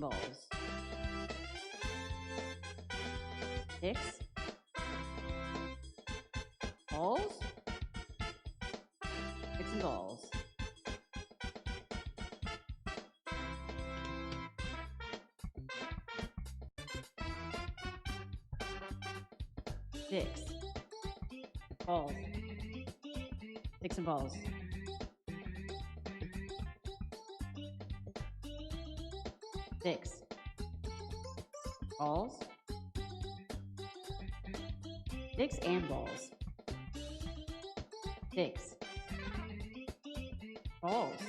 balls. Sticks. Balls. Sticks and balls. Sticks. Balls. Sticks and balls. Sticks. Balls. Sticks and balls. Sticks. Balls.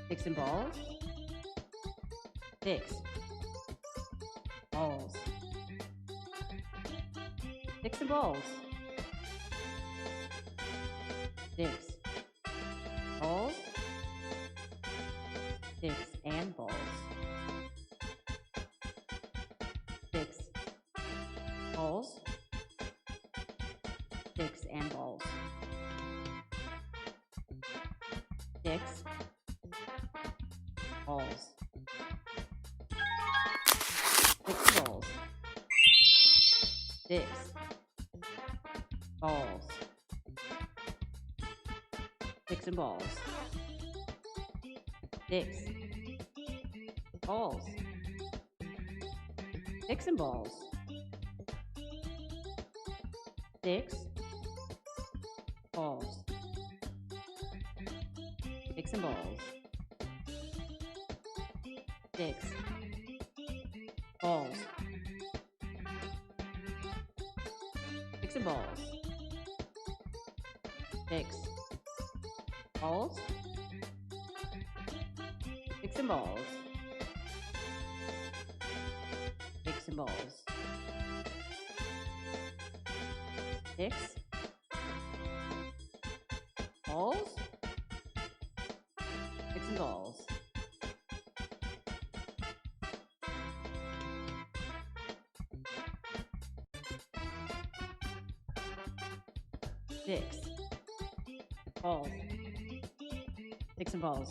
Sticks and balls. Sticks. Balls. Sticks and balls. Sticks. Balls. Sticks and balls. Sticks. Balls. Sticks and balls. Sticks. Balls. Sticks and balls. Sticks. Balls. Sticks and balls. Sticks. Balls. Sticks and balls. Sticks. Balls. Sticks and balls. Sticks. Balls. Sticks and balls. Sticks. Balls. Sticks and balls. Sticks and balls. Sticks. Balls. Sticks and balls. Sticks. Balls. Sticks and balls.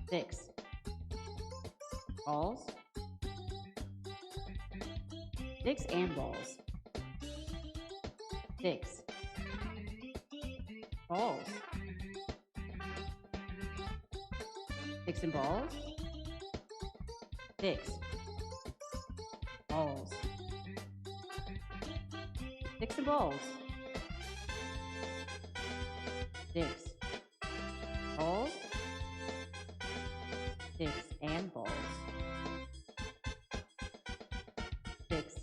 Sticks. Balls. Sticks and balls. Sticks. Balls. Sticks and balls. Sticks. Balls. Sticks and balls. Sticks. Balls. Sticks and balls. Sticks.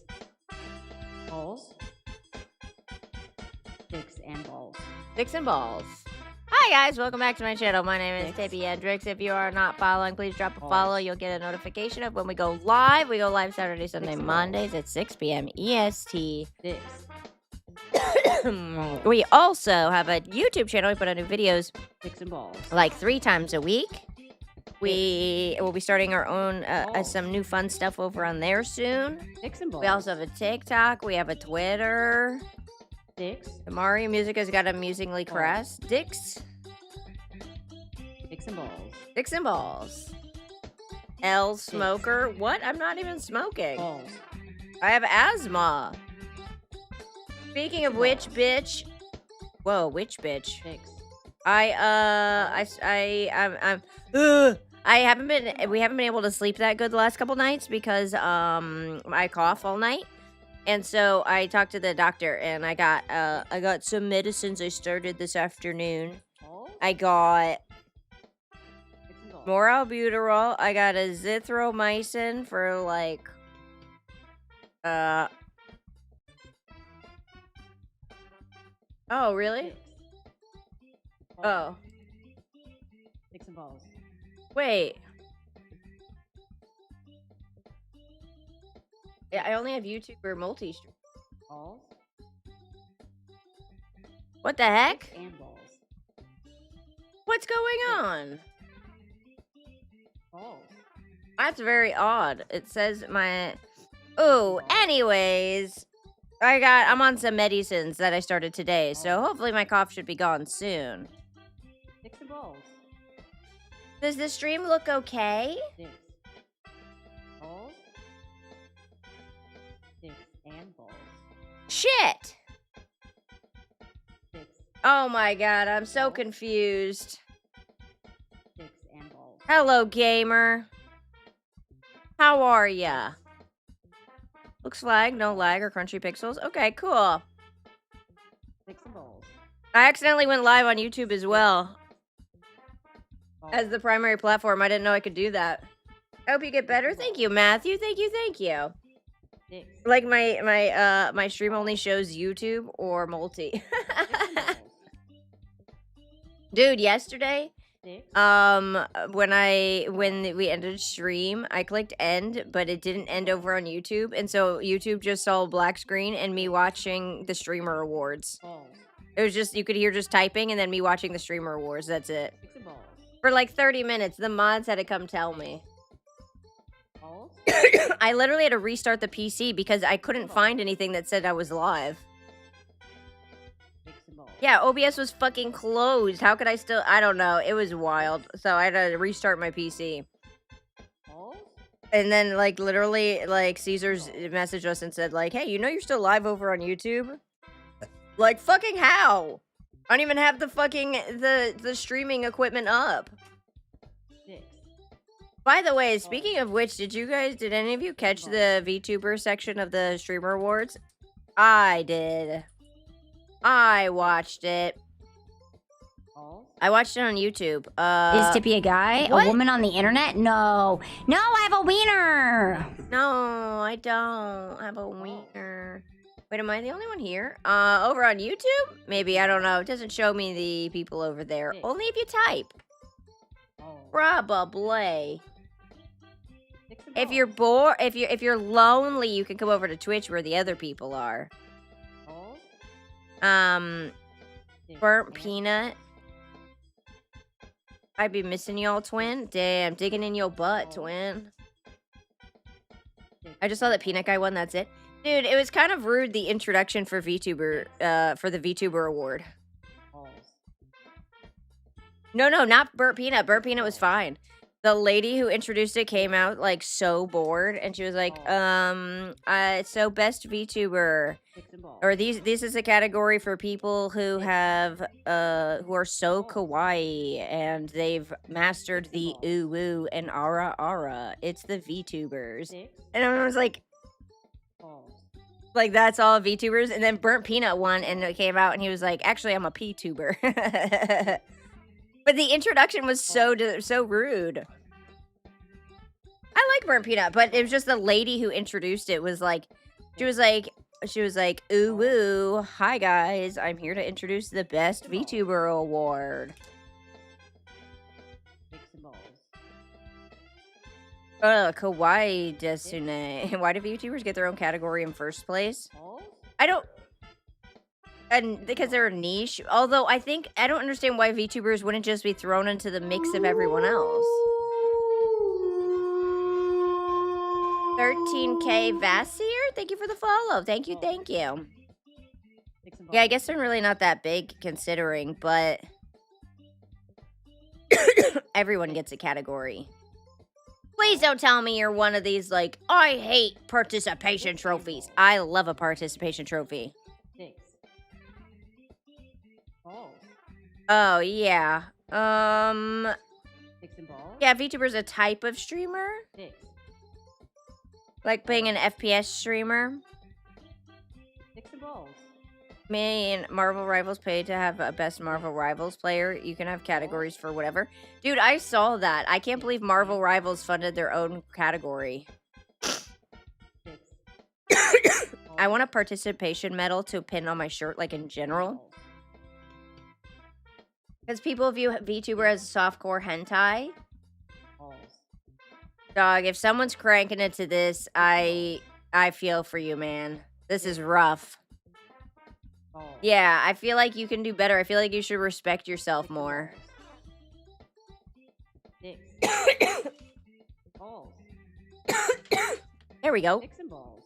Balls. Sticks and balls. Sticks and balls. Hi guys, welcome back to my channel. My name is Tippy Hendrix. If you are not following, please drop a follow. You'll get a notification of when we go live. We go live Saturday, Sunday, Mondays at 6 p.m. EST. Sticks. We also have a YouTube channel. We put out new videos Sticks and balls. like 3 times a week. We will be starting our own, some new fun stuff over on there soon. Sticks and balls. We also have a TikTok. We have a Twitter. Sticks. The Mario music has got amusingly crest. Sticks. Sticks and balls. Sticks and balls. L smoker. What? I'm not even smoking. Balls. I have asthma. Speaking of which, bitch. Whoa, which bitch? Sticks. We haven't been able to sleep that good the last couple nights because I cough all night. And so I talked to the doctor and I got some medicines I started this afternoon. Balls. I got Sticks and balls. more albuterol. I got a zithromycin for like oh, really? Sticks. Oh. Balls. Sticks and balls. Wait. Yeah, I only have YouTuber multi-stream. Balls. What the heck? Sticks and balls. What's going on? Balls. That's very odd. It says my... Oh, anyways. I'm on some medicines that I started today, so hopefully my cough should be gone soon. Sticks and balls. Does the stream look okay? Sticks. Balls. Sticks and balls. Shit! Sticks. Oh my god, I'm so confused. Sticks and balls. Hello, gamer. How are ya? Looks lag, no lag or crunchy pixels. Okay, cool. Sticks and balls. I accidentally went live on YouTube as well. Balls. As the primary platform, I didn't know I could do that. I hope you get better. Thank you, Matthew. Thank you. Sticks. Like my stream only shows YouTube or multi. Sticks and balls. Dude, yesterday, Sticks. when we ended stream, I clicked end, but it didn't end over on YouTube, and so YouTube just saw a black screen and me watching the streamer awards. Balls. It was just, you could hear just typing and then me watching the streamer awards. That's it. Sticks and balls. For like 30 minutes, the mods had to come tell me. Balls. I literally had to restart the PC because I couldn't find anything that said I was live. Sticks and balls. Yeah, OBS was fucking closed. How could I still? I don't know. It was wild. So I had to restart my PC. Balls. And then, like, literally, like, Caesar's messaged us and said, like, hey, you know you're still live over on YouTube? Like, fucking how? I don't even have the fucking, the streaming equipment up. Sticks. By the way, speaking of which, did any of you catch the VTuber section of the streamer awards? I did. I watched it. Balls. I watched it on YouTube. Is Tippy a guy? what? A woman on the internet? No. No, I have a wiener. No, I don't have a wiener. Wait, am I the only one here? Over on YouTube? Maybe, I don't know. It doesn't show me the people over there. Yeah. Only if you type. Balls. Probably. Sticks and If you're balls. bored, if you're lonely, you can come over to Twitch where the other people are. Balls. Sticks Burnt and peanut. I'd be missing y'all, twin. Damn, digging in your butt, twin. sticks I just saw that Peanut Guy won, that's it. Dude, it was kind of rude, the introduction for VTuber, for the VTuber award. Balls. No, not Burnt Peanut. Burnt Peanut was fine. The lady who introduced it came out, like, so bored, and she was like, so best VTuber. Sticks and balls. Or this is a category for people who have, who are so kawaii, and they've mastered the ooh and ara. It's the VTubers. Sticks. And I was like, Balls. like, that's all VTubers. And then Burnt Peanut won, and it came out, and he was like, actually, I'm a P-tuber. But the introduction was so rude. I like Burnt Peanut, but it was just the lady who introduced it was like, she was like, ooh woo, hi guys, I'm here to introduce the best VTuber award. Sticks and balls. Kawaii Desune. Why do VTubers get their own category in first place? Balls. I don't. And because they're a niche. Although I don't understand why VTubers wouldn't just be thrown into the mix of everyone else. 13K Vassier? Thank you for the follow. Thank you. Sticks and balls. Yeah, I guess they're really not that big considering, but everyone gets a category. Please don't tell me you're one of these, like, I hate participation trophies. I love a participation trophy. Sticks. Balls. Oh, yeah. Sticks and balls. Yeah, VTuber's a type of streamer. Sticks. Like being an FPS streamer. Sticks and balls. Me and Marvel Rivals paid to have a best Marvel Rivals player. You can have categories for whatever. Dude, I saw that. I can't believe Marvel Rivals funded their own category. Sticks. I want a participation medal to pin on my shirt, like in general. Balls. Because people view VTuber as softcore hentai. Balls. Dog, if someone's cranking it to this, I feel for you, man. This is rough. Balls. Yeah, I feel like you can do better. I feel like you should respect yourself Sticks and more. Balls. Sticks. Balls. There we go. Sticks and balls.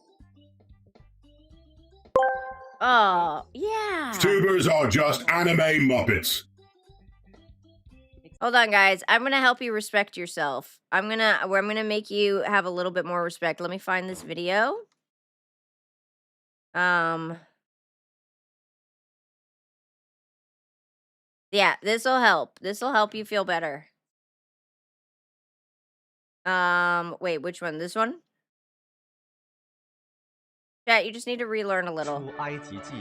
Oh, yeah. Tubers are just anime muppets. Hold on, guys. I'm gonna help you respect yourself. I'm gonna make you have a little bit more respect. Let me find this video. Yeah, this'll help. This'll help you feel better. Wait, which one? This one? Chat, you just need to relearn a little. 出埃及记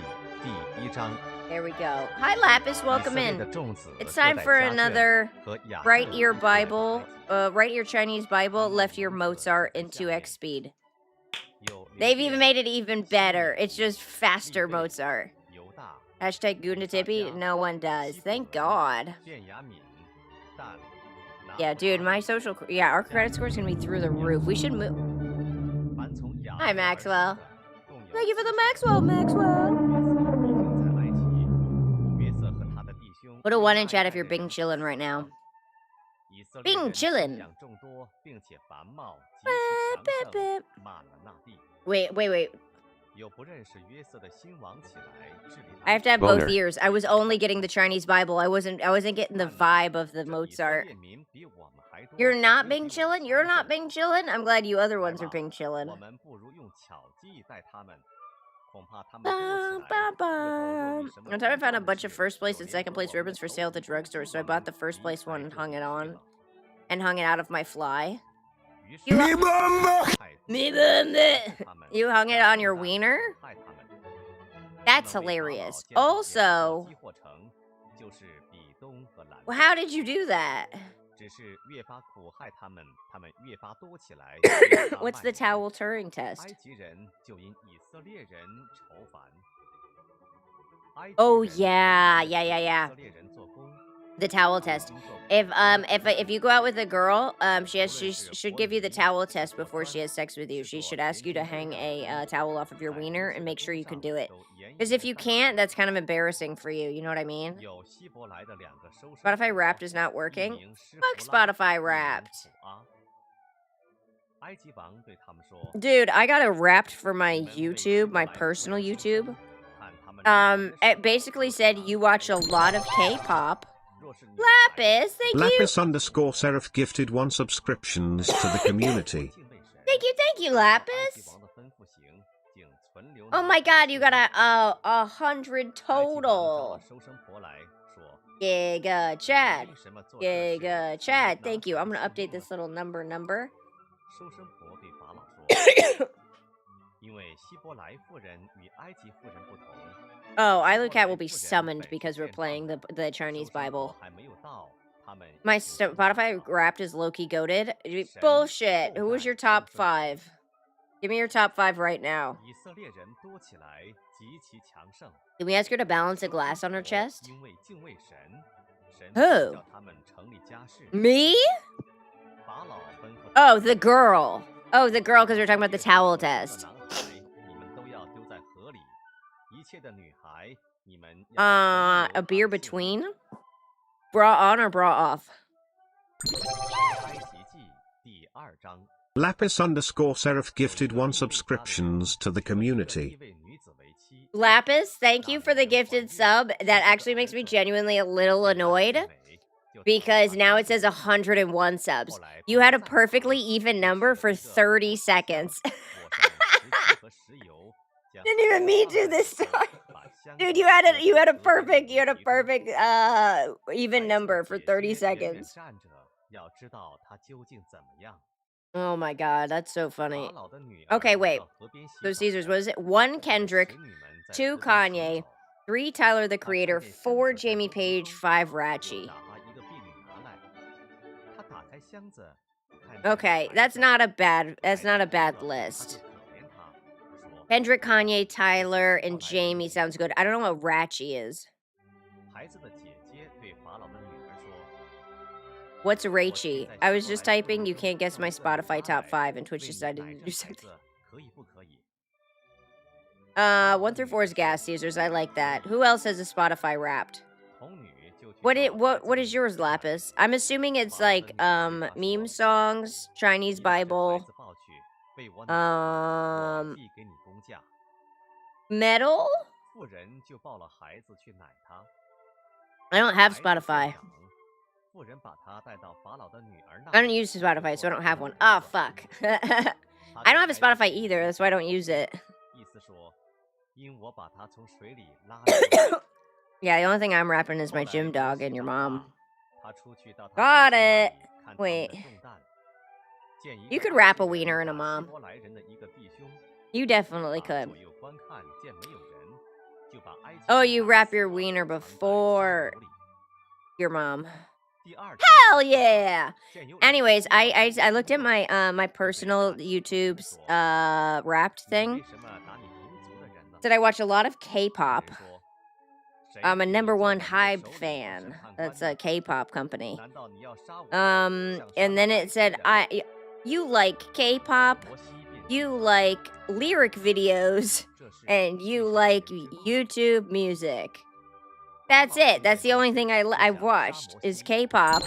第1章。 There we go. Hi, Lapis. 以 Welcome 色列 in. 的众子 It's 各 time 在 for 家眷 another 和雅各 right ear 一同来 Bible, 埃及 right ear Chinese Bible, left ear Mozart, and 2x speed. 有 They've 流 even 便 made it even better. It's just 利 faster 贝 Mozart. 犹大 Hashtag Gunatippy. No one does. Thank God. 便雅悯但拿 Yeah, 弗 dude, 他 my social. Yeah, our credit score is gonna be through the roof. We should move. 凡从雅 Hi, 各而生 Maxwell. 的共有 Thank you for the 40 Maxwell, Maxwell. 约瑟已经在埃及约瑟和他的弟兄 Put a 1 in chat if 代 you're 的 Bing 人 chillin' 死 right now. 亡以色列 Bing 人 chillin'. 生养众多并且繁茂极 Beep, 其 beep, 强盛 beep. 满了那地 Wait. 有不认识约瑟的新王起来治理 I 埃 have 及 to have both Boner. ears. I was only getting the Chinese Bible. I wasn't getting the 看 vibe of the 这以色 Mozart. 列民比我们还多 You're not 又 Bing 比我 chillin'? 们 You're 强 not 盛 Bing chillin'? I'm glad you other 来 ones are 吧 Bing chillin'. 我们不如用巧计待他们恐怕他们多 Bum, 起来 bum, 日后若遇 bum. 什么 I'm trying to 重 find a 大的 bunch of 事 first place 就 and 联 second 合 place 我们 ribbons for 投 sale at the 敌 drugstore, so I 我 bought 们 the first 离 place 开 one and 这 hung it 地 on 去了 and hung it out of my fly. 于是 You, Me mama! 派 me 多人 bum, 他们 you hung it 加 on 重 your 担 wiener? 苦害他们 That's 他们为法老 hilarious. 建造两座 Also, 积货城就是比东和兰 well, 道 how did you do that? 只是越发苦害他们，他们越发多起来，越发 What's 蔓 the 延 towel Turing 埃 test? 及人就因以色列人愁烦。埃及 Oh 人所 yeah, 有 yeah, 的 yeah, 以 yeah. 色列人做工， The towel 他们 test. 经做 If you go out with a girl, she 无论 should 是 give you the 活鱼 towel 是 test 做 before she 砖 has sex with you. 是 She 做 should ask you 田 to 间 hang 的 a 工 towel off of your 在 wiener 一 and 切的 make sure 工 you can 上 do it. 都严严 Because if 地 you 办 can't, 理 that's kind of embarrassing for you. You know what I mean? 有希伯来的两个收生 Spotify 婆 Wrapped is not 一 working. 名施 Fuck 弗拉 Spotify 一名 Wrapped. 普阿埃及王对他们说 Dude, I got it wrapped for my 你们为希 YouTube, 伯 my 来妇 personal 人收 YouTube. 生看他们流产的 It 时候 basically 就 said 打 you watch a 孩 lot of 子的 K-pop. 若是女孩 Lapis, thank you. Lapis underscore Seraph gifted 1 subscriptions to the community. 敬畏神 Thank you, 按埃及 Lapis. 王的吩咐行竟存留 Oh 男 my 子 god, you 数 got 目 a 100 埃及王找 total. 了收生婆来说 Giga 你 Chad. 为什么做这事 Giga 只 Chad. 拿 Thank you. I'm 孩 gonna 子 update this little number. 收生婆对法老说因为希伯来妇人与埃及妇人不同 Oh, 希 Ilu 伯 Cat 来 will be 妇人 summoned 本是 because we're 健壮 playing 的 the Chinese 收生婆 Bible. 还没有到他们 My 已经生 Spotify 了 Wrapped is low-key goaded. 神 Bullshit. 厚 Who was 待 your 生 top 生婆 5? Give me your top 5 right now. 以色列人多起来极其强盛 Can we ask her to balance a 收 glass 生 on her 婆 chest? 因为敬畏神神 Who? 必叫他们成立家室 Me? 法老吩咐他 Oh, 们 the girl. Oh, the girl, because we're talking about the towel 任何 test. 男孩你们都要丢在河里一切的女孩你们要存 A 留 beer 当性命 between? Bra on or bra off? 埃及记第2章 Lapis underscore Seraph gifted 1 subscriptions to the 第 community. 一位女子为妻 Lapis, thank you for the gifted sub. That actually makes me genuinely a little annoyed because now it says 101 subs. You had a perfectly even number for 30 seconds. Didn't even mean to this time. Dude, you had a perfect even number for 30 seconds. Oh my god, that's so funny. Okay, wait. So Caesars, what is it? 1 Kendrick, 2 Kanye, 3 Tyler the Creator, 4 Jamie Page, 5 Ratchy. Okay, that's not a bad list. Kendrick, Kanye, Tyler, and Jamie sounds good. I don't know what Ratchy is. What's Rachy? I was just typing, you can't guess my Spotify top 5, and Twitch decided to do something. 1 through 4 is Gas Caesars. I like that. Who else has a Spotify Wrapped? What is yours, Lapis? I'm assuming it's like meme songs, Chinese Bible, metal. 妇人就抱了孩子去奶他。 I don't have 孩子见 Spotify. 长，妇人把他带到法老的女儿那 I don't 里， use Spotify, so I 做 don't have 他 one. 的 Oh 工作。 fuck. 他 I 给 don't have a 孩子 Spotify 起 either. That's why I don't use it. 意思说，因我把他从水里拉出来。 Yeah, the only thing I'm rapping is 后 my 来 gym 摩 dog 西 and your 长大 mom. 他出去到 Got 他弟兄那 it. 里看他们 Wait. 的重担，见一 You 个 could 埃 rap 及 a 人 wiener and a 打 mom. 希伯来人的一个弟兄， You definitely 他 could. 左右观看，见没有人，就把埃及 Oh, 人 you 打 rap 死 your 了， wiener 藏在 before 山谷里。 your mom. 第二天 Hell yeah. 见有两个 Anyways, 希伯来 I 人 I looked at 工 my 作 my 就对 personal 打希伯来人 YouTube's 说 wrapped 你为 thing. 什么打你同族的人呢？ That I watch a lot of 那 K-pop. 人说，谁 I'm a 替你 number 做我 one 们的 Hype 首领和审 fan. 判官 That's 呢？ a K-pop company. 难道你要杀我，像杀 And 了 then 埃 it 及 said, 人吗？ you like K-pop, 摩西便 you 说 like lyric videos, 这是 and 地 you 上的 like 人之怒。 YouTube music. 法 That's 老 it. 听 That's 见 the 这 only 事， thing 就 I've 想杀 watched 摩 is 西， K-pop. 他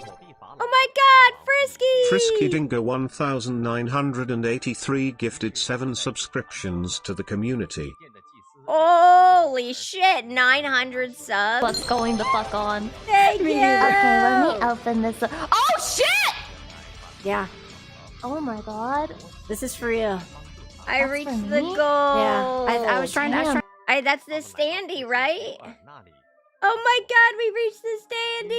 躲避法 Oh 老， my 逃 god, 往地里。 Frisky Frisky! Dingo 1983 gifted 7 subscriptions to the community. 殿的祭司给 Holy 儿 shit, 900 subs. What's going the fuck on? Thank you. Okay, let me open this up. Oh shit! Yeah, Oh my god. this is for you. I That's reached for the me? goal. Yeah, I was trying to. That's the 他们来到 standee, 父亲 right? 首尔那里， Oh my god, we reached the 今日你们为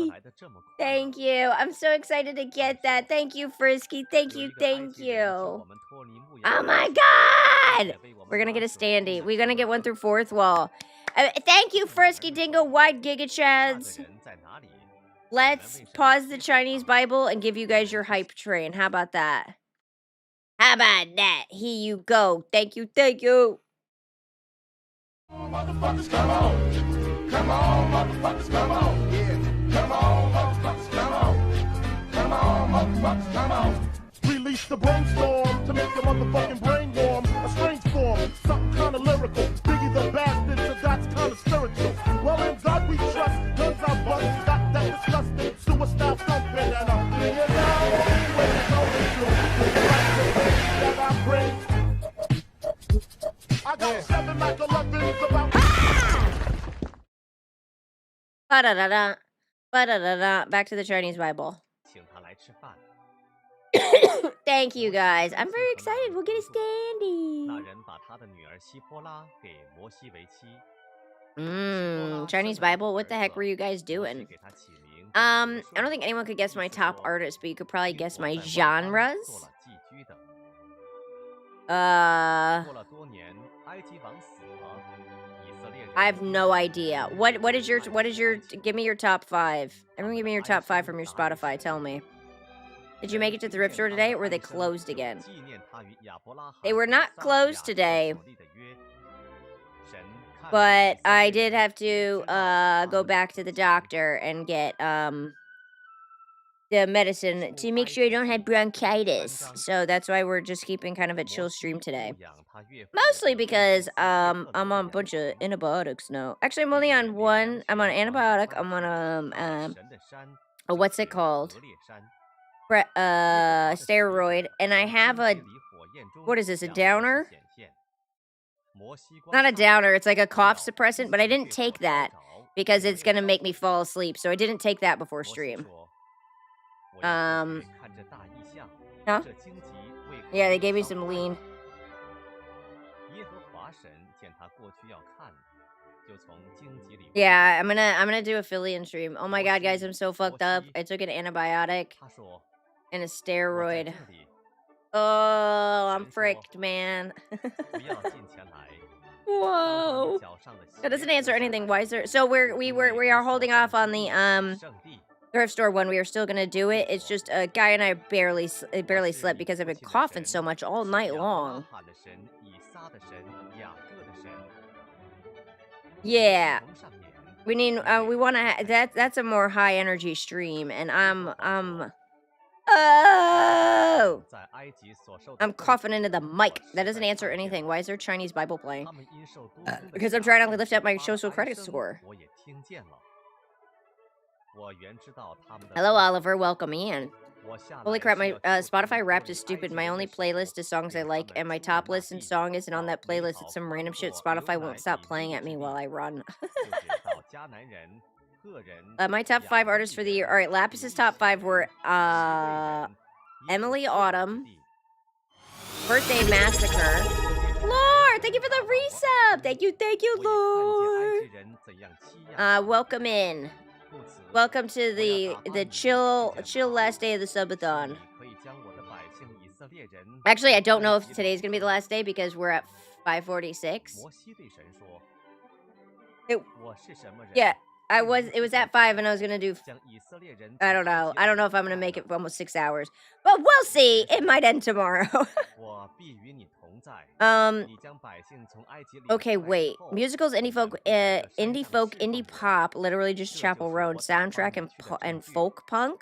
何 standee. 来得这么快呢？ Thank you. I'm so excited to get that. Thank you, Frisky. Thank 有 you, 一个埃 thank 及人救 you. 我们脱离牧羊 Oh 人 my 并 god! 且为我们 We're gonna 打 get a 水 standee. 攻 We're 打 gonna 仇 get one 敌。 through fourth wall. Thank you, Frisky Dingo, Wide Giga 那个 Chads. 人在哪里？ Let's pause the Chinese Bible and give you guys your hype train. How about that? How about that? Here you go. Thank you, thank you. Motherfuckers, come on. Come on, motherfuckers, come on. Yeah. Come on, motherfuckers, come on. Come on, motherfuckers, come on. Release the brainstorm to make your motherfucking brain warm. A strange form, something kind of lyrical. Biggie the bastard, so that's kind of spiritual. Well, in God we trust. Guns I bust, got that disgusting suicide thumping, and I'm when it's going through. That I bring. I got 7 like 11s about. Ba-da-da-da. Ba-da-da-da. Back to the Chinese Bible. 请他来吃饭。 Thank you, guys. I'm very excited. We'll get a 那 standee. 人把他的女儿希波拉给摩西为妻。 Chinese Bible. What the heck were you guys 摩西 doing? 给他起名叫和 I don't 顺 think anyone could guess my 意思 top 说 artist, but you could probably 因 guess 我 my 在外邦 genres. 做了寄居的。 Uh, 过了多年，埃及王死了，以色列人 I have no idea. What is your give me your top 5. Everyone give me your top 5 from your Spotify. Tell me. Did you make it to the thrift store today or were they closed again? 纪念他与亚伯拉罕 They were 和 not 撒 closed 雅各 today. 所立的约。神看 But 以色 I 列 did 人 have to 知道 go 他们 back to the doctor and get the medicine to make sure I don't have bronchitis. So that's why we're just keeping kind of a chill 摩西 stream today. 牧养他岳父 Mostly 以色列 because 以色列 I'm on a 特 bunch 别 of 的人 antibiotics now. Actually, I'm only on one. I'm on an antibiotic. I'm on 神的山 what's 就 it 是 called? 革列山 Steroid, and I have a what is this, a downer? Not a downer. It's like a cough suppressant, but I didn't take that because it's gonna make me fall asleep. So I didn't take that before stream. Huh? Yeah, they gave me some lean. Yeah, I'm gonna do a Philly stream. Oh my god, guys, I'm so fucked up. I took an antibiotic and a steroid. Oh, I'm fricked, man. Whoa. That doesn't answer anything. Why is there? So we are holding off on the thrift store one. We are still gonna do it. It's just a guy and I barely slept because I've been coughing so much all night long. Yeah. We need we want to that's a more high energy stream and oh, I'm coughing into the mic. That doesn't answer anything. Why is there Chinese Bible playing? Because I'm trying to lift up my social credit score. 我原知道他们的 Hello, 动机 Oliver. Welcome in. 我下来 Holy crap, 是 my 要救 Spotify 出 Wrapped 关于 is stupid. 埃及 My 人 only 的神， playlist is songs I 给他 like, 们 and my 出 top 人 list and 地 song isn't on 到 that 美 playlist. 好 It's some 宽 random shit 阔牛 Spotify 奶 won't stop 与 playing 蜜 at 之 me 地， while I run. 就是到迦南人、赫人、 My top 亚 5 摩利 artists for the 人、 year. All right, 以 Lapis' 利 top 5 人、 were 西魏人、耶 Emily 布斯人之 Autumn, 地。 Birthday Massacre. Lord, thank you for the resub. Thank you, 我也看见埃 Lord. 及人怎样欺压他们， Welcome in. 故此 Welcome to 我要 the 打发 the 你 chill 去见 chill 法 last 老， day of the 使 Subathon. 你可以将我的百姓以色列人 Actually, I 从 don't know 埃 if 及 today's 领 gonna be 出 the 来。 last day because we're at 5:46. 摩西对神说 It-：“ 我是什么人？ Yeah, I 并 was. 不 It 是 was 在 at 5, 此 and I was gonna do. 将以色列人 I 从 don't 埃 know. 及 I don't 领 know if I'm 出 gonna 来 make 了。 it for almost 6 hours, but we'll see. It might end tomorrow. 我必与你同在。 你将百姓从埃及领 Okay, 出来之 wait. 后， Musicals, 你 indie folk, 们必在这山 indie 上 folk, 侍 indie 奉我。 pop, literally just 这 Chapel 就是 Road 我打发 soundtrack 你 and 去的证 and 据。 folk punk.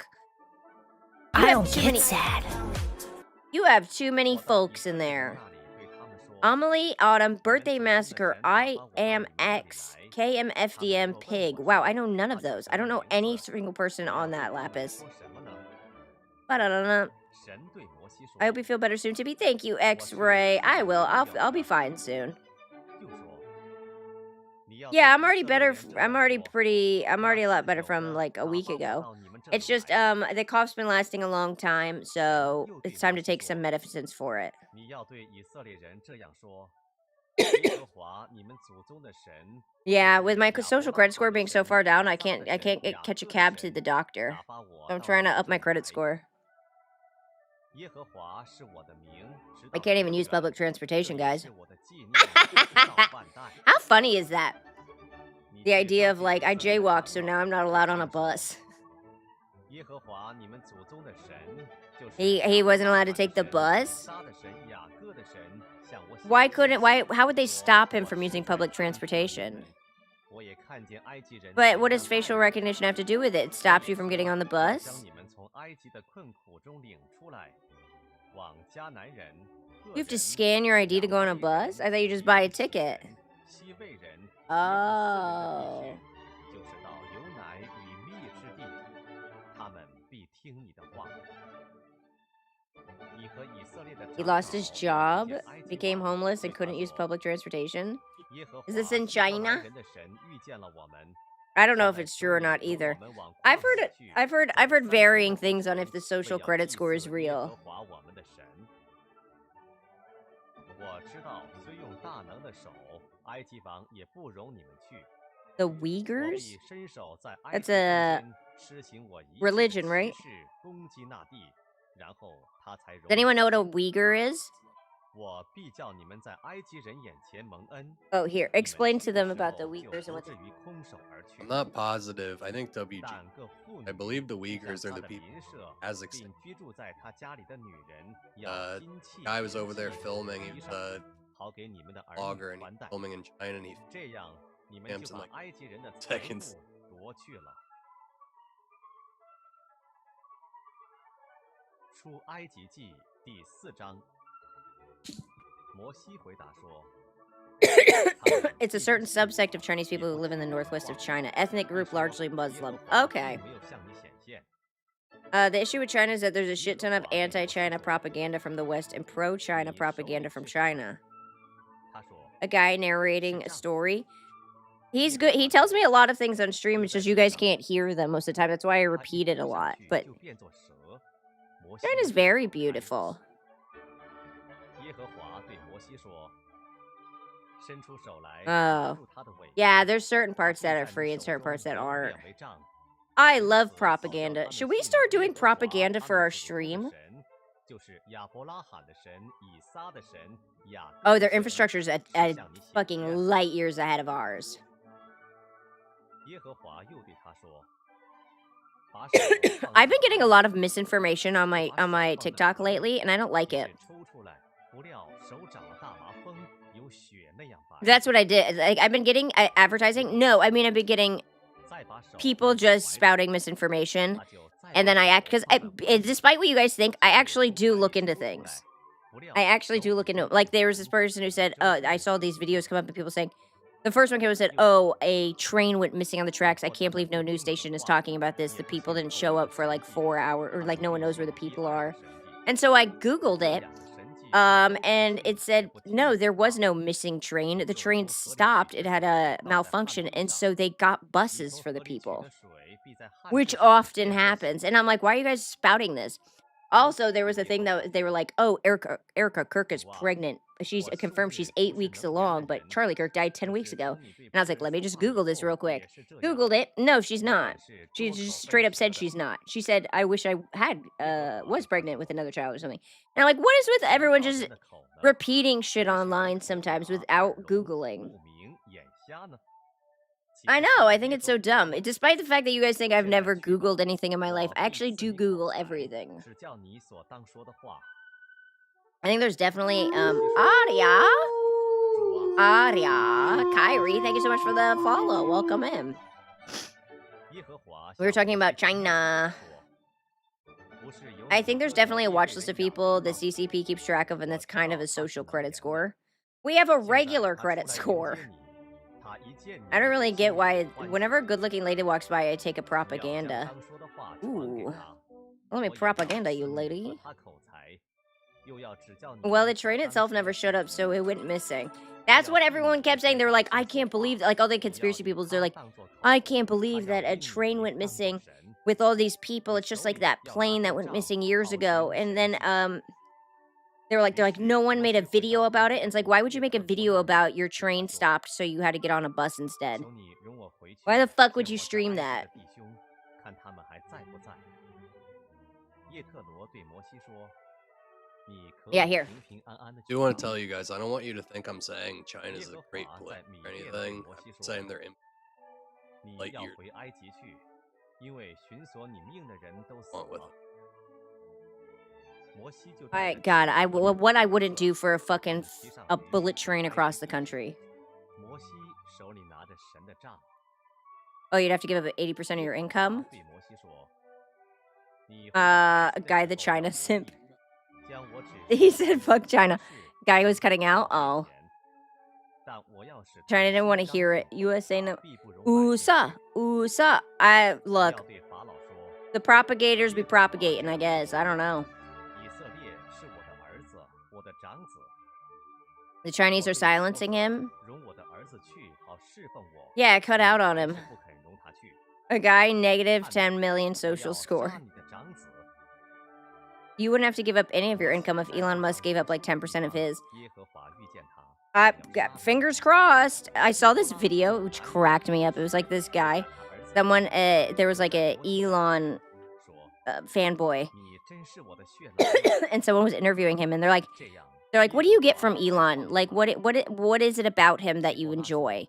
I You have don't too get many. sad. You have too many 我到以 folks 色 in 列人 there. 那里对他们说： Amelie Autumn, 你们 Birthday 祖宗的 Massacre, 神打 I 发我到 Am 你们这里 X, 来。 KMFDM, 他们若问 Pig. 我 Wow, 说 I know none 他 of 叫 those. 什 I 么 don't know 名 any 字， single person 我要 on 对 that 他们 Lapis. 说什么呢？ Ba-da-da-da. 神对摩西说 I hope you feel better soon, Tippy. Thank you, 我是 X-Ray. 自 I 有 will. 荣耀 I'll be 的， fine soon. 又说：你要 Yeah, 对 I'm 以 already 色列 better. 人这 I'm 样 already 说： pretty. I'm 那 already a lot 自 better 有 from 的 like a 打 week 发我 ago. 到你们这 It's 里 just 来。 the cough's been lasting a long time, 神 so 又对 it's time 摩 to 西 take some 说： medicines for it. 你要对以色列人这样说：耶和华你们祖宗的神，就 Yeah, 是 with my 亚伯 social 拉 credit 罕 score 的 being so 神、 far 以 down, I 撒的 can't 神、 catch a 雅各的 cab to the 神， doctor. 打发我 I'm 到 trying 你 to 们 up 这 my 里 credit 来。 score. 耶和华是我的名，直 I 到 can't 永 even use 远， public 这 transportation, 也 guys. 是我的纪念，直到万代。 How funny is that? 你 The 去 idea 召 of 集 like 以 I 色列的 jaywalked, 长 so 老， now I'm not 对 allowed 他 on a 们说： bus. 耶和华你们祖宗的神，就是 He 亚 he 伯 wasn't 拉 allowed 罕 to 的 take the 神、以 bus. 撒的神、雅各的神，向我显 Why 现， couldn't why how would they 说： stop him 我 from 是 using 在 public 埃及的 transportation? 人，我也看见埃及人 But 怎 what 样 does 待 facial 我， recognition have to do with it? It 我 stops 也 you from 说 getting on the 要 bus? 将你们从埃及的困苦中领出来，往迦南人、赫 You have to 人、 scan your ID to 亚 go on 摩 a 利 bus? 人、 I thought you 以 just buy a 利斯 ticket. 人、西魏人、耶布斯人的地 Oh. 区，就是到牛奶与蜜之地，他们必听你的话。你和以色列的 He 长 lost his 老 job, 遇见埃及 became 王， homeless, 对 and 他 couldn't use 说： public transportation. 耶和 Is this 华 in 希伯来 China? 人的神遇见了我们， I don't know 向 if 来 it's 求 true or 你 not 和 either. 我们往 I've 旷 heard 野 it. 去， I've heard 在 heard 三 varying 天 things on 后 if the 为 social 要 credit 祭 score is 祀耶 real. 和华我们的神。我知道，虽用大能的手，埃及王也不容你们去。 The 我 Uyghurs? 必伸手在埃 That's 及中 a 间施行我一切 religion, 的 right? 奇事，攻击那地，然后他才容 Does 你 anyone know 们 what a 去。 Uyghur is? 我必叫你们在埃及人眼前蒙恩， Oh, here. 你们 explain 去 to 的 them 时 about the 候就 Uyghurs and 不 what 至于空手而去 I'm。not positive. I think WG. 但各妇 I 女 believe the 向 Uyghurs are 他 the 的 people. 邻舍， as 并 ex- 居住在他家里的女人，要 金器、 guy was over 银 there 器 filming. 衣 He 裳 was a 好给你们的儿 blogger 女 and 还 he's 贷。 filming in China and he 这样，你们 Stamps 就 in 把 like 埃及人的财 seconds. 物夺去了。出埃及记第4章，摩西回答说 It's a certain subsect of Chinese people who live in the northwest of China. Ethnic group largely Muslim. Okay. The issue with China is that there's a shit ton of anti-China propaganda from the West and pro-China propaganda from China. 他说 A guy narrating a story. He's good. He tells me a lot of things on stream. It's just you guys can't hear them most of the time. That's why I repeat it a lot. But China's very beautiful. 耶和华对摩西说：“伸出手来， Oh. 抓住他的尾巴 Yeah, there's certain 把 parts 布 that 在 are 你 free and 手 certain 中 parts that 都 aren't. 变为杖。 I 因 love 此 propaganda. 叫他 Should 们 we 信 start 耶 doing 和华 propaganda 他 for 们 our 祖宗的 stream? 神就是亚伯拉罕的神、以撒的神、雅各 Oh, 的 their 神 infrastructure's 是 at 向你显 fucking 现。 light years ahead of ours. 耶和华又对他说：“把手放 I've 在 been getting a 手 lot 上 of misinformation on 把 my 手放在 TikTok 口里 lately, and I don't like 于 it. 是抽出来，不料手长了大麻风，有血那样白。 That's what I did. Like, I've been getting advertising. No, I mean I've been getting 再把手 people 放在 just 怀上 spouting misinformation, 他就再 and 把 then I 手 act because 放在怀里 despite what you guys think, I 就 actually 从 do 怀里 look into 抽出来 things. 不料 I actually 手 do look into 中 it. Like 血 there was this person who said, 这 I saw these videos come up and people saying, The first one came and said, "Oh, a train went missing on the tracks. I can't believe no news station is talking about this. The people didn't show up for like 4 hours, or like no one knows where the people are." And so I Googled it, and it said, no, there was no missing train. The train stopped. It had a malfunction, and so they got buses for the people, which often happens. And I'm like, why are you guys spouting this? Also, there was a thing that they were like, "Oh, Erica Kirk is pregnant. She's confirmed she's 8 weeks along, but Charlie Kirk died 10 weeks ago." And I was like, "Let me just Google this real quick." Googled it. No, she's not. She just straight up said she's not. She said, "I wish I had was pregnant with another child or something." And I'm like, what is with everyone just repeating shit online sometimes without Googling? I know. I think it's so dumb. Despite the fact that you guys think I've never Googled anything in my life, I actually do Google everything. I think there's definitely Aria. Kyrie, thank you so much for the follow. Welcome in. We were talking about China. I think there's definitely a watch list of people the CCP keeps track of, and that's kind of a social credit score. We have a regular credit score. I don't really get why whenever a good-looking lady walks by, I take a propaganda. Ooh. Let me propaganda you, lady. Well, the train itself never showed up, so it went missing. That's what everyone kept saying. They were like, I can't believe, like all the conspiracy people, they're like, I can't believe that a train went missing with all these people. It's just like that plane that went missing years ago. And then they're like, no one made a video about it. And it's like, why would you make a video about your train stopped so you had to get on a bus instead? Why the fuck would you stream that? Yeah, here. I do want to tell you guys, I don't want you to think I'm saying China's a great place or anything. I'm saying they're in light years. Alright, God, what I wouldn't do for a fucking a bullet train across the country. Oh, you'd have to give up 80% of your income? Guy the China simp. He said, fuck China. Guy was cutting out? Oh. China didn't want to hear it. USA no. USA. Look. The propagators be propagating, I guess. I don't know. The Chinese are silencing him? Yeah, cut out on him. A guy, negative 10 million social score. You wouldn't have to give up any of your income if Elon Musk gave up like 10% of his. Fingers crossed. I saw this video, which cracked me up. It was like this guy. Someone, there was like a Elon fanboy. And someone was interviewing him, and they're like, what do you get from Elon? Like, what is it about him that you enjoy?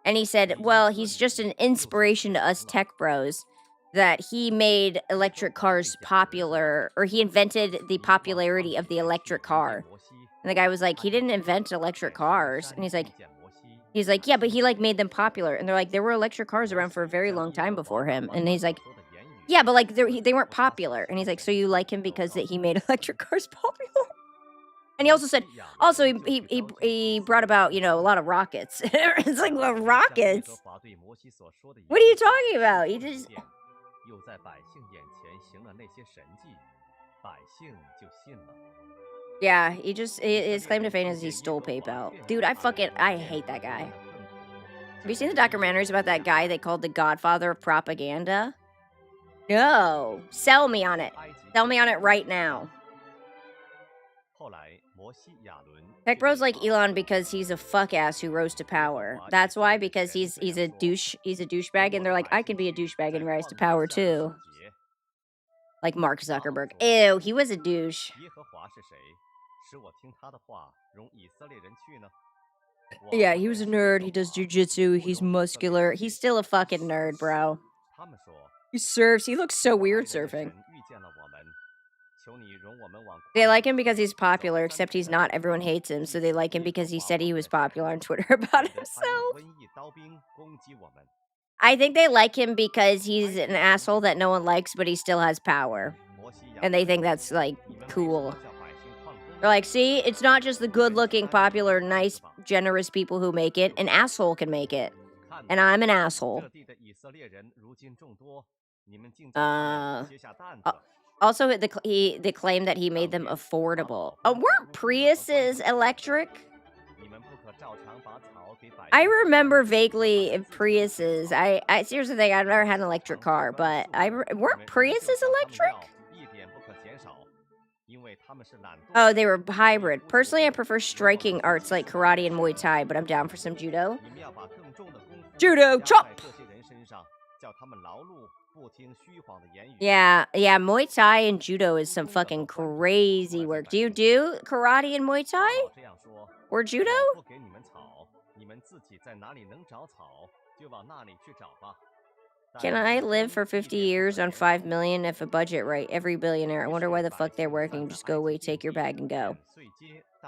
And he said, well, he's just an inspiration to us tech bros. That he made electric cars popular, or he invented the popularity of the electric car. And the guy was like, he didn't invent electric cars. And he's like, yeah, but he like made them popular. And they're like, there were electric cars around for a very long time before him. And he's like, yeah, but like they weren't popular. And he's like, so you like him because he made electric cars popular? And he also said, he brought about, a lot of rockets. It's like, well, rockets? What are you talking about? He just... Yeah, his claim to fame is he stole PayPal. Dude, I hate that guy. Have you seen the documentaries about that guy they called the godfather of propaganda? No. Sell me on it. Sell me on it right now. Tech bros like Elon because he's a fuck ass who rose to power. That's why, because he's a douchebag, and they're like, I can be a douchebag and rise to power too. Like Mark Zuckerberg. Ew, he was a douche. Yeah, he was a nerd. He does jujitsu. He's muscular. He's still a fucking nerd, bro. He surfs. He looks so weird surfing. They like him because he's popular, except he's not. Everyone hates him, so they like him because he said he was popular on Twitter about himself. I think they like him because he's an asshole that no one likes, but he still has power. And they think that's, like, cool. They're like, see, it's not just the good-looking, popular, nice, generous people who make it. An asshole can make it. And I'm an asshole. Also, they claim that he made them affordable. Weren't Priuses electric? I remember vaguely Priuses. Here's the thing, I've never had an electric car, but weren't Priuses electric? Oh, they were hybrid. Personally, I prefer striking arts like karate and Muay Thai, but I'm down for some judo. Judo, chop! Yeah, Muay Thai and judo is some fucking crazy work. Do you do karate and Muay Thai? Or judo? Can I live for 50 years on 5 million if a budget right? Every billionaire. I wonder why the fuck they're working. Just go away, take your bag and go.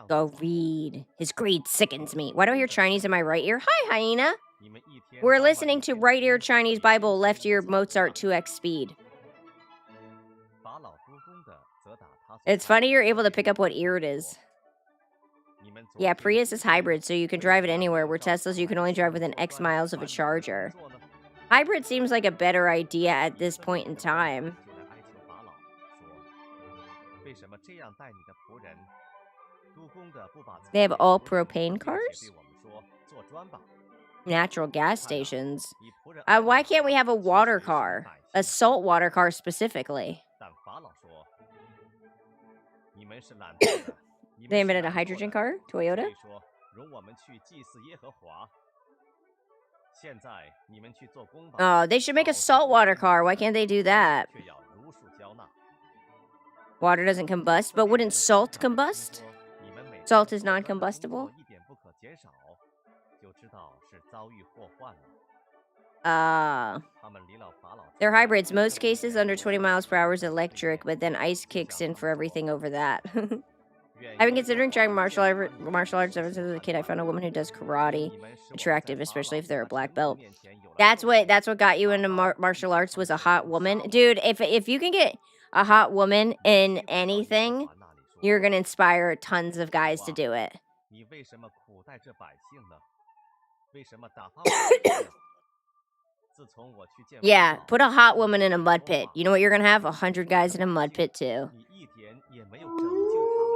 Go read. His greed sickens me. Why do I hear Chinese in my right ear? Hi, hyena. We're listening to right ear Chinese Bible, left ear Mozart 2x speed. It's funny you're able to pick up what ear it is. Yeah, Prius is hybrid, so you can drive it anywhere, where Teslas you can only drive within X miles of a charger. Hybrid seems like a better idea at this point in time. They have all propane cars? Natural gas stations. Why can't we have a water car? A saltwater car specifically. They invented a hydrogen car? Toyota? Oh, they should make a saltwater car. Why can't they do that? Water doesn't combust, but wouldn't salt combust? Salt is non-combustible? They're hybrids. Most cases under 20 miles per hour is electric, but then ice kicks in for everything over that. I've been considering trying martial arts ever since I was a kid. I found a woman who does karate attractive, especially if they're a black belt. That's what got you into martial arts, was a hot woman. Dude, if you can get a hot woman in anything, you're going to inspire tons of guys to do it. Yeah, put a hot woman in a mud pit. You know what you're going to have? 100 guys in a mud pit too.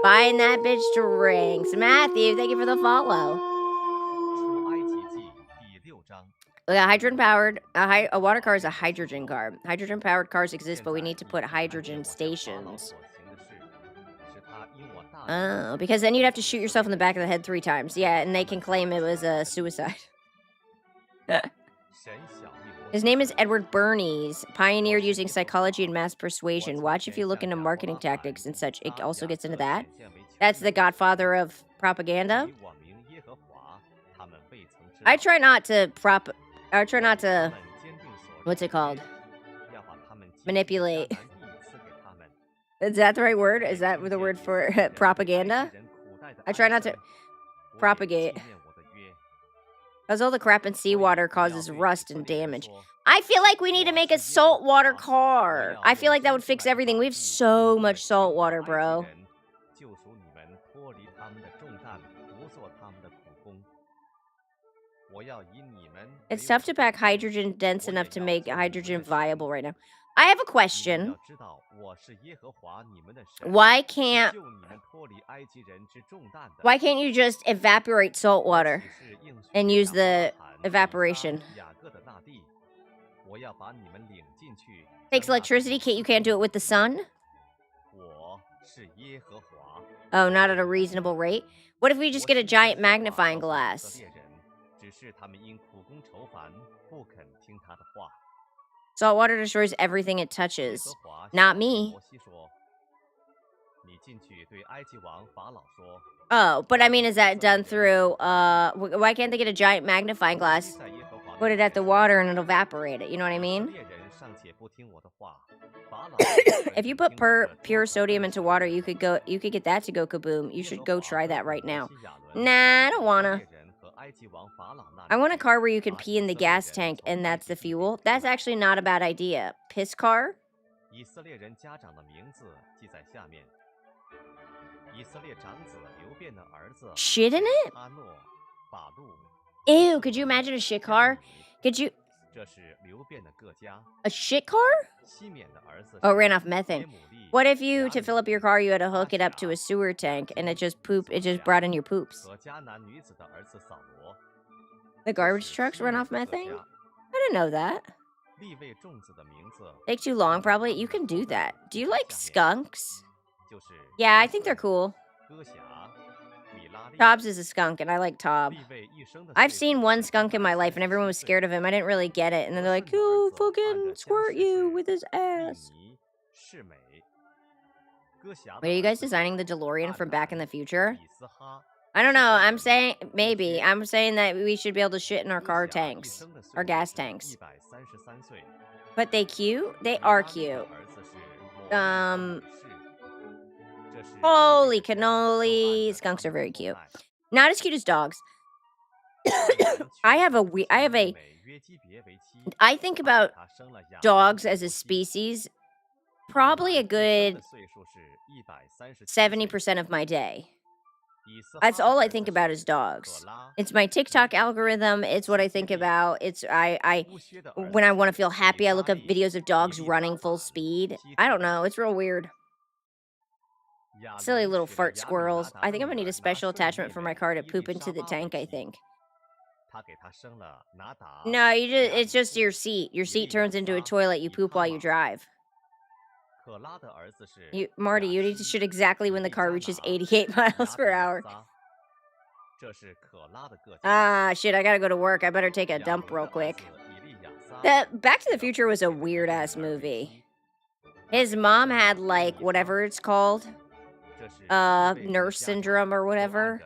Buying that bitch drinks. Matthew, thank you for the follow. Hydrogen-powered. A water car is a hydrogen car. Hydrogen-powered cars exist, but we need to put hydrogen stations. Oh, because then you'd have to shoot yourself in the back of the head 3 times. Yeah, and they can claim it was a suicide. His name is Edward Bernays, pioneered using psychology and mass persuasion. Watch if you look into marketing tactics and such. It also gets into that. That's the godfather of propaganda. I try not to what's it called? Manipulate. Is that the right word? Is that the word for propaganda? I try not to propagate. Because all the crap in seawater causes rust and damage. I feel like we need to make a saltwater car. I feel like that would fix everything. We have so much salt water, bro. It's tough to pack hydrogen dense enough to make hydrogen viable right now. I have a question. Why can't you just evaporate salt water and use the evaporation? Takes electricity. You can't do it with the sun? Oh, not at a reasonable rate? What if we just get a giant magnifying glass? Salt water destroys everything it touches. Not me. Oh, but I mean, is that done through, why can't they get a giant magnifying glass, put it at the water, and it'll evaporate it? You know what I mean? If you put pure sodium into water, you could get that to go kaboom. You should go try that right now. Nah, I don't wanna. I want a car where you can pee in the gas tank and that's the fuel. That's actually not a bad idea. Piss car? Shit in it? Ew, could you imagine a shit car? Could you... A shit car? Oh, it ran off methane. What if you, to fill up your car, you had to hook it up to a sewer tank and it just brought in your poops? The garbage trucks run off methane? I didn't know that. Take too long, probably. You can do that. Do you like skunks? Yeah, I think they're cool. Tobbs is a skunk, and I like Tobb. I've seen one skunk in my life, and everyone was scared of him. I didn't really get it. And then they're like, he'll fucking squirt you with his ass. Wait, are you guys designing the DeLorean from Back in the Future? I don't know. I'm saying, maybe. I'm saying that we should be able to shit in our car tanks. Our gas tanks. But they cute? They are cute. Holy cannoli. Skunks are very cute. Not as cute as dogs. I think about dogs as a species probably a good 70% of my day. That's all I think about is dogs. It's my TikTok algorithm. It's what I think about. It's when I want to feel happy, I look up videos of dogs running full speed. I don't know. It's real weird. Silly little fart squirrels. I think I'm gonna need a special attachment for my car to poop into the tank, I think. No, it's just your seat. Your seat turns into a toilet. You poop while you drive. Marty, you need to shit exactly when the car reaches 88 miles per hour. Ah, shit, I gotta go to work. I better take a dump real quick. Back to the Future was a weird-ass movie. His mom had, like, whatever it's called. Nurse syndrome or whatever.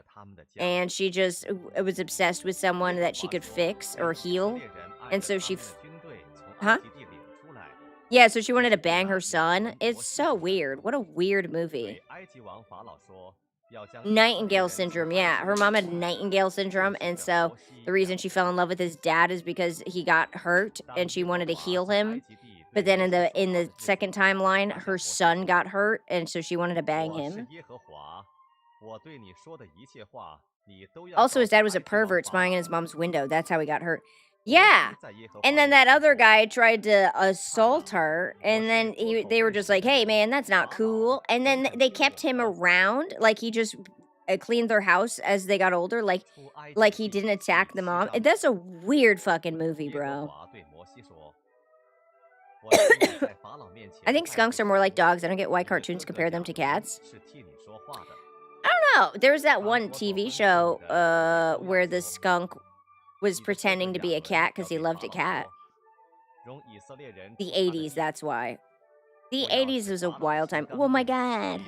And she just was obsessed with someone that she could fix or heal. And so she... Huh? Yeah, so she wanted to bang her son. It's so weird. What a weird movie. Nightingale syndrome. Yeah, her mom had Nightingale syndrome. And so the reason she fell in love with his dad is because he got hurt and she wanted to heal him. But then in the second timeline, her son got hurt, and so she wanted to bang him. Also, his dad was a pervert spying in his mom's window. That's how he got hurt. Yeah. And then that other guy tried to assault her, and then they were just like, hey, man, that's not cool. And then they kept him around. Like, he just cleaned their house as they got older. Like he didn't attack the mom. That's a weird fucking movie, bro. I think skunks are more like dogs. I don't get why cartoons compare them to cats. I don't know. There's that one TV show where the skunk was pretending to be a cat because he loved a cat. The 80s, that's why. The 80s was a wild time. Oh my god.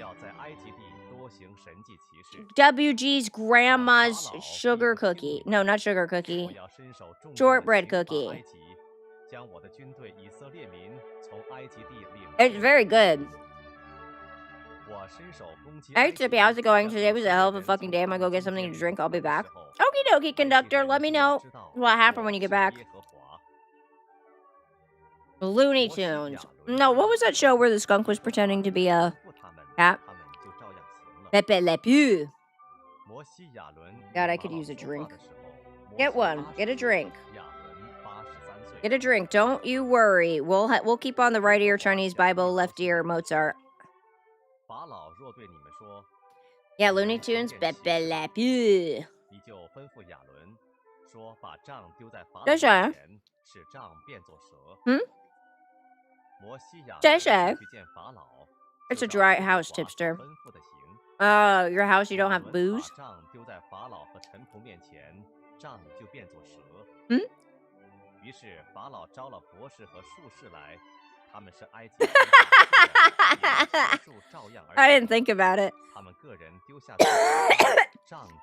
WG's grandma's sugar cookie. No, not sugar cookie. Shortbread cookie. It's very good. Hey, Tippy, how's it going? Today was a hell of a fucking day. I'm gonna go get something to drink. I'll be back. Okie dokie, conductor. Let me know what happened when you get back. Looney Tunes. No, what was that show where the skunk was pretending to be a cat? Pepe Le Pew. God, I could use a drink. Get one. Get a drink. Get a drink. Don't you worry. We'll keep on the right ear Chinese Bible, left ear Mozart. Yeah, Looney Tunes. Pepe Le Pew. 这谁？这谁？ It's a dry house, tipster. Your house, you don't have booze? Hmm? I didn't think about it.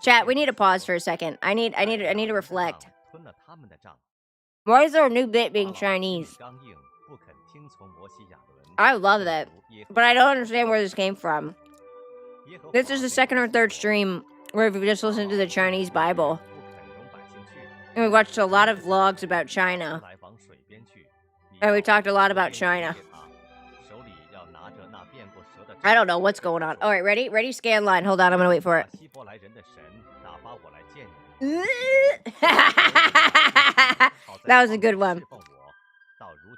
Chat, we need to pause for a second. I need to reflect. Why is there a new bit being Chinese? I love that, but I don't understand where this came from. This is the second or third stream where we've just listened to the Chinese Bible. And we watched a lot of vlogs about China. And we talked a lot about China. I don't know what's going on. All right, ready? Ready? Scan line. Hold on, I'm gonna wait for it. 希伯来人的神打发我来见你。 That was a good one.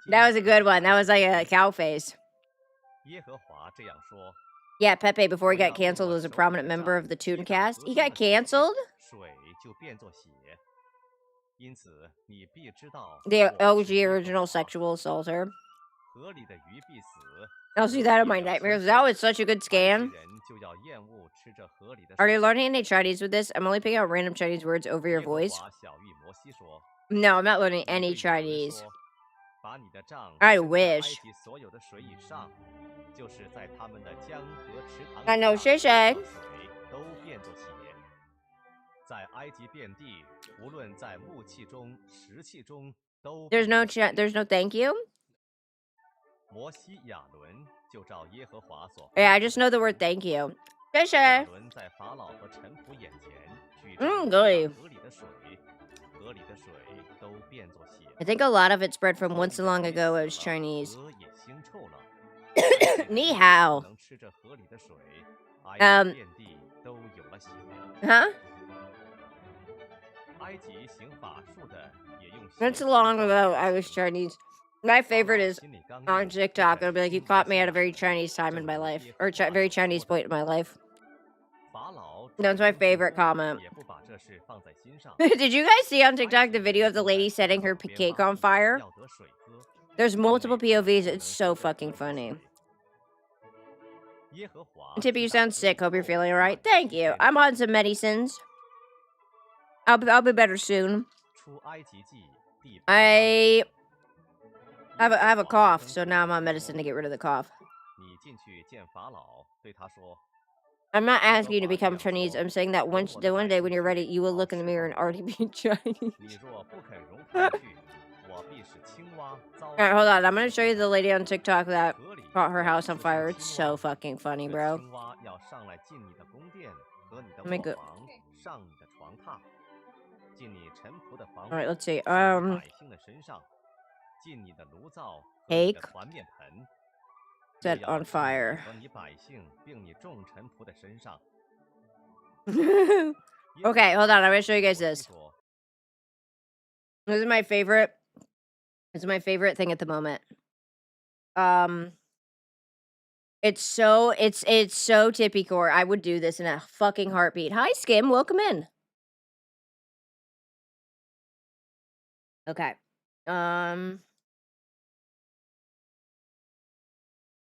That was a good one. That was like a cow face. 耶和华这样说： Yeah, Pepe, before he got canceled, was a prominent member of the Toon Cast. He got canceled? 水就变作血。因此你必知道 The OG original sexual assaulter. 河里的鱼必死。 I'll see that in my nightmares. That was such a good scan. 人就要厌恶吃这河里的 Are 水。 you learning any Chinese with this? I'm only picking out random Chinese words over your 耶和 voice. 华小玉摩西说： No, I'm not learning 你 any 对以色列 Chinese. 说把你的杖 I 伸在 wish. 埃及所有的水以上，就是在他们的江河池塘 I know, 以上 Shay 河水都变作血。在埃及遍地，无论在木器中、石器中，都 There's 变 no 作血。 there's no thank you. 摩西、亚伦就照耶和华所 Yeah, I just know the word thank you. 谢谢。亚伦在法老和臣仆眼前举杖击打对。河里的水，河里的水都变作血。 I think a lot of it spread from once long ago as Chinese. 河也腥臭了。你好。能吃这河里的水，埃及遍地都有了血。 Huh? 埃及行法术的也用血 That's long ago I was Chinese. My favorite is 心里刚硬 on TikTok. It'll be like, you caught me at a very Chinese time in my life. Or very Chinese point in my life. 法老 That's my favorite comment. 也不把这事放在心上。 Did you guys see on TikTok the video of the lady setting her cake on fire? 要得水喝。 There's multiple POVs. It's so fucking funny. 耶和华 Tippy, you sound sick. Hope you're feeling alright. Thank you. I'm on some medicines. I'll be better soon. 出埃及记第 I have a cough, so now I'm on medicine to get rid of the cough. 你进去见法老，对他说： I'm not asking you to become Chinese. I'm saying that one day when you're ready, you will look in the mirror and already be Chinese. 你若不肯容他去，我必使青蛙遭 Alright, hold on. I'm gonna show you the lady on TikTok that 河里 caught her house on fire. It's so fucking funny, 这 bro. 青蛙要上来进你的宫殿和你的 Let me 卧 go- 房，上你的床榻，进你臣仆的房屋， Alright, let's see. 进你百姓的身上，进你的炉灶和你的 Cake 团面盆， set 又要 on 进 fire. 你和你百姓并你众臣仆的身上。 Okay, hold on. I'm gonna show you guys this. 说 This is my favorite. This is my favorite thing at the moment. It's so tippy core. I would do this in a fucking heartbeat. Hi, Skim. Welcome in. Okay.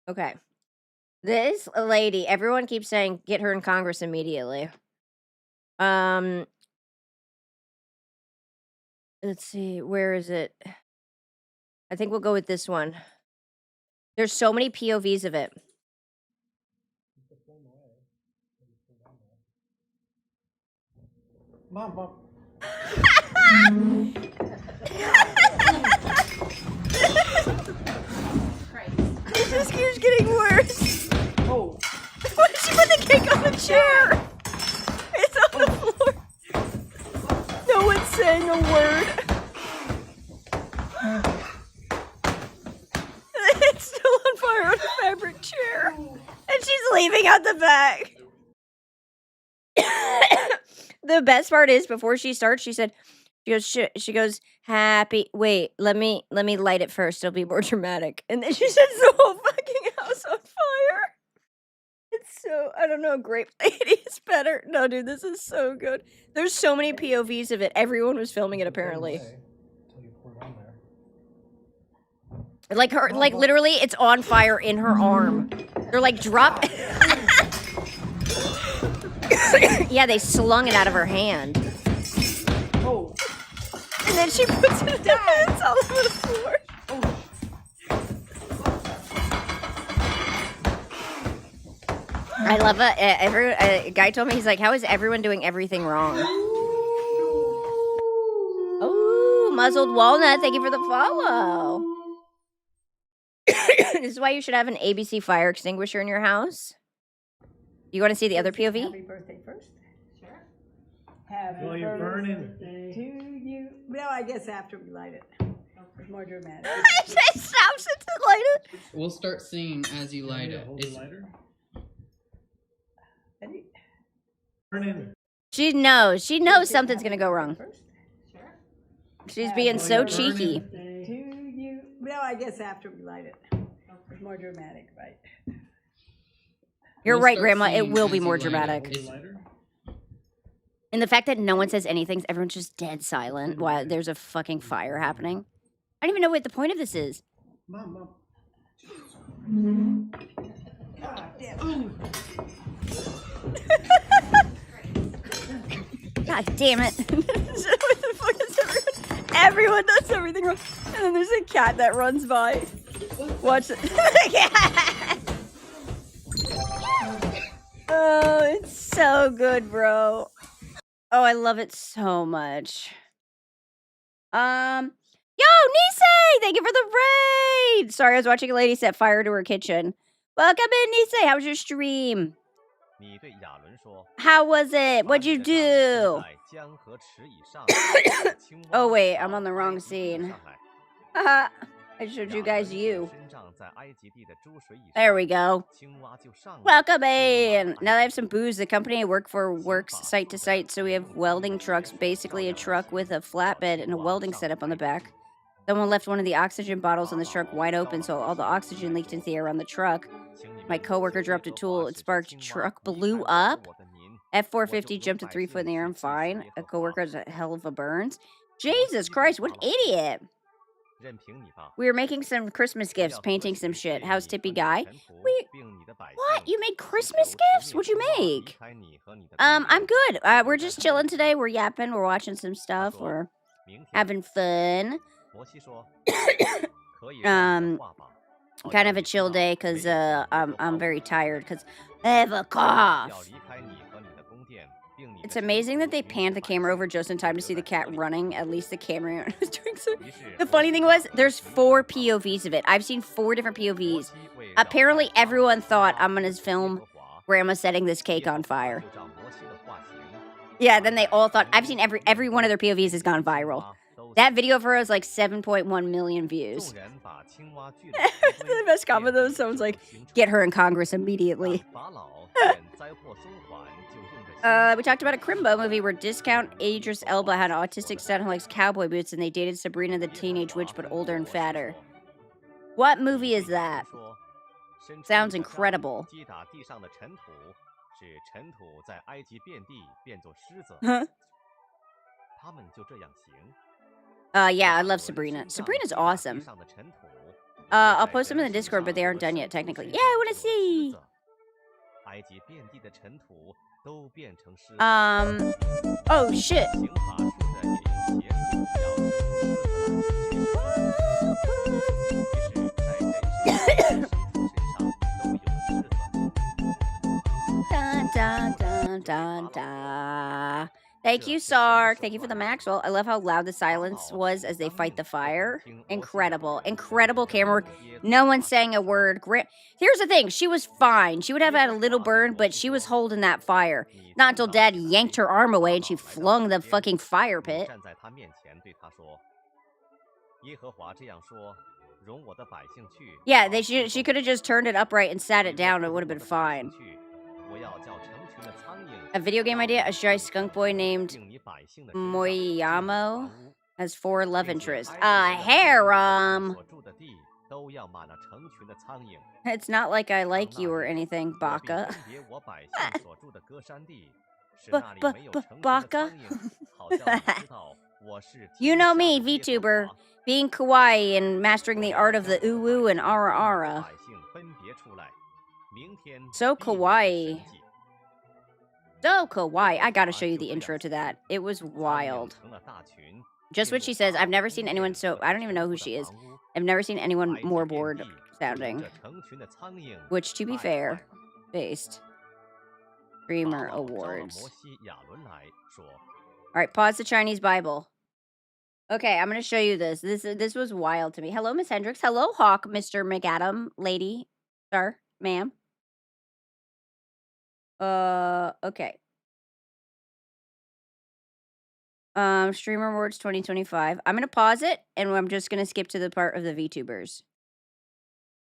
Okay. This lady, everyone keeps saying get her in Congress immediately. Let's see, where is it? I think we'll go with this one. There's so many POVs of it. Mom. It just keeps getting worse. Oh. Why did she put the cake on the chair? It's on the floor. No one's saying a word. It's still on fire on a fabric chair. And she's leaving out the back. The best part is before she starts, she said, she goes, happy. Wait, let me light it first. It'll be more dramatic. And then she sets the whole fucking house on fire. It's so, I don't know, Grape Lady is better. No, dude, this is so good. There's so many POVs of it. Everyone was filming it apparently. Like her, like literally, it's on fire in her arm. They're like drop. Yeah, they slung it out of her hand. Oh. And then she puts it down. It's all over the floor. I love it. A guy told me, he's like, how is everyone doing everything wrong? Oh, muzzled walnut. Thank you for the follow. This is why you should have an ABC fire extinguisher in your house. You want to see the other POV? Happy birthday first. Sure. Happy Well, you're burning. birthday to you. No, I guess after we light it. It's more dramatic. It stops it to light it. We'll start singing as you light it. Hold the lighter. Ready? She knows. She knows something's gonna go wrong. First? Sure. She's being so cheeky. To you. No, I guess after we light it. It's more dramatic, right? You're We'll right, start Grandma. It seeing will be as you more light it. dramatic. It's- And the fact that no one says anything, everyone's just dead silent while there's a fucking fire happening. I don't even know what the point of this is. Mom. God damn it. What the fuck is everyone? Everyone does everything wrong. And then there's a cat that runs by. Watch it. Oh, it's so good, bro. Oh, I love it so much. Yo, Nisei! Thank you for the raid! Sorry, I was watching a lady set fire to her kitchen. Welcome in, Nisei. How was your stream? How was it? What'd you do? Oh, wait, I'm on the wrong scene. Haha, I showed you guys you. There we go. Welcome in. Now that I have some booze, the company I work for works site to site, so we have welding trucks, basically a truck with a flatbed and a welding setup on the back. Someone left one of the oxygen bottles on the truck wide open, so all the oxygen leaked into the air on the truck. My coworker dropped a tool. It sparked. Truck blew up. F450 jumped a 3 foot in the air. I'm fine. A coworker has a hell of a burns. Jesus Christ, what an idiot. We were making some Christmas gifts, painting some shit. How's Tippy Guy? What? You made Christmas gifts? What'd you make? I'm good. We're just chilling today. We're yapping. We're watching some stuff. We're having fun. Kind of a chill day because I'm very tired because I have a cough. It's amazing that they panned the camera over just in time to see the cat running. At least the camera was doing so. The funny thing was, there's 4 POVs of it. I've seen 4 different POVs. Apparently, everyone thought I'm gonna film Grandma setting this cake on fire. Yeah, then they all thought. I've seen every one of their POVs has gone viral. That video of her has like 7.1 million views. The best comment though, someone's like, "Get her in Congress immediately." We talked about a Crimbo movie where discount Idris Elba had an autistic son who likes cowboy boots, and they dated Sabrina the Teenage Witch, but older and fatter. What movie is that? Sounds incredible. Huh? Yeah, I love Sabrina. Sabrina's awesome. I'll post them in the Discord, but they aren't done yet, technically. Yeah, I want to see. Oh, shit. Dun, dun, dun, dun, dun. Thank you, Sark. Thank you for the Maxwell. I love how loud the silence was as they fight the fire. Incredible. Incredible camera work. No one saying a word. Here's the thing. She was fine. She would have had a little burn, but she was holding that fire. Not until Dad yanked her arm away and she flung the fucking fire pit. Yeah, she could have just turned it upright and sat it down. It would have been fine. A video game idea? A shy skunk boy named Moyamo has 4 love interests. A harem! It's not like I like you or anything, Baka. Baka? You know me, VTuber. Being kawaii and mastering the art of the uwu and ara ara. So kawaii. So kawaii. I gotta show you the intro to that. It was wild. Just what she says. I've never seen anyone so... I don't even know who she is. I've never seen anyone more bored sounding. Which, to be fair, based. Streamer Awards. Alright, pause the Chinese Bible. Okay, I'm gonna show you this. This was wild to me. Hello, Miss Hendricks. Hello, Hawk, Mr. McAdam, lady, sir, ma'am. Okay. Streamer Awards 2025. I'm gonna pause it, and I'm just gonna skip to the part of the VTubers.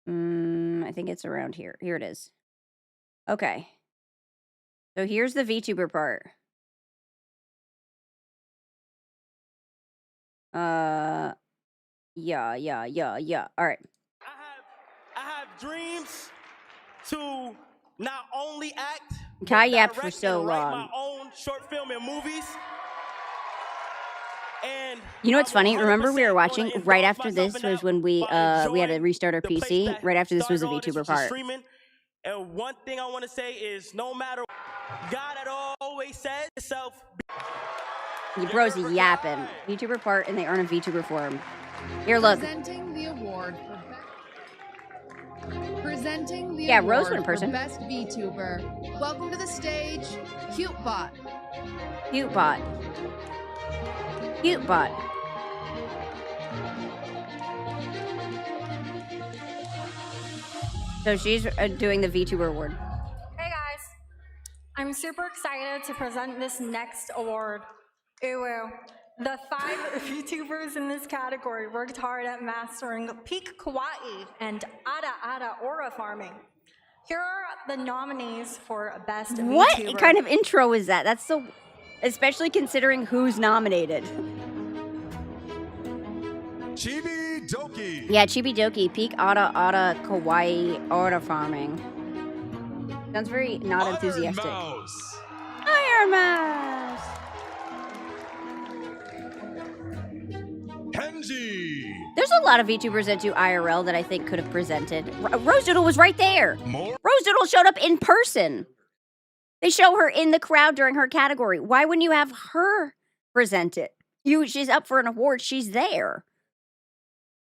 I think it's around here. Here it is. Okay. So here's the VTuber part. Yeah. All right. I have dreams to not only act, Kai but yapped for direct so and write long. my own short film and movies. And You know what's I'm funny? Remember we were 100% watching gonna right indulge after myself this in was that when we had to enjoying restart our the place PC. that Right after this was the started all this, VTuber which is part. streaming. And one thing I want to say is, no matter God had always said itself. You bros are yapping. VTuber part and they earn a VTuber form. Here, look. Presenting the award Yeah, Rose went in person. for best VTuber. Welcome to the stage, CuteBot. CuteBot. CuteBot. So she's doing the VTuber award. Hey guys, I'm super excited to present this next award. Uwu. The 5 VTubers in this category worked hard at mastering peak kawaii and ada aura farming. Here are the nominees for best VTuber. What kind of intro is that? That's so, especially considering who's nominated. Chibi Doki. Yeah, Chibi Doki, peak ada kawaii aura farming. Sounds very not enthusiastic. Mouse. Iron Mouse. Kenji. There's a lot of VTubers that do IRL that I think could have presented. Rose Doodle was right there. Rose Doodle showed up in person. They show her in the crowd during her category. Why wouldn't you have her present it? She's up for an award. She's there.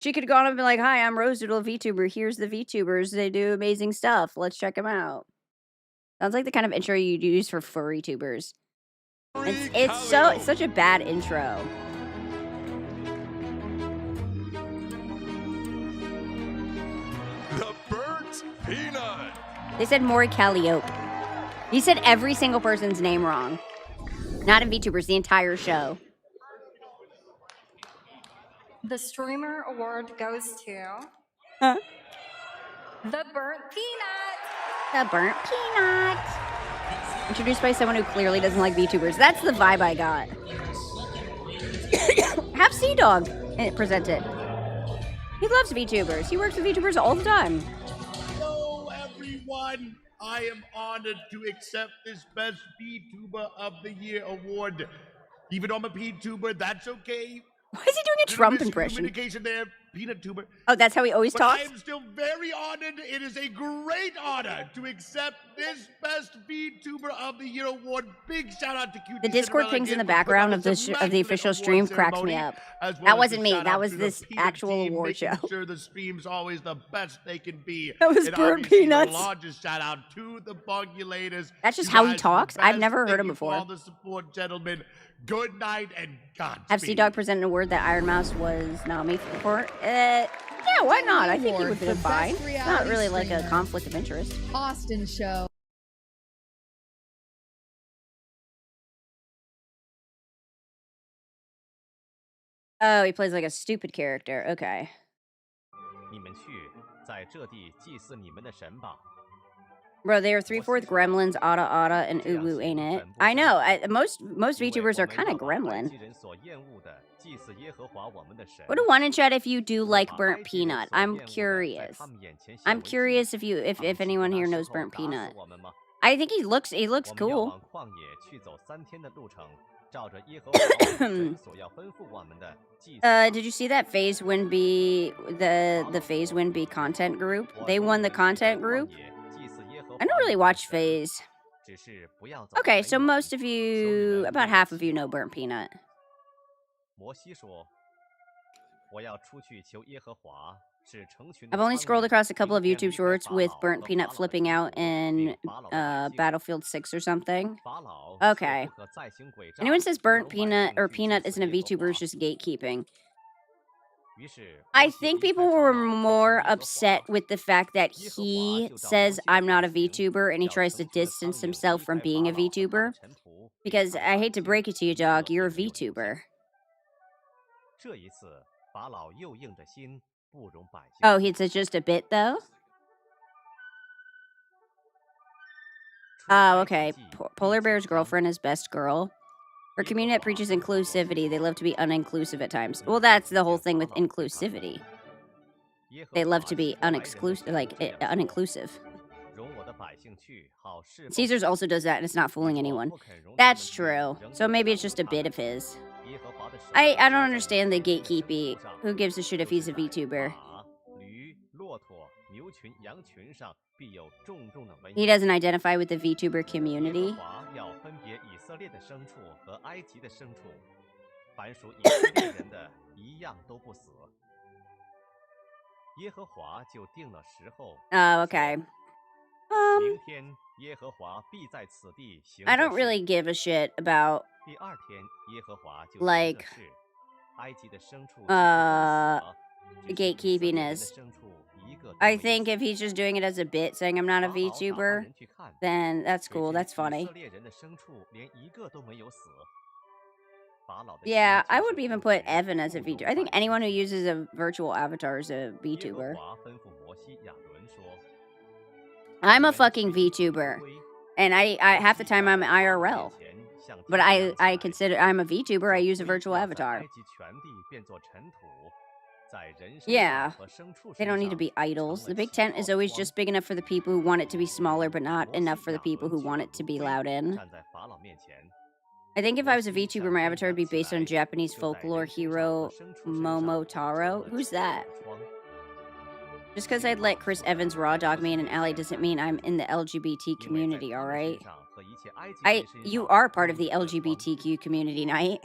She could have gone up and been like, "Hi, I'm Rose Doodle, VTuber. Here's the VTubers. They do amazing stuff. Let's check them out." Sounds like the kind of intro you'd use for furry tubers. It's such a bad intro. The Burnt Peanut. They said Maury Calliope. He said every single person's name wrong. Not in VTubers, the entire show. The streamer award goes to Huh? the Burnt Peanut. The Burnt Peanut. Introduced by someone who clearly doesn't like VTubers. That's the vibe I got. Have Sea Dog present it. He loves VTubers. He works with VTubers all the time. Hello, everyone. I am honored to accept this Best VTuber of the Year award. Even though I'm a VTuber, that's okay. Why is he doing a Trump impression? Communication there, peanut tuber. Oh, that's how he always But talks? I am still very honored. It is a great honor to accept this Best VTuber of the Year award. Big shout out to QT. The Discord pings in the background of the official stream cracks me up. That wasn't me. That was this actual award show. Sure, the stream's always the best they can be. That was And Burnt obviously Peanuts. The largest shout out to the Bungulators. That's just You how he guys are talks? the I've best. never heard Thank him you for before. all the support, gentlemen. Good night and Godspeed. Have Sea Dog present an award that Iron Mouse was nominated for? Yeah, why not? I think he would have been fine. It's not really like a conflict of interest. Austin Show. Oh, he plays like a stupid character. Okay. 你们去，在这地祭祀你们的神吧。 Bro, they are 3/4 gremlins, Ada, and Uwu, ain't it? I know. Most VTubers are kind of gremlin. What do one in chat if you do like Burnt Peanut? I'm curious. I'm curious if anyone here knows Burnt Peanut. I think he looks cool. Did you see that FaZe Winby, the FaZe Winby content group? They won the content group. I don't really watch FaZe. Okay, so most of you, about half of you know Burnt Peanut. 摩西说：“我要出去求耶和华，使成群的 I've only scrolled across a couple of YouTube shorts with Burnt Peanut flipping out in Battlefield 6 or something. Okay. Anyone says Burnt Peanut or Peanut isn't a VTuber, it's just gatekeeping. I think people were more upset with the fact that he says I'm not a VTuber and he tries to distance himself from being a VTuber. Because I hate to break it to you, dog, you're a VTuber. 这一次，法老又硬着心，不容百姓。 Oh, it's just a bit though? Oh, okay. Polar Bear's girlfriend is best girl. For community that preaches inclusivity, they love to be uninclusive at times. Well, that's the whole thing with inclusivity. They love to be uninclusive. Caesar's also does that, and it's not fooling anyone. That's true. So maybe it's just a bit of his. I don't understand the gatekeeping. Who gives a shit if he's a VTuber? He doesn't identify with the VTuber community. Oh, okay. I don't really give a shit about like gatekeeping is. I think if he's just doing it as a bit, saying I'm not a VTuber, then that's cool. That's funny. Yeah, I would even put Evan as a VTuber. I think anyone who uses a virtual avatar is a VTuber. I'm a fucking VTuber, and I half the time I'm IRL, but I consider I'm a VTuber. I use a virtual avatar. Yeah, they don't need to be idols. The big tent is always just big enough for the people who want it to be smaller, but not enough for the people who want it to be loud in. I think if I was a VTuber, my avatar would be based on Japanese folklore hero Momotaro. Who's that? Just because I'd let Chris Evans raw dog me in an alley doesn't mean I'm in the LGBT community, alright? You are part of the LGBTQ community, Knight.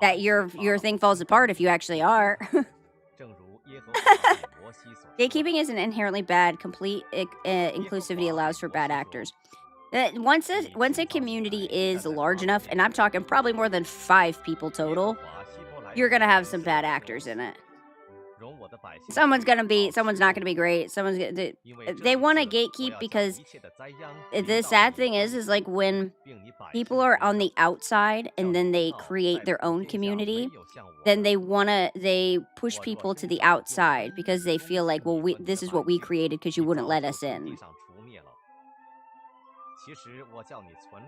That your thing falls apart if you actually are. Gatekeeping isn't inherently bad. Complete inclusivity allows for bad actors. Once a community is large enough, and I'm talking probably more than 5 people total, you're gonna have some bad actors in it. Someone's not gonna be great. They want to gatekeep because the sad thing is like when people are on the outside and then they create their own community, then they push people to the outside because they feel like, well, this is what we created because you wouldn't let us in.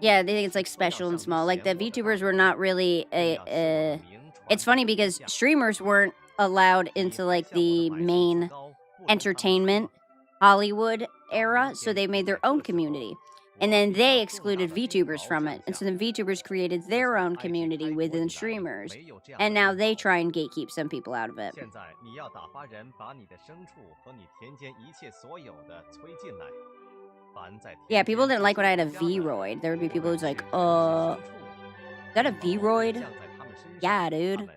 Yeah, they think it's like special and small. Like the VTubers were not really it's funny because streamers weren't allowed into like the main entertainment Hollywood era, so they made their own community. And then they excluded VTubers from it. And so then VTubers created their own community within streamers. And now they try and gatekeep some people out of it. Yeah, people didn't like when I had a V-roid. There would be people who's like, is that a V-roid? Yeah, dude.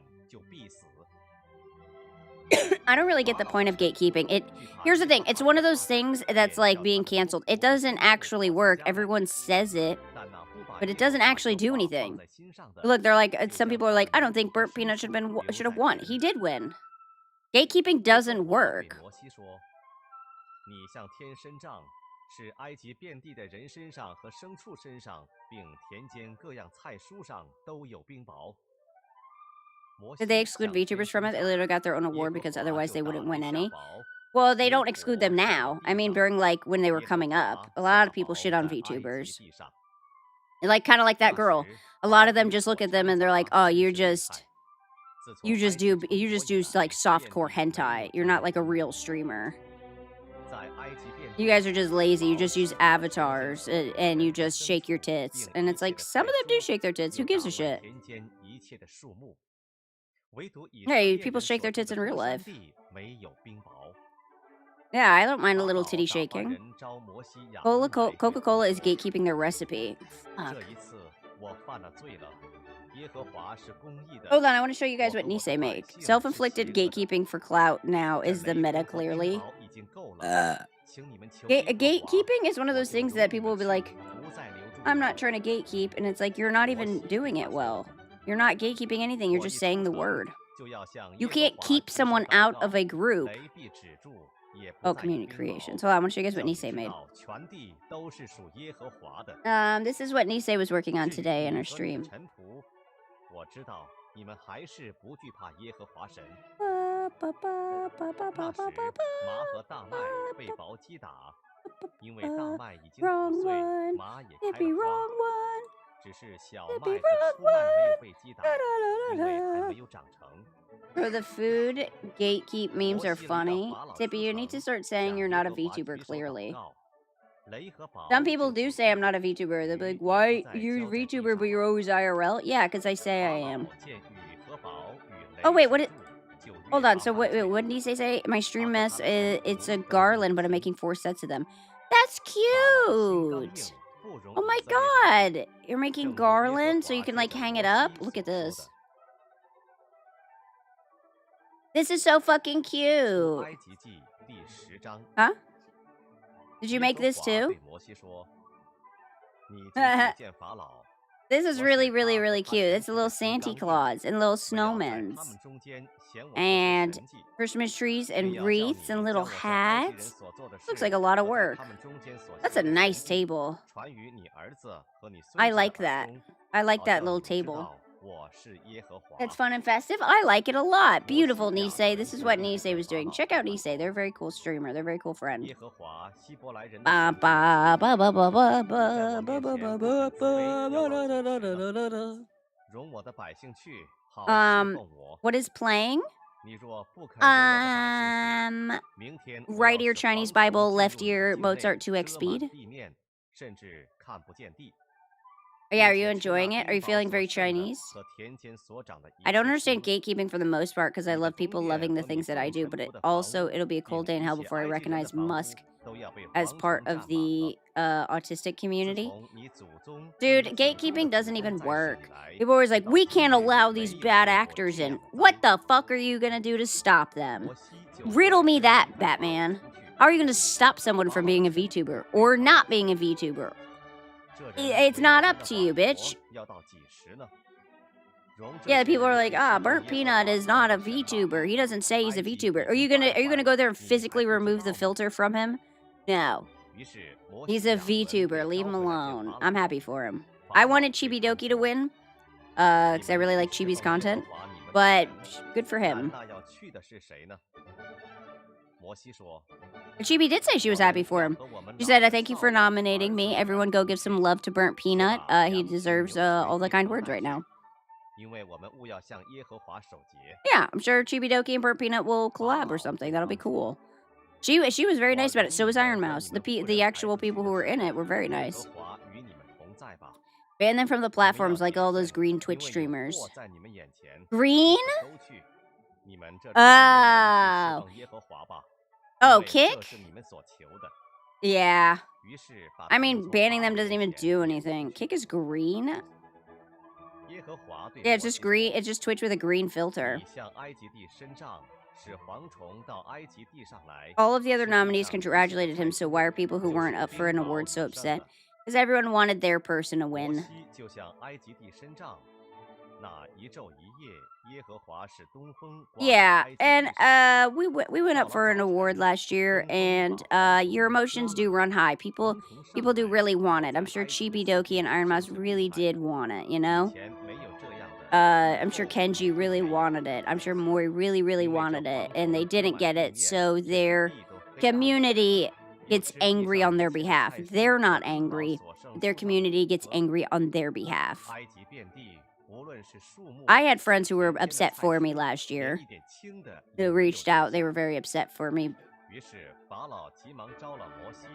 I don't really get the point of gatekeeping. Here's the thing. It's one of those things that's like being canceled. It doesn't actually work. Everyone says it, but it doesn't actually do anything. Look, they're like, some people are like, I don't think Burnt Peanut should have won. He did win. Gatekeeping doesn't work. 是埃及遍地的人身上和牲畜身上，并田间各样菜蔬上都有冰雹。 Did they exclude VTubers from it? They literally got their own award because otherwise they wouldn't win any. Well, they don't exclude them now. I mean, during like when they were coming up, a lot of people shit on VTubers. Like kind of like that girl. A lot of them just look at them and they're like, "Oh, you just do like softcore hentai. You're not like a real streamer. You guys are just lazy. You just use avatars and you just shake your tits." And it's like, some of them do shake their tits. Who gives a shit? Hey, people shake their tits in real life. Yeah, I don't mind a little titty shaking. Coca-Cola is gatekeeping their recipe. Fuck. Hold on, I want to show you guys what Nisei made. Self-inflicted gatekeeping for clout now is the meta, clearly. Gatekeeping is one of those things that people will be like, I'm not trying to gatekeep, and it's like, you're not even doing it well. You're not gatekeeping anything, you're just saying the word. You can't keep someone out of a group. Oh, community creations. Hold on, I want to show you guys what Nisei made. This is what Nisei was working on today in her stream. 因为大麦已经 Wrong 吐碎， one. 马也 It 开 be 了花， wrong one. 只是小 It 麦 be 和 wrong 初麦没有被击打， one. 因为还没有长成。 Bro, the food gatekeep memes are funny. Tippy, you need to start saying you're not a VTuber clearly. Some people do say I'm not a VTuber. They'll be like, why? You're a VTuber, but you're always IRL? Yeah, because I say I am. Oh, wait, what? Hold on. So, what did he say? My stream mess, it's a garland, but I'm making 4 sets of them. That's cute. Oh my god. You're making garland so you can, like, hang it up? Look at this. This is so fucking cute. Huh? Did you make this too? This is really, really, really cute. It's a little Santa Claus and little snowmen. And Christmas trees and wreaths and little hats. Looks like a lot of work. That's a nice table. I like that. I like that little table. It's fun and festive. I like it a lot. Beautiful, Nisei. This is what Nisei was doing. Check out Nisei. They're a very cool streamer. They're a very cool friend. What is playing? Right ear Chinese Bible, left ear Mozart 2x speed. Yeah, are you enjoying it? Are you feeling very Chinese? I don't understand gatekeeping for the most part because I love people loving the things that I do, but it'll be a cold day in hell before I recognize Musk as part of the autistic community. Dude, gatekeeping doesn't even work. People are always like, we can't allow these bad actors in. What the fuck are you gonna do to stop them? Riddle me that, Batman. How are you gonna stop someone from being a VTuber or not being a VTuber? It's not up to you, bitch. Yeah, people are like, Burnt Peanut is not a VTuber. He doesn't say he's a VTuber. Are you gonna go there and physically remove the filter from him? No. He's a VTuber. Leave him alone. I'm happy for him. I wanted Chibi Doki to win, because I really like Chibi's content, but good for him. Chibi did say she was happy for him. She said, I thank you for nominating me. Everyone go give some love to Burnt Peanut. He deserves all the kind words right now. Yeah, I'm sure Chibi Doki and Burnt Peanut will collab or something. That'll be cool. She was very nice about it. So was Iron Mouse. The actual people who were in it were very nice. Ban them from the platforms like all those green Twitch streamers. Green? Oh, Kick? Yeah. I mean, banning them doesn't even do anything. Kick is green? Yeah, it's just green. It's just Twitch with a green filter. All of the other nominees congratulated him, so why are people who weren't up for an award so upset? Because everyone wanted their person to win. Yeah, and we went up for an award last year, and your emotions do run high. People do really want it. I'm sure Chibi Doki and Iron Mouse really did want it, you know? I'm sure Kenji really wanted it. I'm sure Mori really, really wanted it, and they didn't get it, so their community gets angry on their behalf. They're not angry. Their community gets angry on their behalf. I had friends who were upset for me last year. Who reached out. They were very upset for me.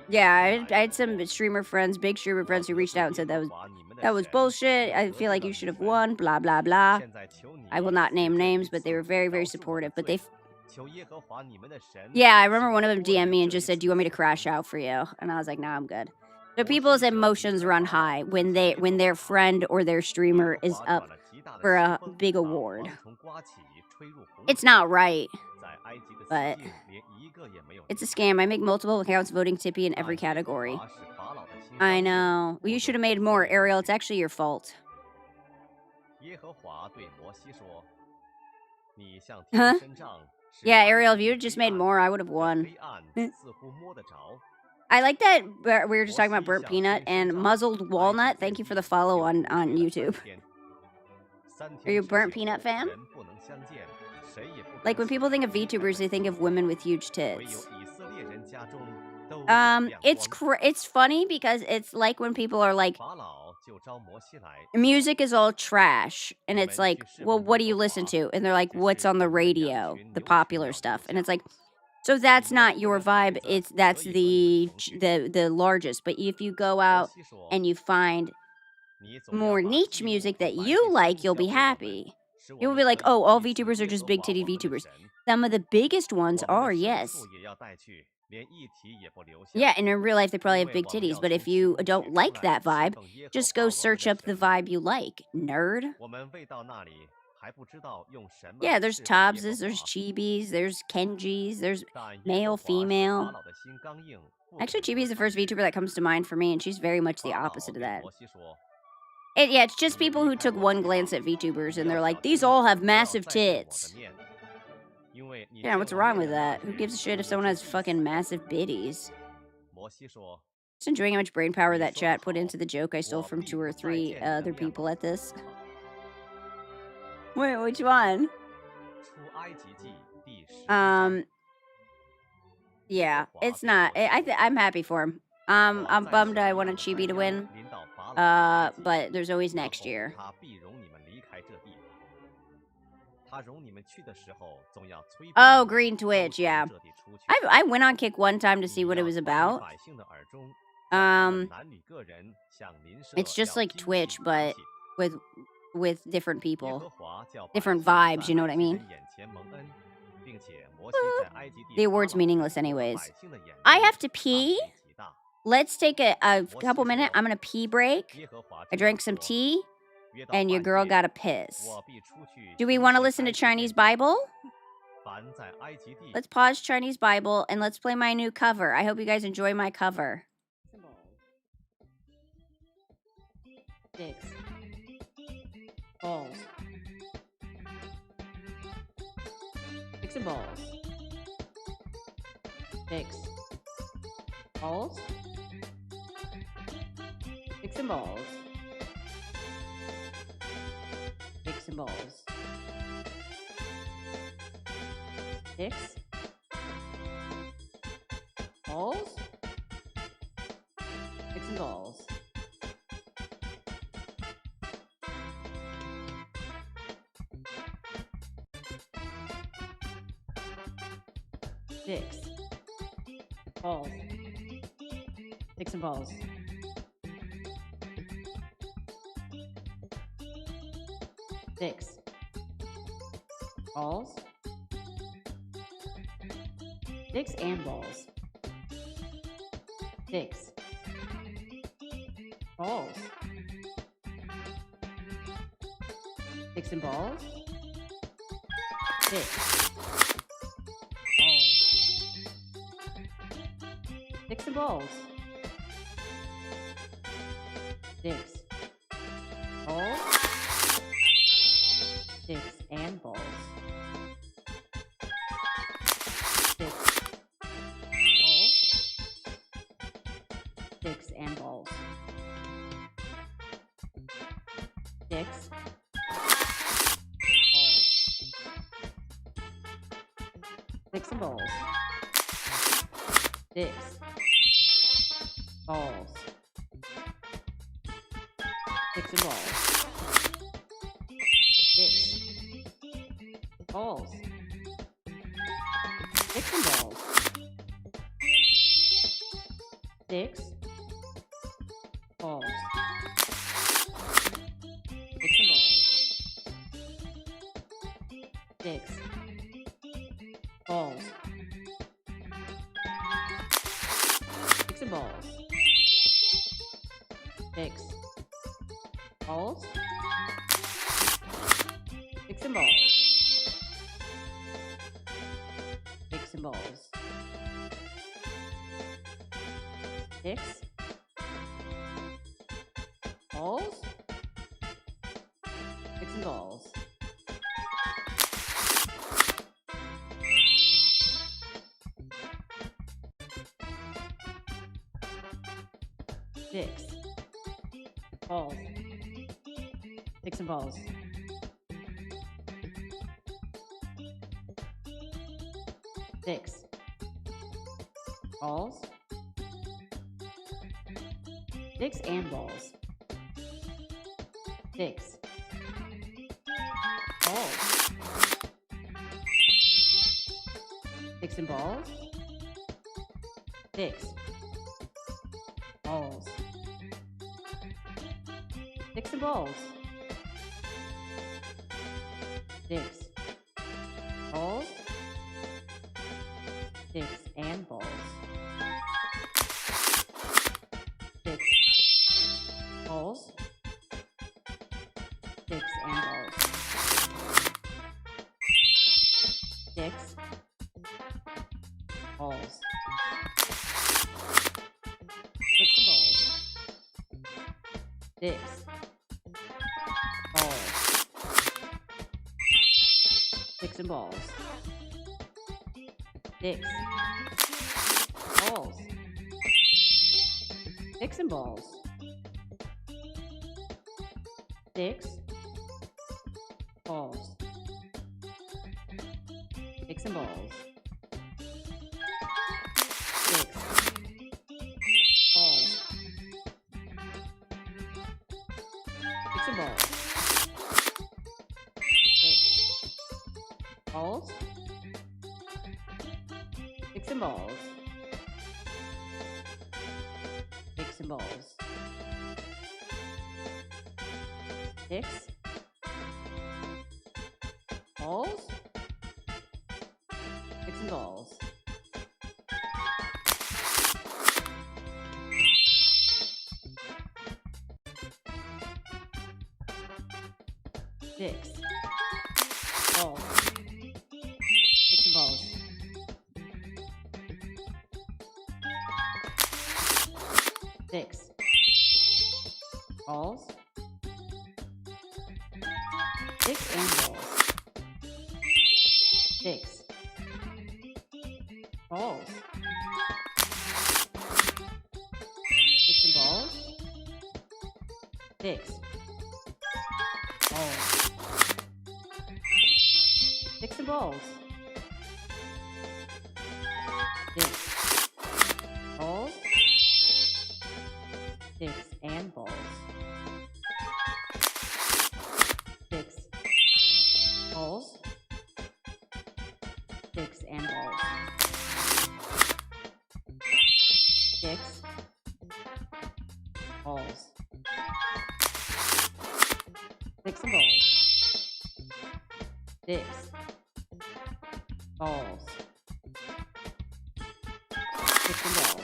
Yeah, I had some streamer friends, big streamer friends who reached out and said that was bullshit. I feel like you should have won, blah, blah, blah. I will not name names, but they were very, very supportive. But yeah, I remember one of them DM'd me and just said, do you want me to crash out for you? And I was like, nah, I'm good. So people's emotions run high when their friend or their streamer is up for a big award. It's not right, but it's a scam. I make multiple accounts voting Tippy in every category. I know. Well, you should have made more, Ariel. It's actually your fault. Huh? Yeah, Ariel, if you had just made more, I would have won. I like that we were just talking about Burnt Peanut and Muzzled Walnut. Thank you for the follow on YouTube. Are you a Burnt Peanut fan? Like, when people think of VTubers, they think of women with huge tits. It's funny because it's like when people are like, music is all trash, and it's like, well, what do you listen to? And they're like, what's on the radio, the popular stuff, and it's like, so that's not your vibe. That's the largest. But if you go out and you find more niche music that you like, you'll be happy. You'll be like, oh, all VTubers are just big titty VTubers. Some of the biggest ones are, yes. Yeah, and in real life, they probably have big titties. But if you don't like that vibe, just go search up the vibe you like, nerd. Yeah, there's Tobses, there's Chibis, there's Kenjis, there's male, female. Actually, Chibi is the first VTuber that comes to mind for me, and she's very much the opposite of that. Yeah, it's just people who took one glance at VTubers, and they're like, these all have massive tits. Yeah, what's wrong with that? Who gives a shit if someone has fucking massive bitties? Just enjoying how much brain power that chat put into the joke I stole from 2 or 3 other people at this. Wait, which one? Yeah, it's not. I'm happy for him. I'm bummed I wanted Chibi to win. But there's always next year. Oh, Green Twitch, yeah. I went on Kick one time to see what it was about. It's just like Twitch, but with different people. Different vibes, you know what I mean? The award's meaningless anyways. I have to pee. Let's take a couple minutes. I'm going to pee break. I drank some tea. And your girl got a piss. Do we want to listen to Chinese Bible? Let's pause Chinese Bible and let's play my new cover. I hope you guys enjoy my cover. Dicks. Balls. Dicks and balls. Dicks. Balls. Dicks and balls. Dicks and balls. Dicks. Balls. Dicks and balls. Dicks. Balls. Dicks and balls. Dicks. Balls. Dicks and balls. Dicks. Balls. Dicks and balls. Dicks. Balls. Dicks and balls. Dicks. Balls. Dicks and balls. Dicks. Balls. Dicks and balls. Dicks. Balls. Dicks and balls. Dicks. Balls. Dicks and balls. Dicks. Balls. Dicks and balls. Dicks. Balls. Dicks and balls. Dicks. Balls. Dicks and balls. Dicks. Balls. Dicks and balls. Dicks and balls. Dicks. Balls. Dicks and balls. Dicks. Balls. Dicks and balls. Dicks. Balls. Dicks and balls. Dicks. Balls. Dicks and balls. Dicks. Balls. Dicks and balls. Dicks. Balls. Dicks and balls. Dicks. Balls. Dicks and balls. Dicks. Balls. Dicks and balls. Dicks. Balls. Dicks and balls. Dicks. Balls. Dicks and balls. Dicks. Balls. Dicks and balls. Dicks. Balls. Dicks and balls. Dicks. Balls. Dicks and balls. Dicks and balls. Dicks. Balls. Dicks and balls. Dicks. Balls. Dicks and balls. Dicks. Balls. Dicks and balls. Dicks. Balls. Dicks and balls. Dicks. Balls. Dicks and balls. Dicks. Balls. Dicks and balls. Dicks. Balls. Dicks and balls. Dicks. Balls. Dicks and balls. Dicks. Balls. Dicks and balls. Dicks. Balls. Dicks and balls.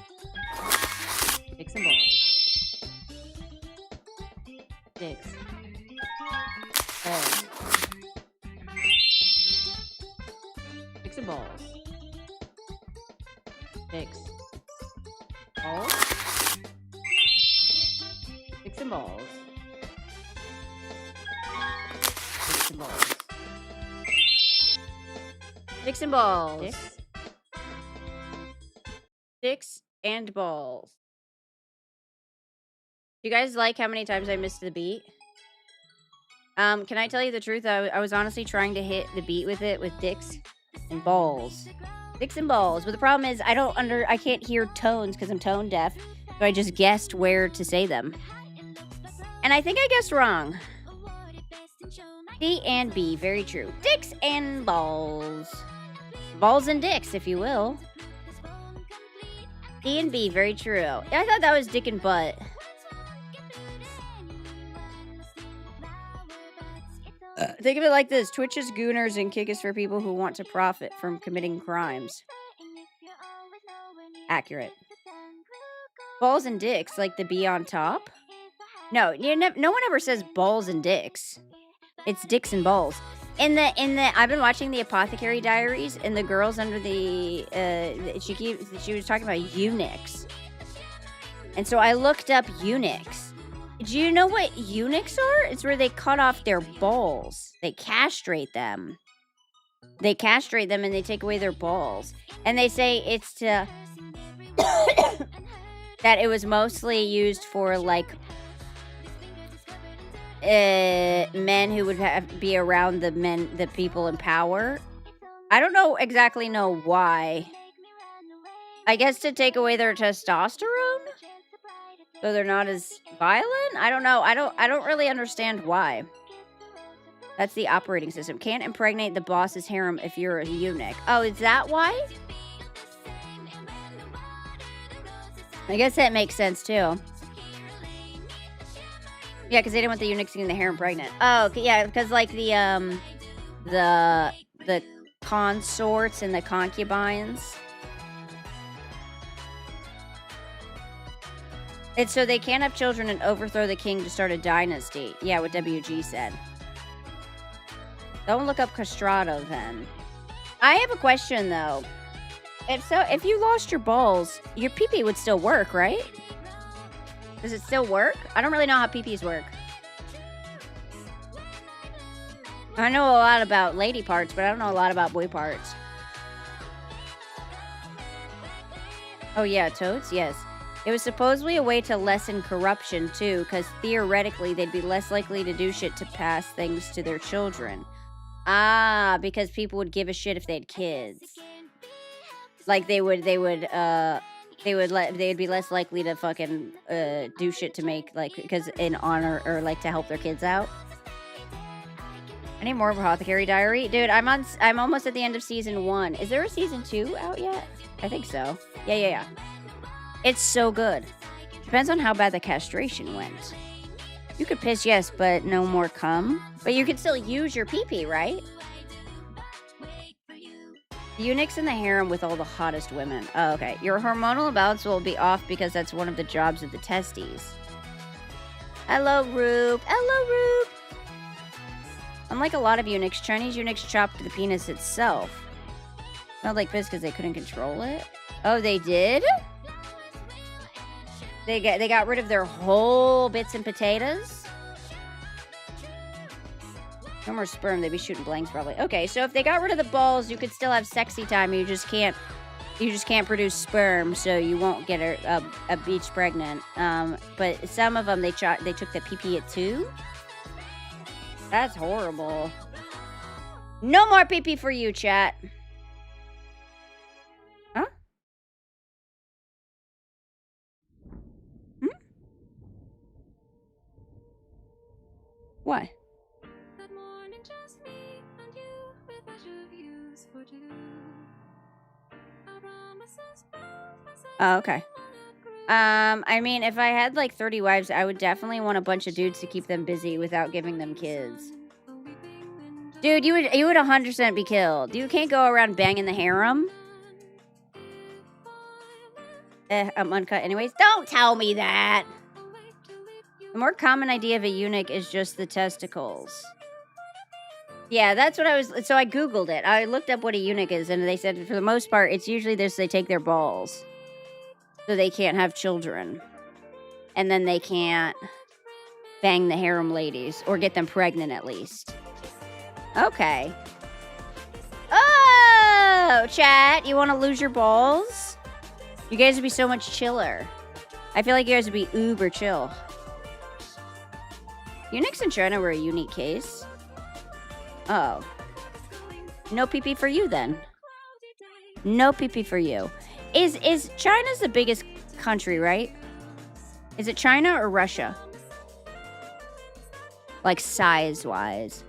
Dicks. Balls. Dicks and balls. Dicks. Balls. Dicks and balls. Dicks. Balls. Dicks and balls. Dicks and balls. Dicks and balls. Dicks. Dicks and balls. Do you guys like how many times I missed the beat? Can I tell you the truth? I was honestly trying to hit the beat with it with dicks and balls. Dicks and balls. But the problem is I can't hear tones because I'm tone deaf. So I just guessed where to say them. And I think I guessed wrong. D and B, very true. Dicks and balls. Balls and dicks, if you will. D and B, very true. I thought that was dick and butt. Think of it like this. Twitch is gooners and kick is for people who want to profit from committing crimes. Accurate. Balls and dicks, like the B on top? No, no one ever says balls and dicks. It's dicks and balls. I've been watching the Apothecary Diaries, and the girls under the she was talking about eunuchs, and so I looked up eunuchs. Do you know what eunuchs are? It's where they cut off their balls. They castrate them. They castrate them and they take away their balls. And they say it's to that it was mostly used for like men who would be around the people in power. I don't exactly know why. I guess to take away their testosterone, so they're not as violent. I don't know. I don't really understand why. That's the operating system. Can't impregnate the boss's harem if you're a eunuch. Oh, is that why? I guess that makes sense too. Yeah, because they didn't want the eunuchs getting the harem pregnant. Oh, okay, yeah, because like the consorts and the concubines. It's so they can't have children and overthrow the king to start a dynasty. Yeah, what WG said. Don't look up castrato then. I have a question though. If you lost your balls, your pee-pee would still work, right? Does it still work? I don't really know how pee-pees work. I know a lot about lady parts, but I don't know a lot about boy parts. Oh yeah, toads? Yes. It was supposedly a way to lessen corruption too, because theoretically they'd be less likely to do shit to pass things to their children. Ah, because people would give a shit if they had kids. Like they'd be less likely to fucking do shit to make, like, because in honor or like to help their kids out. I need more of Apothecary Diary, dude. I'm almost at the end of season 1. Is there a season 2 out yet? I think so. Yeah. It's so good. Depends on how bad the castration went. You could piss, yes, but no more cum. But you could still use your pee-pee, right? The eunuchs in the harem with all the hottest women. Oh, okay. Your hormonal balance will be off because that's one of the jobs of the testes. Hello, Rube. Hello, Rube. Unlike a lot of eunuchs, Chinese eunuchs chopped the penis itself. Not like piss because they couldn't control it. Oh, they did? They got rid of their whole bits and potatoes? No more sperm. They'd be shooting blanks probably. Okay, so if they got rid of the balls, you could still have sexy time. You just can't produce sperm, so you won't get a beach pregnant. But some of them they took the pee-pee too. That's horrible. No more pee-pee for you, chat. Huh? What? Oh, okay. I mean, if I had like 30 wives, I would definitely want a bunch of dudes to keep them busy without giving them kids. Dude, you would 100% be killed. You can't go around banging the harem. I'm uncut anyways. Don't tell me that. The more common idea of a eunuch is just the testicles. Yeah, that's what I was... So I Googled it. I looked up what a eunuch is, and they said for the most part, it's usually this: they take their balls. So they can't have children. And then they can't bang the harem ladies, or get them pregnant at least. Okay. Oh, chat, you want to lose your balls? You guys would be so much chiller. I feel like you guys would be uber chill. Eunuchs in China were a unique case. Oh. No pee-pee for you then. No pee-pee for you. Is China's the biggest country, right? Is it China or Russia? Like size-wise.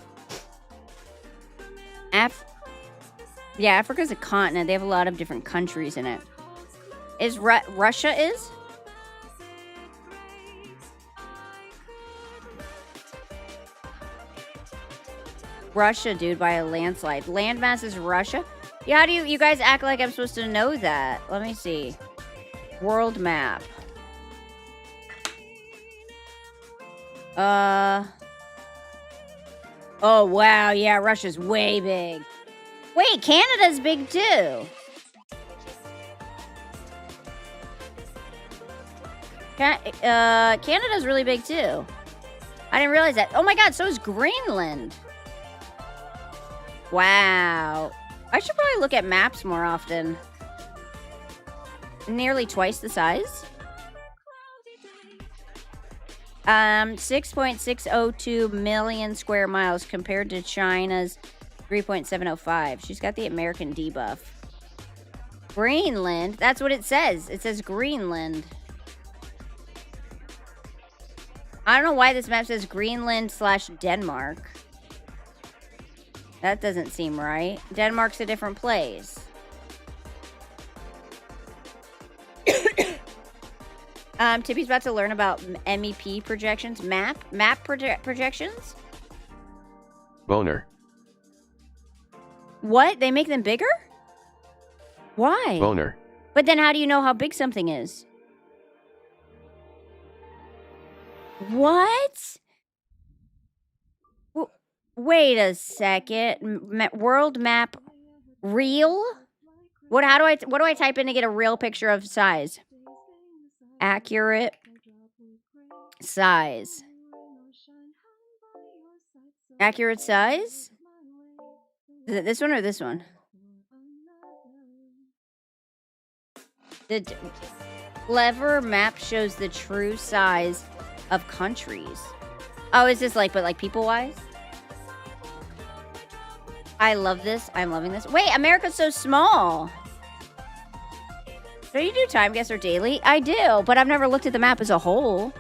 Yeah, Africa's a continent. They have a lot of different countries in it. Is Russia is? Russia, dude, by a landslide. Landmass is Russia? Yeah, how do you guys act like I'm supposed to know that? Let me see. World map. Oh, wow. Yeah, Russia's way big. Wait, Canada's big, too. Canada's really big, too. I didn't realize that. Oh, my God, so is Greenland. Wow. I should probably look at maps more often. Nearly twice the size. 6.602 million square miles compared to China's 3.705. She's got the American debuff. Greenland? That's what it says. It says Greenland. I don't know why this map says Greenland/Denmark. That doesn't seem right. Denmark's a different place. Tippy's about to learn about MEP projections. Map projections? Boner. What? They make them bigger? Why? Boner. But then how do you know how big something is? What? Wait a second. World map real? What do I type in to get a real picture of size? Accurate size. Accurate size? Is it this one or this one? The clever map shows the true size of countries. Oh, is this like, but like people-wise? I love this. I'm loving this. Wait, America's so small. Do you do time guess or daily? I do, but I've never looked at the map as a whole.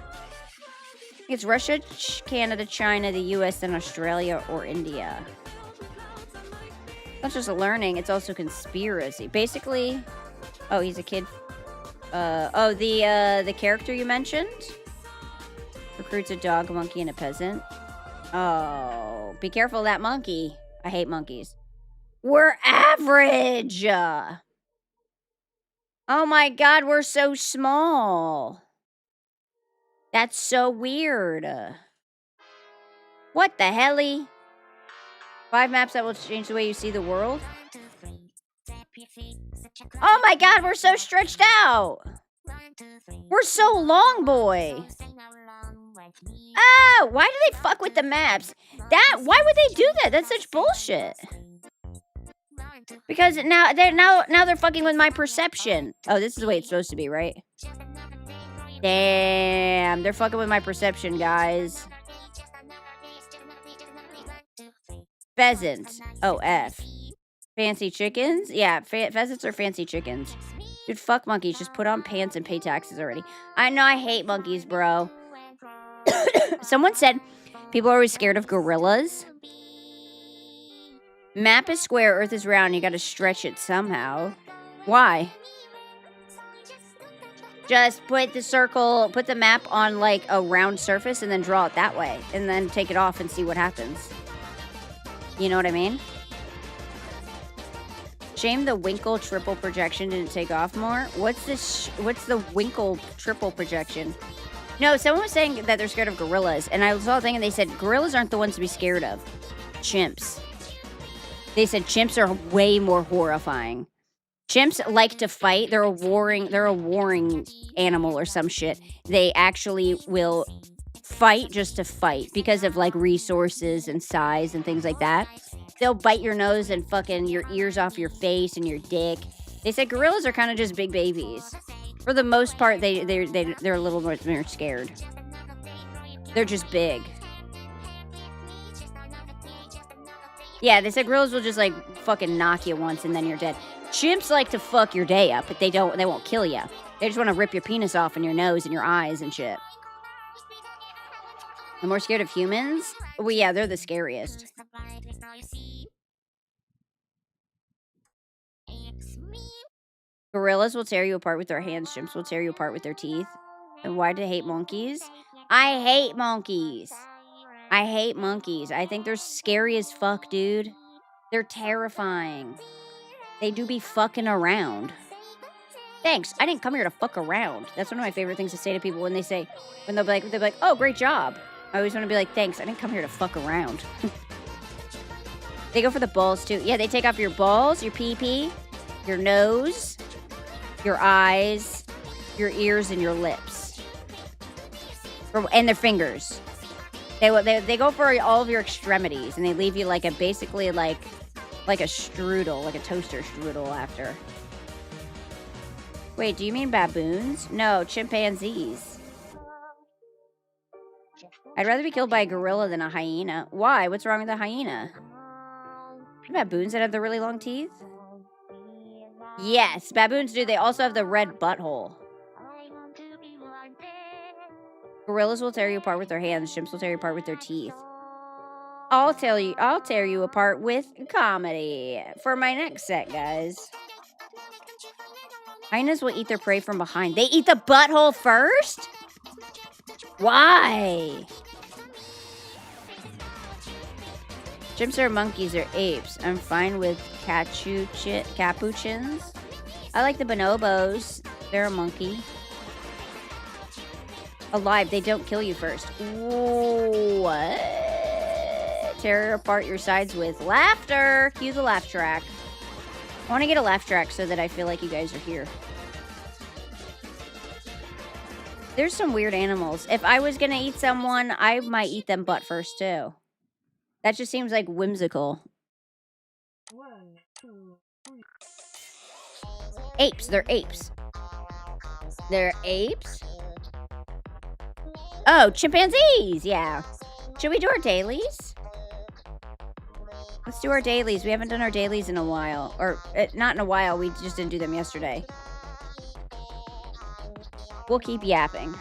It's Russia, Canada, China, the US, and Australia or India. Not just learning, it's also conspiracy. Basically, oh, he's a kid. The character you mentioned recruits a dog, a monkey, and a peasant. Oh, be careful of that monkey. I hate monkeys. We're average. Oh my god, we're so small. That's so weird. What the helly? 5 maps that will change the way you see the world? Oh my god, we're so stretched out. We're so long, boy. Oh, why do they fuck with the maps? Why would they do that? That's such bullshit. Because now they're fucking with my perception. Oh, this is the way it's supposed to be, right? Damn, they're fucking with my perception, guys. Pheasant. Oh, F. Fancy chickens? Yeah, pheasants are fancy chickens. Dude, fuck monkeys. Just put on pants and pay taxes already. I know, I hate monkeys, bro. Someone said people are always scared of gorillas. Map is square, Earth is round. You gotta stretch it somehow. Why? Just put the map on like a round surface and then draw it that way. And then take it off and see what happens. You know what I mean? Shame the Winkle triple projection didn't take off more. What's the Winkle triple projection? No, someone was saying that they're scared of gorillas. And I saw a thing and they said gorillas aren't the ones to be scared of. Chimps. They said chimps are way more horrifying. Chimps like to fight. They're a warring animal or some shit. They actually will fight just to fight because of like resources and size and things like that. They'll bite your nose and fucking your ears off your face and your dick. They said gorillas are kind of just big babies. For the most part, they're a little more scared. They're just big. Yeah, they said gorillas will just like fucking knock you once and then you're dead. Chimps like to fuck your day up, but they won't kill you. They just want to rip your penis off and your nose and your eyes and shit. I'm more scared of humans? Well, yeah, they're the scariest. Gorillas will tear you apart with their hands. Chimps will tear you apart with their teeth. And why do they hate monkeys? I hate monkeys. I hate monkeys. I think they're scary as fuck, dude. They're terrifying. They do be fucking around. Thanks. I didn't come here to fuck around. That's one of my favorite things to say to people when they'll be like, oh, great job. I always want to be like, thanks. I didn't come here to fuck around. They go for the balls too. Yeah, they take off your balls, your pee-pee, your nose, your eyes, your ears, and your lips. And their fingers. They go for all of your extremities, and they leave you like basically like a strudel, like a toaster strudel after. Wait, do you mean baboons? No, chimpanzees. I'd rather be killed by a gorilla than a hyena. Why? What's wrong with a hyena? Baboons that have the really long teeth? Yes, baboons do. They also have the red butthole. Gorillas will tear you apart with their hands. Chimps will tear you apart with their teeth. I'll tear you apart with comedy for my next set, guys. Hyenas will eat their prey from behind. They eat the butthole first? Why? Chimps are monkeys or apes. I'm fine with capuchins. I like the bonobos. They're a monkey. Alive, they don't kill you first. What? Tear apart your sides with laughter. Cue the laugh track. I want to get a laugh track so that I feel like you guys are here. There's some weird animals. If I was going to eat someone, I might eat them butt first too. That just seems like whimsical. Apes. They're apes. They're apes? Oh, chimpanzees. Yeah. Should we do our dailies? Let's do our dailies. We haven't done our dailies in a while. Or, not in a while. We just didn't do them yesterday. We'll keep yapping.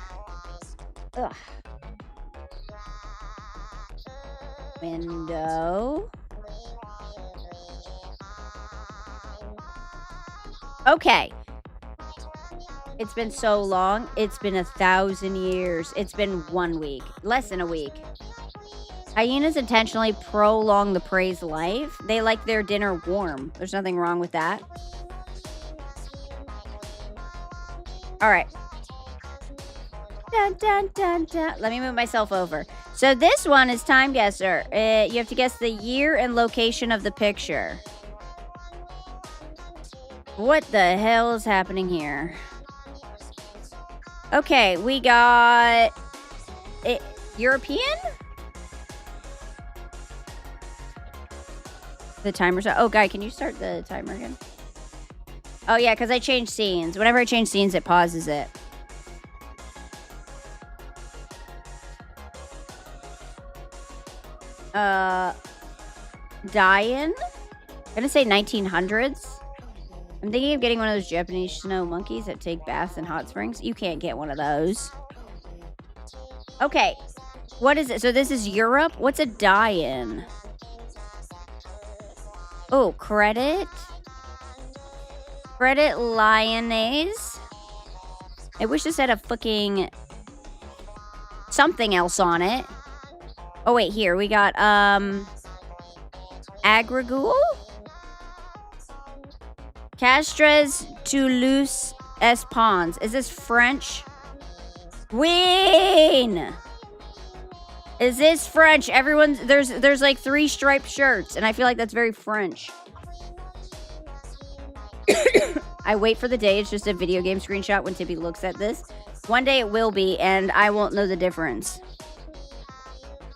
Ugh. Window. Okay. It's been so long. It's been 1,000 years. It's been 1 week. Less than a week. Hyenas intentionally prolong the prey's life. They like their dinner warm. There's nothing wrong with that. All right. Dun, dun, dun, dun. Let me move myself over. So this one is Time Guesser. You have to guess the year and location of the picture. What the hell is happening here? Okay, we got... European? The timer's... Oh, Guy, can you start the timer again? Oh, yeah, because I changed scenes. Whenever I change scenes, it pauses it. Dian? I'm gonna say 1900s. I'm thinking of getting one of those Japanese snow monkeys that take baths in hot springs. You can't get one of those. Okay. What is it? So this is Europe? What's a die-in? Oh, credit? Credit Lyonnaise? I wish this had a fucking... something else on it. Oh, wait, here. We got, Agrigul? Castres Toulouse Espons. Is this French? Win! Is this French? Everyone's... There's like 3 striped shirts, and I feel like that's very French. I wait for the day. It's just a video game screenshot when Tippy looks at this. One day it will be, and I won't know the difference.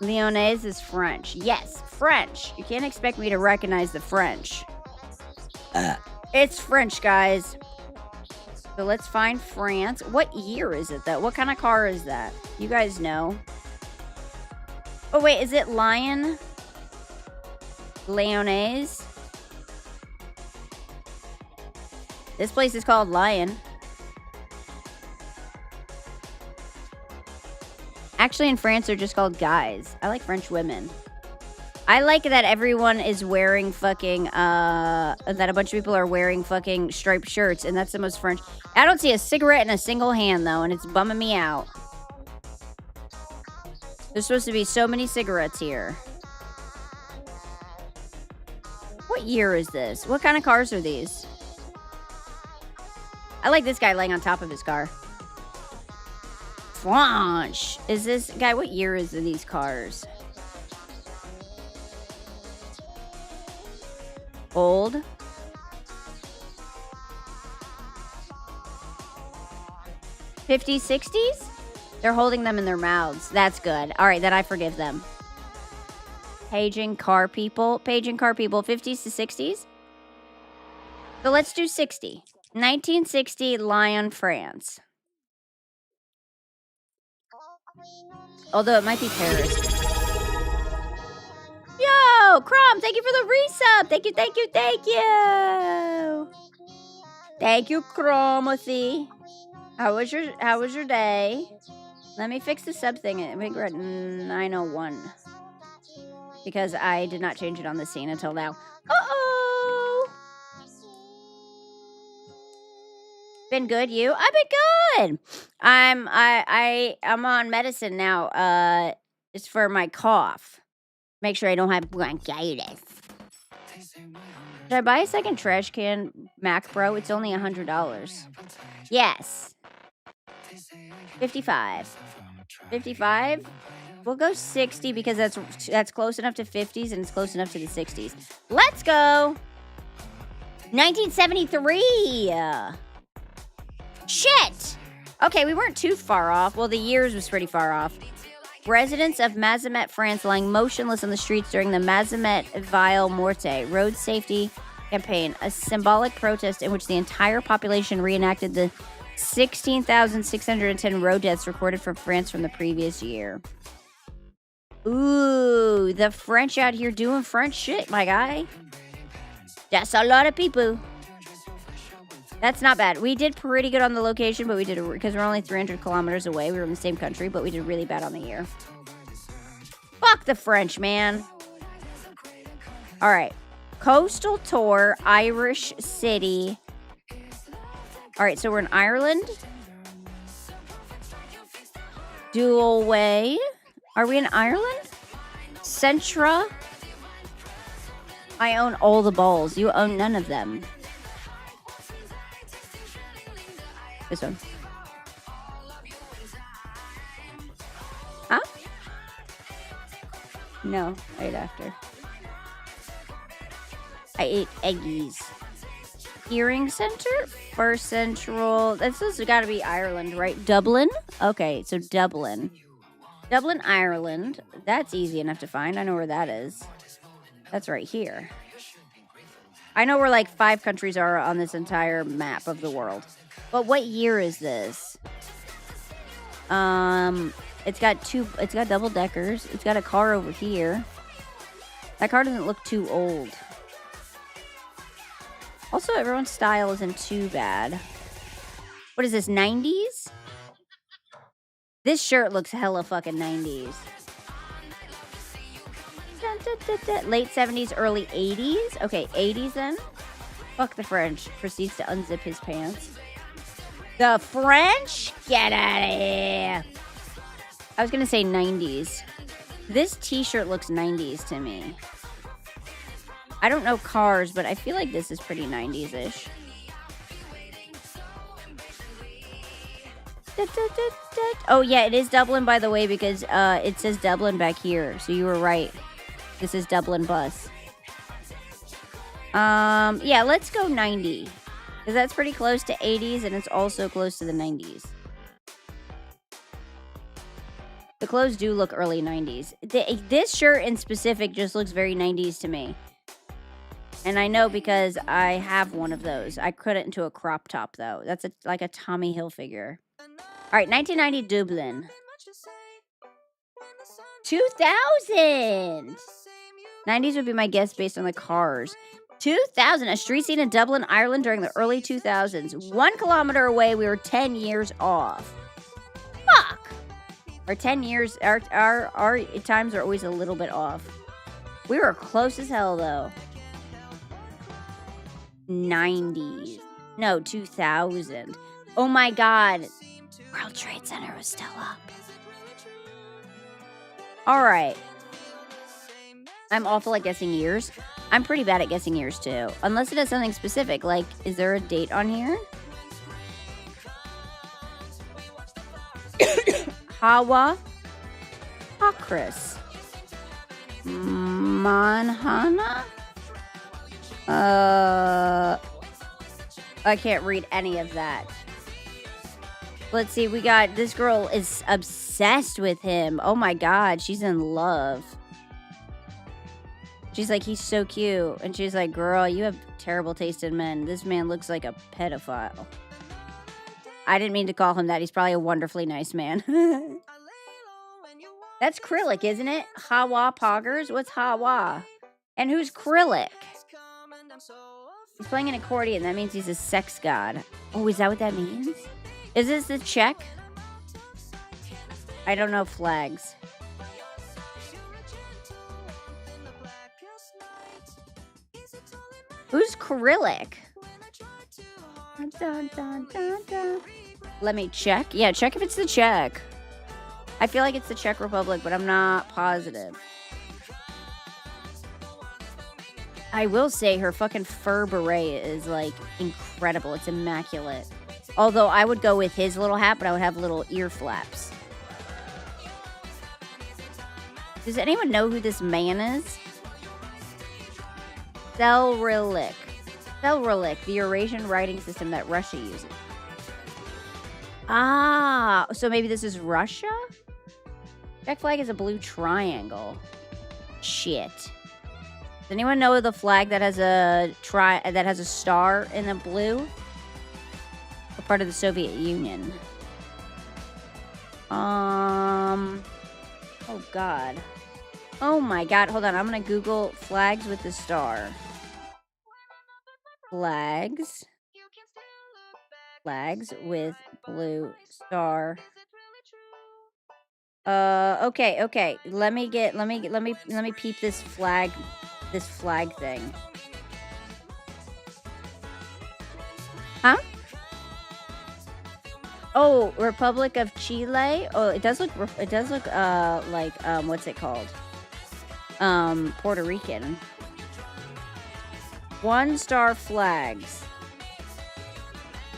Lyonnaise is French. Yes, French. You can't expect me to recognize the French. It's French, guys. So let's find France. What year is it, though? What kind of car is that? You guys know. Oh, wait. Is it Lion? Lyonnaise? This place is called Lion. Actually, in France, they're just called guys. I like French women. I like that everyone is wearing fucking, that a bunch of people are wearing fucking striped shirts, and that's the most French. I don't see a cigarette in a single hand, though, and it's bumming me out. There's supposed to be so many cigarettes here. What year is this? What kind of cars are these? I like this guy laying on top of his car. Flanche. Is this guy? What year is these cars? Old. '50s, '60s? They're holding them in their mouths. That's good. All right, then I forgive them. Paging car people. Paging car people. 50s to 60s? So let's do 60. 1960, Lyon, France. Although it might be Paris. Yo, Crom, thank you for the resub. Thank you, thank you, thank you. Thank you, Cromothy. How was your day? Let me fix the sub thing. I think we're at 901. Because I did not change it on the scene until now. Uh-oh. Been good, you? I've been good. I'm on medicine now. It's for my cough. Make sure I don't have bronchitis. Should I buy a second trash can, Mac Bro? It's only $100. Yes. 55. 55? We'll go 60 because that's close enough to 50s and it's close enough to the 60s. Let's go. 1973. Shit. Okay, we weren't too far off. Well, the years was pretty far off. Residents of Mazamet, France, lying motionless on the streets during the Mazamet Ville Morte road safety campaign, a symbolic protest in which the entire population reenacted the 16,610 road deaths recorded from France from the previous year. Ooh, the French out here doing French shit, my guy. That's a lot of people. That's not bad. We did pretty good on the location, but we did because we're only 300 kilometers away. We were in the same country, but we did really bad on the year. Fuck the French, man. All right. Coastal tour, Irish city. All right, so we're in Ireland. Dual way. Are we in Ireland? Centra. I own all the balls. You own none of them. This one. Huh? No, I ate after. I ate eggies. Hearing center for Central. This has got to be Ireland, right? Dublin? Okay, so Dublin. Dublin, Ireland. That's easy enough to find. I know where that is. That's right here. I know where like 5 countries are on this entire map of the world. But what year is this? It's got double deckers. It's got a car over here. That car doesn't look too old. Also, everyone's style isn't too bad. What is this, 90s? This shirt looks hella fucking 90s. Late 70s, early 80s? Okay, 80s then. Fuck the French. Proceeds to unzip his pants. The French? Get out of here. I was going to say 90s. This t-shirt looks 90s to me. I don't know cars, but I feel like this is pretty 90s-ish. Oh, yeah, it is Dublin, by the way, because it says Dublin back here. So you were right. This is Dublin bus. Yeah, let's go 90. Because that's pretty close to 80s, and it's also close to the 90s. The clothes do look early 90s. This shirt in specific just looks very 90s to me. And I know because I have one of those. I cut it into a crop top, though. That's like a Tommy Hilfiger. All right, 1990 Dublin. 2000! 90s would be my guess based on the cars. 2000, a street scene in Dublin, Ireland during the early 2000s. 1 kilometer away, we were 10 years off. Fuck! Our 10 years, our times are always a little bit off. We were close as hell, though. 90s. No, 2000. Oh my god. World Trade Center was still up. Alright. I'm awful at guessing years. I'm pretty bad at guessing years too. Unless it has something specific. Like, is there a date on here? Hawa. Hakris. Manhana? I can't read any of that. Let's see, we got, this girl is obsessed with him. Oh my god, she's in love. She's like, he's so cute. And she's like, girl, you have terrible taste in men. This man looks like a pedophile. I didn't mean to call him that. He's probably a wonderfully nice man. That's Krillic, isn't it? Hawa Poggers? What's Hawa? And who's Krillic? He's playing an accordion. That means he's a sex god. Oh, is that what that means? Is this the Czech? I don't know flags. Who's Krillic? Dun, dun, dun, dun. Let me check. Yeah, check if it's the Czech. I feel like it's the Czech Republic, but I'm not positive. I will say her fucking fur beret is, like, incredible. It's immaculate. Although I would go with his little hat, but I would have little ear flaps. Does anyone know who this man is? Cyrillic. Cyrillic, the Eurasian writing system that Russia uses. Ah, so maybe this is Russia? Czech flag is a blue triangle. Shit. Does anyone know the flag that has a star in the blue? A part of the Soviet Union. Oh god. Oh my god. Hold on. I'm gonna Google flags with the star. Flags. Flags with blue star. Okay. Let me peep this flag thing. Huh? Oh, Republic of Chile. Oh, it does look like what's it called? Puerto Rican. 1-star flags.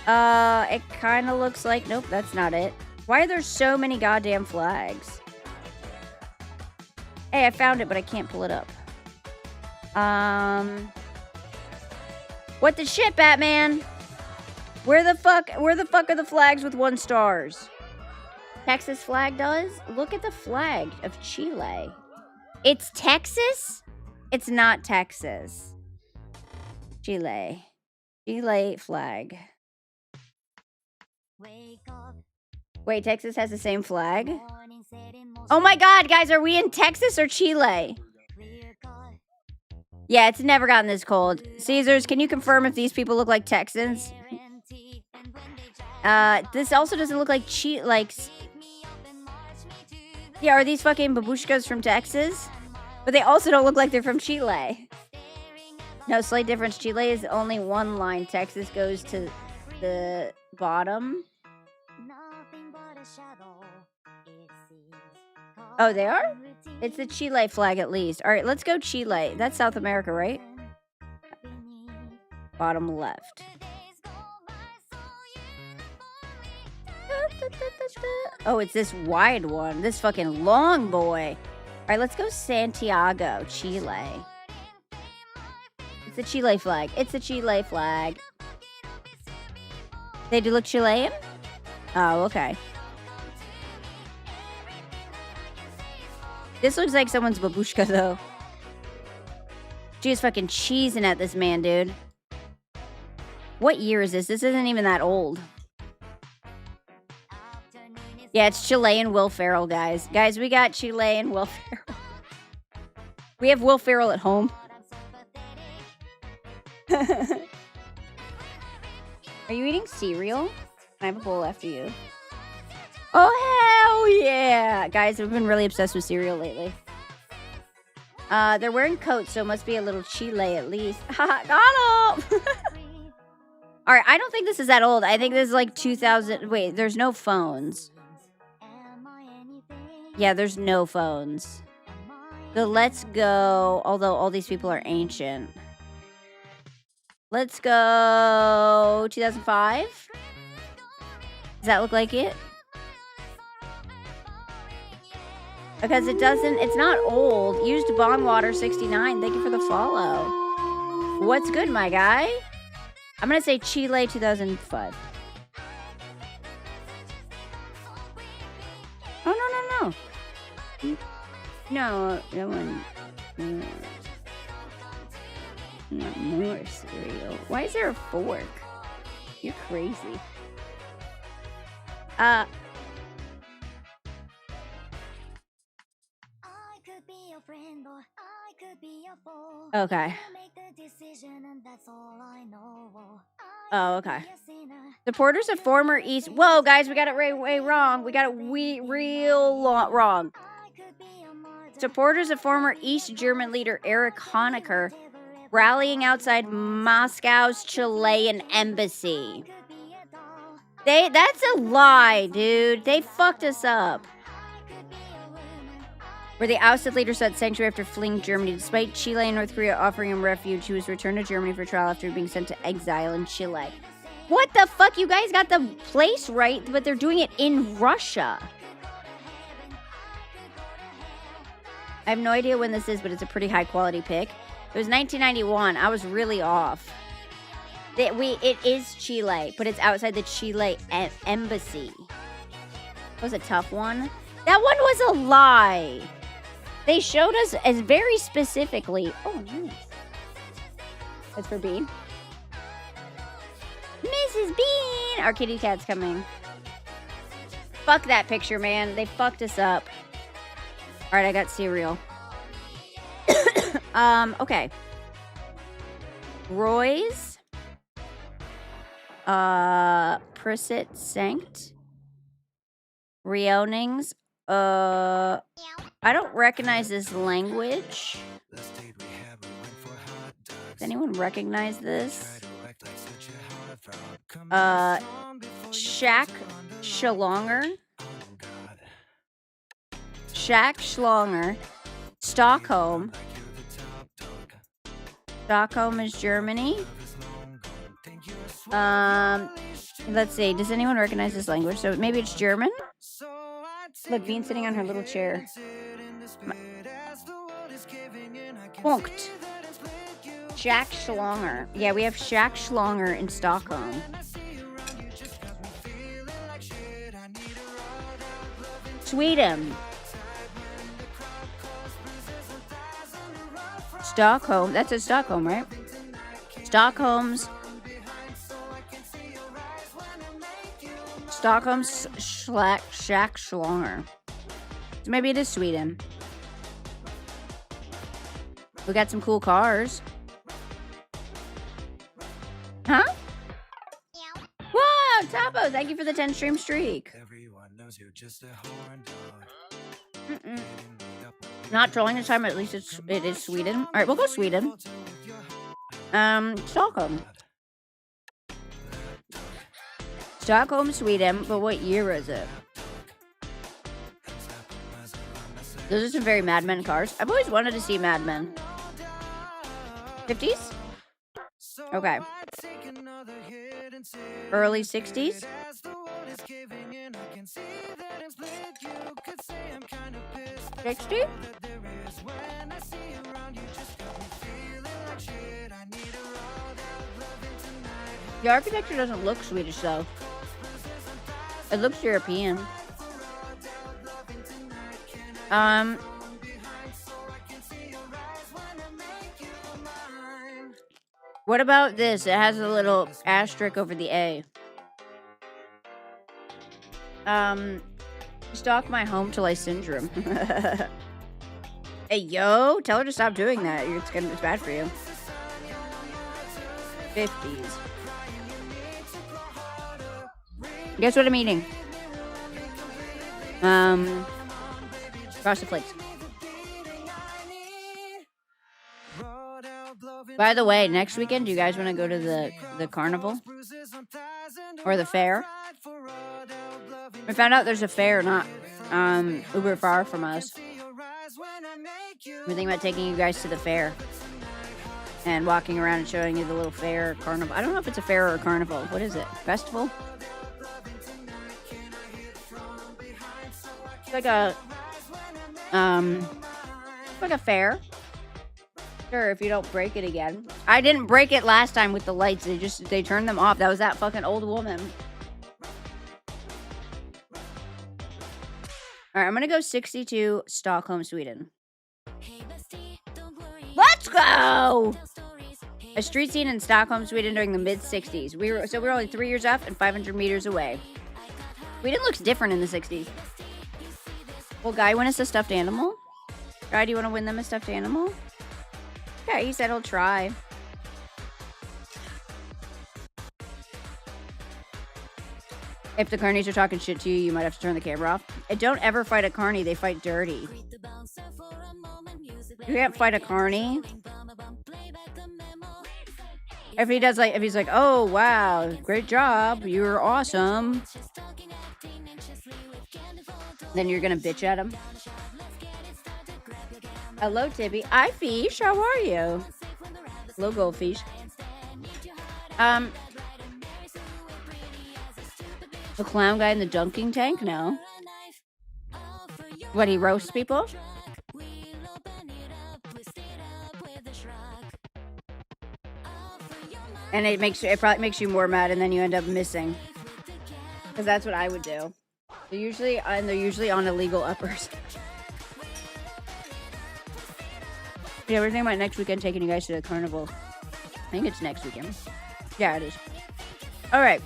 It kind of looks like, nope, that's not it. Why are there so many goddamn flags? Hey, I found it, but I can't pull it up. What the shit, Batman? Where the fuck are the flags with 1 stars? Texas flag does? Look at the flag of Chile. It's Texas? It's not Texas. Chile. Chile flag. Wait, Texas has the same flag? Oh my god, guys, are we in Texas or Chile? Yeah, it's never gotten this cold. Caesars, can you confirm if these people look like Texans? This also doesn't look like yeah, are these fucking babushkas from Texas? But they also don't look like they're from Chile. No, slight difference. Chile is only 1 line. Texas goes to the bottom. Oh, they are? It's the Chile flag at least. All right, let's go Chile. That's South America, right? Bottom left. Oh, it's this wide one. This fucking long boy. All right, let's go Santiago, Chile. It's the Chile flag. It's the Chile flag. They do look Chilean? Oh, okay. This looks like someone's babushka, though. She is fucking cheesing at this man, dude. What year is this? This isn't even that old. Yeah, it's Chilean Will Ferrell, guys. Guys, we got Chilean Will Ferrell. We have Will Ferrell at home. Are you eating cereal? I have a bowl after you. Oh, hell yeah! Guys, we've been really obsessed with cereal lately. They're wearing coats, so it must be a little Chile at least. Haha, got him! Alright, I don't think this is that old. I think this is like 2000... Wait, there's no phones. Yeah, there's no phones. So let's go... Although all these people are ancient. Let's go... 2005? Does that look like it? Because it doesn't... It's not old. Used Bond Water 69. Thank you for the follow. What's good, my guy? I'm going to say Chile 2005. Oh, no. No, that one... Not more cereal. Why is there a fork? You're crazy. Okay. Oh, okay. Supporters of former East... Whoa, guys, we got it way wrong. We got it wrong. Supporters of former East German leader Erich Honecker rallying outside Moscow's Chilean embassy. That's a lie, dude. They fucked us up. Where the ousted leader sought sanctuary after fleeing Germany. Despite Chile and North Korea offering him refuge, he was returned to Germany for trial after being sent to exile in Chile. What the fuck? You guys got the place right, but they're doing it in Russia. I have no idea when this is, but it's a pretty high quality pick. It was 1991. I was really off. It is Chile, but it's outside the Chile embassy. That was a tough one. That one was a lie. They showed us as very specifically. Oh, nice. That's for Bean. Mrs. Bean! Our kitty cat's coming. Fuck that picture, man. They fucked us up. Alright, I got cereal. Okay. Roy's. Prisset Sanct. Reonings. I don't recognize this language. Does anyone recognize this? Shack Schlonger. Shack Schlonger. Stockholm. Stockholm is Germany. Let's see. Does anyone recognize this language? So maybe it's German? Look, Bean's sitting on her little chair. Punkt. Shack Schlonger. Yeah, we have Shack Schlonger in Stockholm. Sweden. Stockholm. That's in Stockholm, right? Stockholm's Shack Schlonger. So maybe it is Sweden. We got some cool cars. Huh? Whoa, Topo, thank you for the 10 stream streak. Not trolling this time, at least it is Sweden. All right, we'll go Sweden. Stockholm. Stockholm, Sweden, but what year is it? Those are some very Mad Men cars. I've always wanted to see Mad Men. 50s? Okay. Early 60s? 60? The architecture doesn't look Swedish though. It looks European. What about this? It has a little asterisk over the A. Stalk my home till I syndrome. Hey, yo, tell her to stop doing that. It's bad for you. 50s. Guess what I'm eating? Frosted Flakes. By the way, next weekend, do you guys want to go to the carnival? Or the fair? We found out there's a fair not uber far from us. We're thinking about taking you guys to the fair. And walking around and showing you the little fair carnival. I don't know if it's a fair or a carnival. What is it? Festival? It's like a fair. Sure, if you don't break it again. I didn't break it last time with the lights. They turned them off. That was that fucking old woman. Alright, I'm gonna go 62 Stockholm, Sweden. Let's go! A street scene in Stockholm, Sweden during the mid-60s. We're only 3 years up and 500 meters away. Sweden looks different in the 60s. Will Guy win us a stuffed animal? Guy, do you want to win them a stuffed animal? Yeah, he said he'll try. If the carnies are talking shit to you, you might have to turn the camera off. And don't ever fight a carny. They fight dirty. You can't fight a carny. If he does like, if he's like, oh wow, great job, you're awesome, then you're gonna bitch at him. Hello, Tibby. Hi, Fish. How are you? Hello, Goldfish. The clown guy in the dunking tank? No. What, he roasts people? And it probably makes you more mad, and then you end up missing. Because that's what I would do. They're usually on illegal uppers. Yeah, we're thinking about next weekend taking you guys to the carnival. I think it's next weekend. Yeah, it is. All right.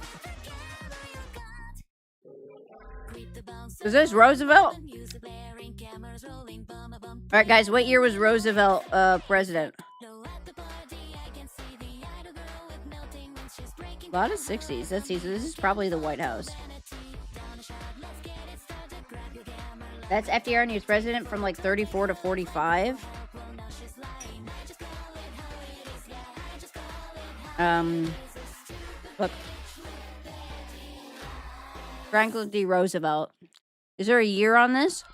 Is this Roosevelt? All right, guys. What year was Roosevelt president? A lot of 60s. Let's see. So this is probably the White House. That's FDR, and he was president from like 34 to 45. Look. Franklin D. Roosevelt. Is there a year on this?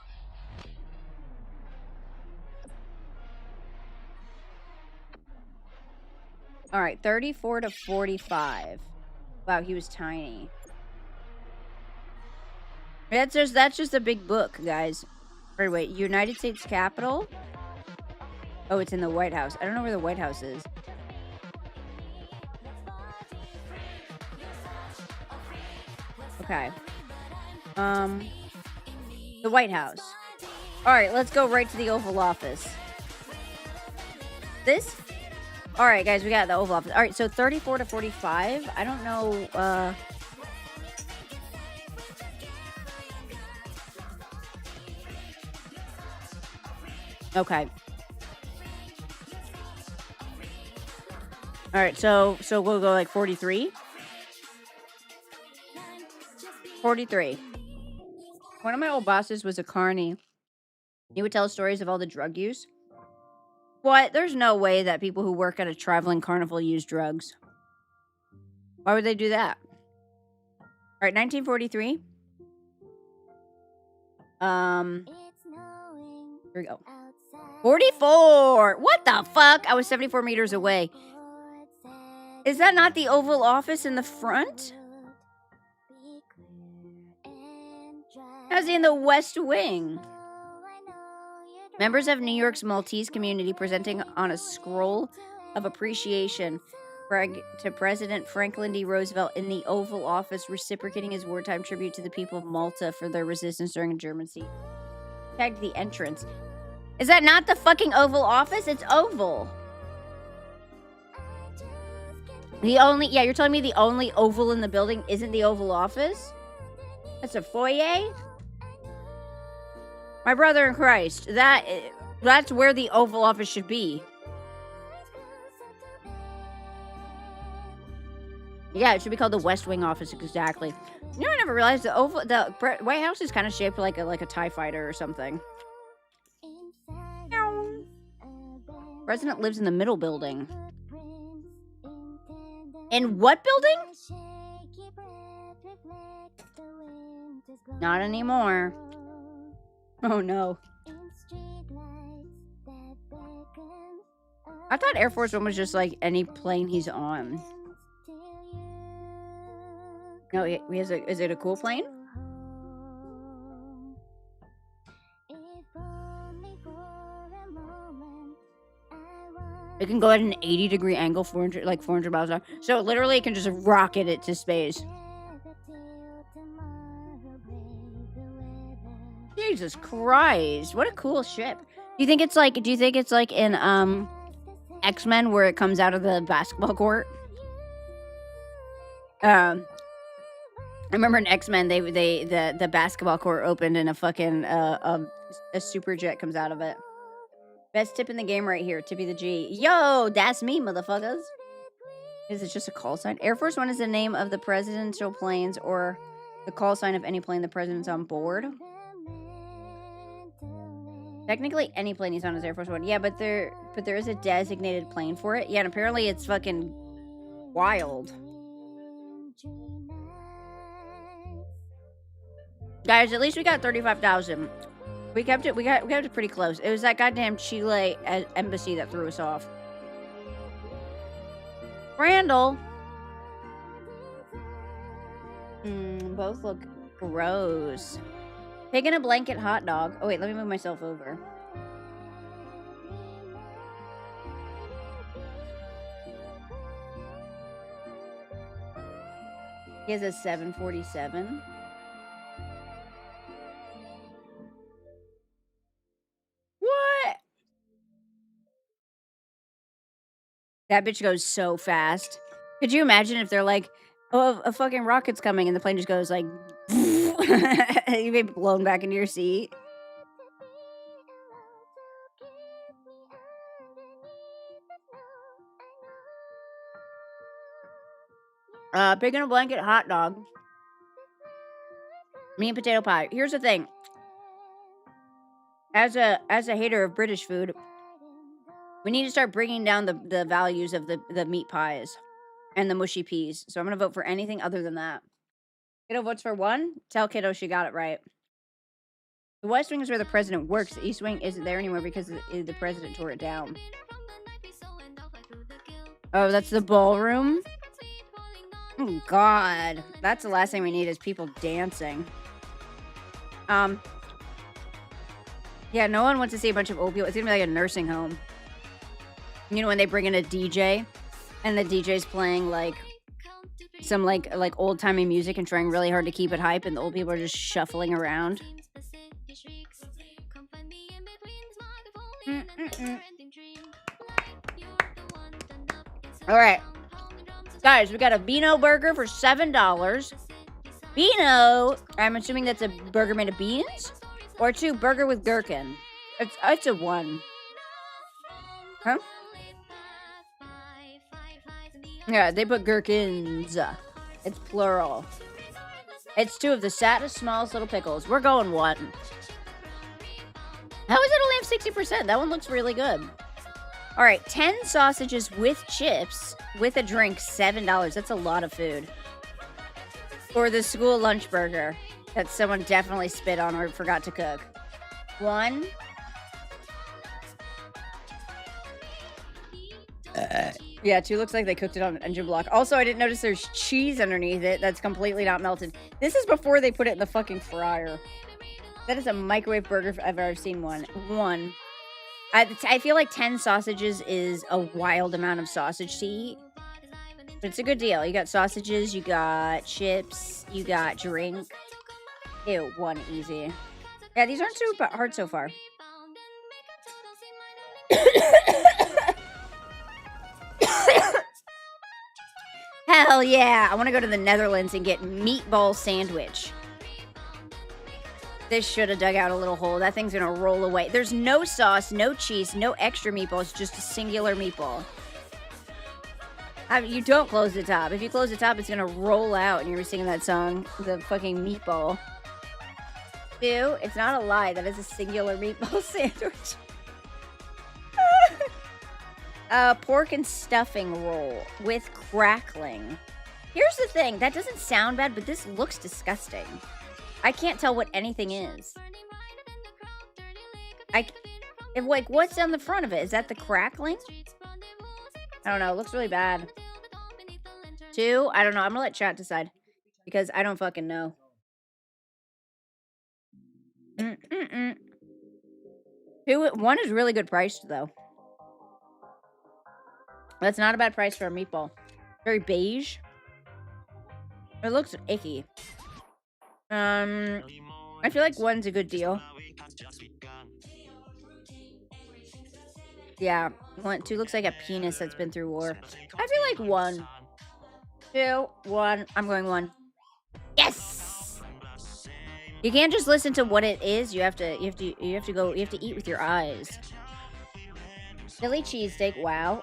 All right, 34 to 45. Wow, he was tiny. That's just a big book, guys. Or wait, United States Capitol? Oh, it's in the White House. I don't know where the White House is. Okay. The White House. All right, let's go right to the Oval Office. This? All right, guys, we got the Oval Office. All right, so 34 to 45. I don't know. Okay. All right, so we'll go like 43. 43. One of my old bosses was a carny. He would tell stories of all the drug use. What? There's no way that people who work at a traveling carnival use drugs. Why would they do that? All right, 1943. Here we go. 44! What the fuck? I was 74 meters away. Is that not the Oval Office in the front? How's he in the West Wing? Members of New York's Maltese community presenting on a scroll of appreciation to President Franklin D. Roosevelt in the Oval Office, reciprocating his wartime tribute to the people of Malta for their resistance during a German siege. Tagged the entrance. Is that not the fucking Oval Office? It's oval. You're telling me the only oval in the building isn't the Oval Office? That's a foyer? My brother in Christ, that's where the Oval Office should be. Yeah, it should be called the West Wing Office, exactly. You know, I never realized the White House is kind of shaped like a TIE fighter or something. President lives in the middle building. In what building? Not anymore. Oh no. I thought Air Force One was just like any plane he's on. No, is it a cool plane? It can go at an 80-degree angle, 400 miles an hour. So literally it can just rocket it to space. Jesus Christ, what a cool ship. Do you think it's like in X-Men where it comes out of the basketball court? I remember in X-Men the basketball court opened and a fucking a super jet comes out of it. Best tip in the game right here. Tippy the G. Yo, that's me, motherfuckers. Is it just a call sign? Air Force One is the name of the presidential planes or the call sign of any plane the president's on board. Technically, any plane he's on is Air Force One. Yeah, but there is a designated plane for it. Yeah, and apparently it's fucking wild. Guys, at least we got 35,000. We kept it pretty close. It was that goddamn Chile embassy that threw us off. Randall. Both look gross. Pig in a blanket hot dog. Oh wait, let me move myself over. He has a 747. What? That bitch goes so fast. Could you imagine if they're like, oh, a fucking rocket's coming, and the plane just goes like, you get blown back into your seat. Pig in a blanket hot dog. Meat and potato pie. Here's the thing. As a hater of British food, we need to start bringing down the values of the meat pies and the mushy peas. So I'm going to vote for anything other than that. Kiddo votes for one. Tell Kiddo she got it right. The West Wing is where the president works. The East Wing isn't there anymore because the president tore it down. Oh, that's the ballroom? Oh, God. That's the last thing we need is people dancing. Yeah, no one wants to see a bunch of old people. It's going to be like a nursing home. You know when they bring in a DJ and the DJ's playing like some like old-timey music and trying really hard to keep it hype and the old people are just shuffling around. All right. Guys, we got a Beano burger for $7. Beano, I'm assuming that's a burger made of beans? Or 2, burger with gherkin. It's a 1. Huh? Yeah, they put gherkins. It's plural. It's 2 of the saddest, smallest little pickles. We're going 1. How is it only have 60%? That one looks really good. All right, 10 sausages with chips with a drink, $7. That's a lot of food. Or the school lunch burger that someone definitely spit on or forgot to cook. 1. Yeah, 2 looks like they cooked it on an engine block. Also, I didn't notice there's cheese underneath it that's completely not melted. This is before they put it in the fucking fryer. That is a microwave burger if I've ever seen one. 1. I feel like 10 sausages is a wild amount of sausage to eat. But it's a good deal. You got sausages, you got chips, you got drink. Ew, 1 easy. Yeah, these aren't too hard so far. Hell yeah! I want to go to the Netherlands and get meatball sandwich. This should have dug out a little hole. That thing's gonna roll away. There's no sauce, no cheese, no extra meatballs, just a singular meatball. You don't close the top. If you close the top, it's gonna roll out and you're singing that song, the fucking meatball. 2, it's not a lie. That is a singular meatball sandwich. Pork and stuffing roll with crackling. Here's the thing. That doesn't sound bad, but this looks disgusting. I can't tell what anything is. What's on the front of it? Is that the crackling? I don't know. It looks really bad. 2, I don't know. I'm gonna let chat decide because I don't fucking know. 1 is really good priced though. That's not a bad price for a meatball. Very beige. It looks icky. I feel like 1's a good deal. Yeah, 2 looks like a penis that's been through war. I feel like 1. 2, 1. I'm going 1. Yes! You can't just listen to what it is. You have to eat with your eyes. Philly cheesesteak, wow.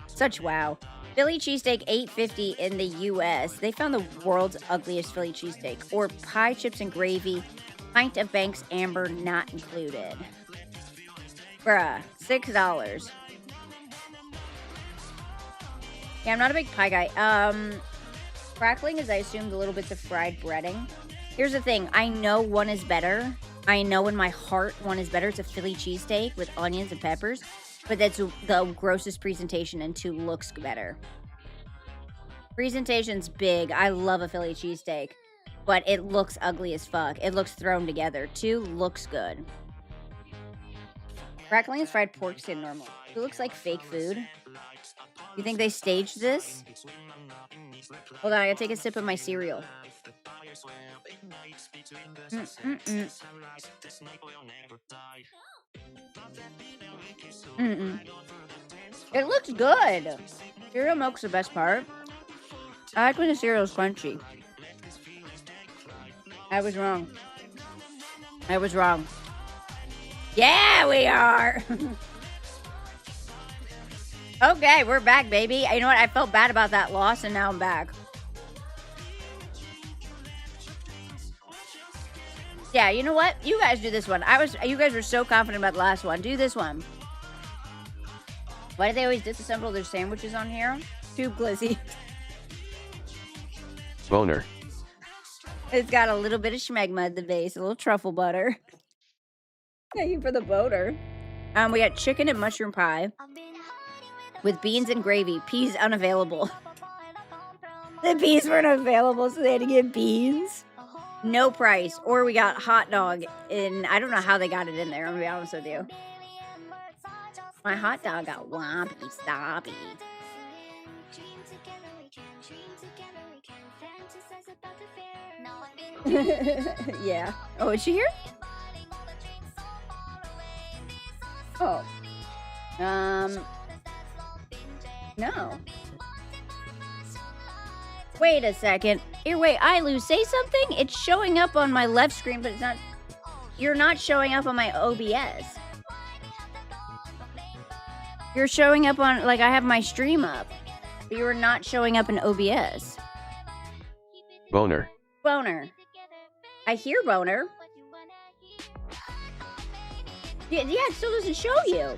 Such wow. Philly cheesesteak, $8.50 in the U.S. They found the world's ugliest Philly cheesesteak. Or pie, chips, and gravy. Pint of Banks Amber not included. Bruh, $6. Yeah, I'm not a big pie guy. Crackling is, I assume, the little bits of fried breading. Here's the thing. I know one is better. I know in my heart one is better. It's a Philly cheesesteak with onions and peppers. But that's the grossest presentation, and 2 looks better. Presentation's big. I love a Philly cheesesteak. But it looks ugly as fuck. It looks thrown together. 2 looks good. Crackling is fried pork skin normal. It looks like fake food. You think they staged this? Hold on, I gotta take a sip of my cereal. It looks good. Cereal milk's the best part. I like when the cereal's crunchy. I was wrong. I was wrong. Yeah, we are. Okay, we're back, baby. You know what? I felt bad about that loss, and now I'm back. Yeah, you know what? You guys do this one. You guys were so confident about the last one. Do this one. Why do they always disassemble their sandwiches on here? Too glizzy. Boner. It's got a little bit of schmegma at the base, a little truffle butter. Thank you for the boner. We got chicken and mushroom pie with beans and gravy. Peas unavailable. The peas weren't available, so they had to get beans. No price. Or we got hot dog in, I don't know how they got it in there, I'm gonna be honest with you. My hot dog got wompy stoppy. Yeah. Oh, is she here? Oh. No. Wait a second. Here, wait, Ilu, say something? It's showing up on my left screen, but it's not... You're not showing up on my OBS. You're showing up on... Like, I have my stream up. But you are not showing up in OBS. Boner. Boner. I hear boner. Yeah, it still doesn't show you.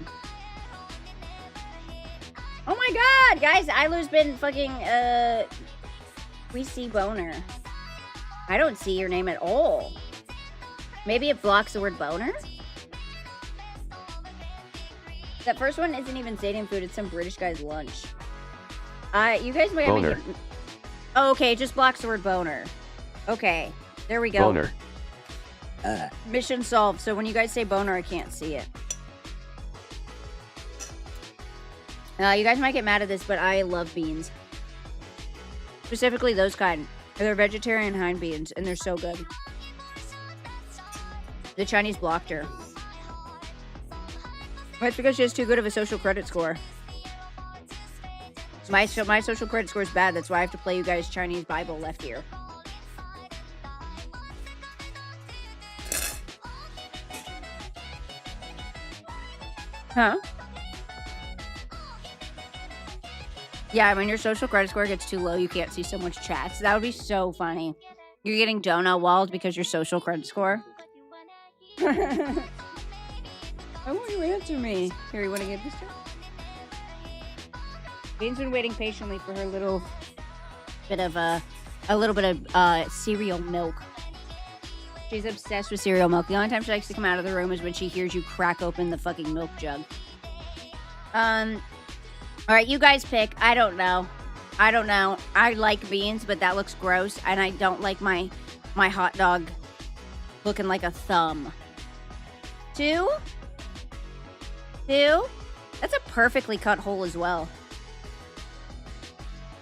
Oh my god, guys, Ilu's been fucking, we see boner. I don't see your name at all. Maybe it blocks the word boner? That first one isn't even stadium food, it's some British guy's lunch. You guys might have to... Oh, okay, it just blocks the word boner. Okay, there we go. Boner. Mission solved. So when you guys say boner, I can't see it. You guys might get mad at this, but I love beans. Specifically those kind. They're vegetarian hind beans, and they're so good. The Chinese blocked her. Well, it's because she has too good of a social credit score. My social credit score is bad. That's why I have to play you guys Chinese Bible left ear. Huh? Yeah, when your social credit score gets too low, you can't see so much chats. That would be so funny. You're getting donut walled because your social credit score. I want you to answer me. Here, you want to get this to her? Bean's been waiting patiently for her little bit of cereal milk. She's obsessed with cereal milk. The only time she likes to come out of the room is when she hears you crack open the fucking milk jug. Alright, you guys pick. I don't know. I like beans, but that looks gross, and I don't like my hot dog looking like a thumb. 2? That's a perfectly cut hole as well.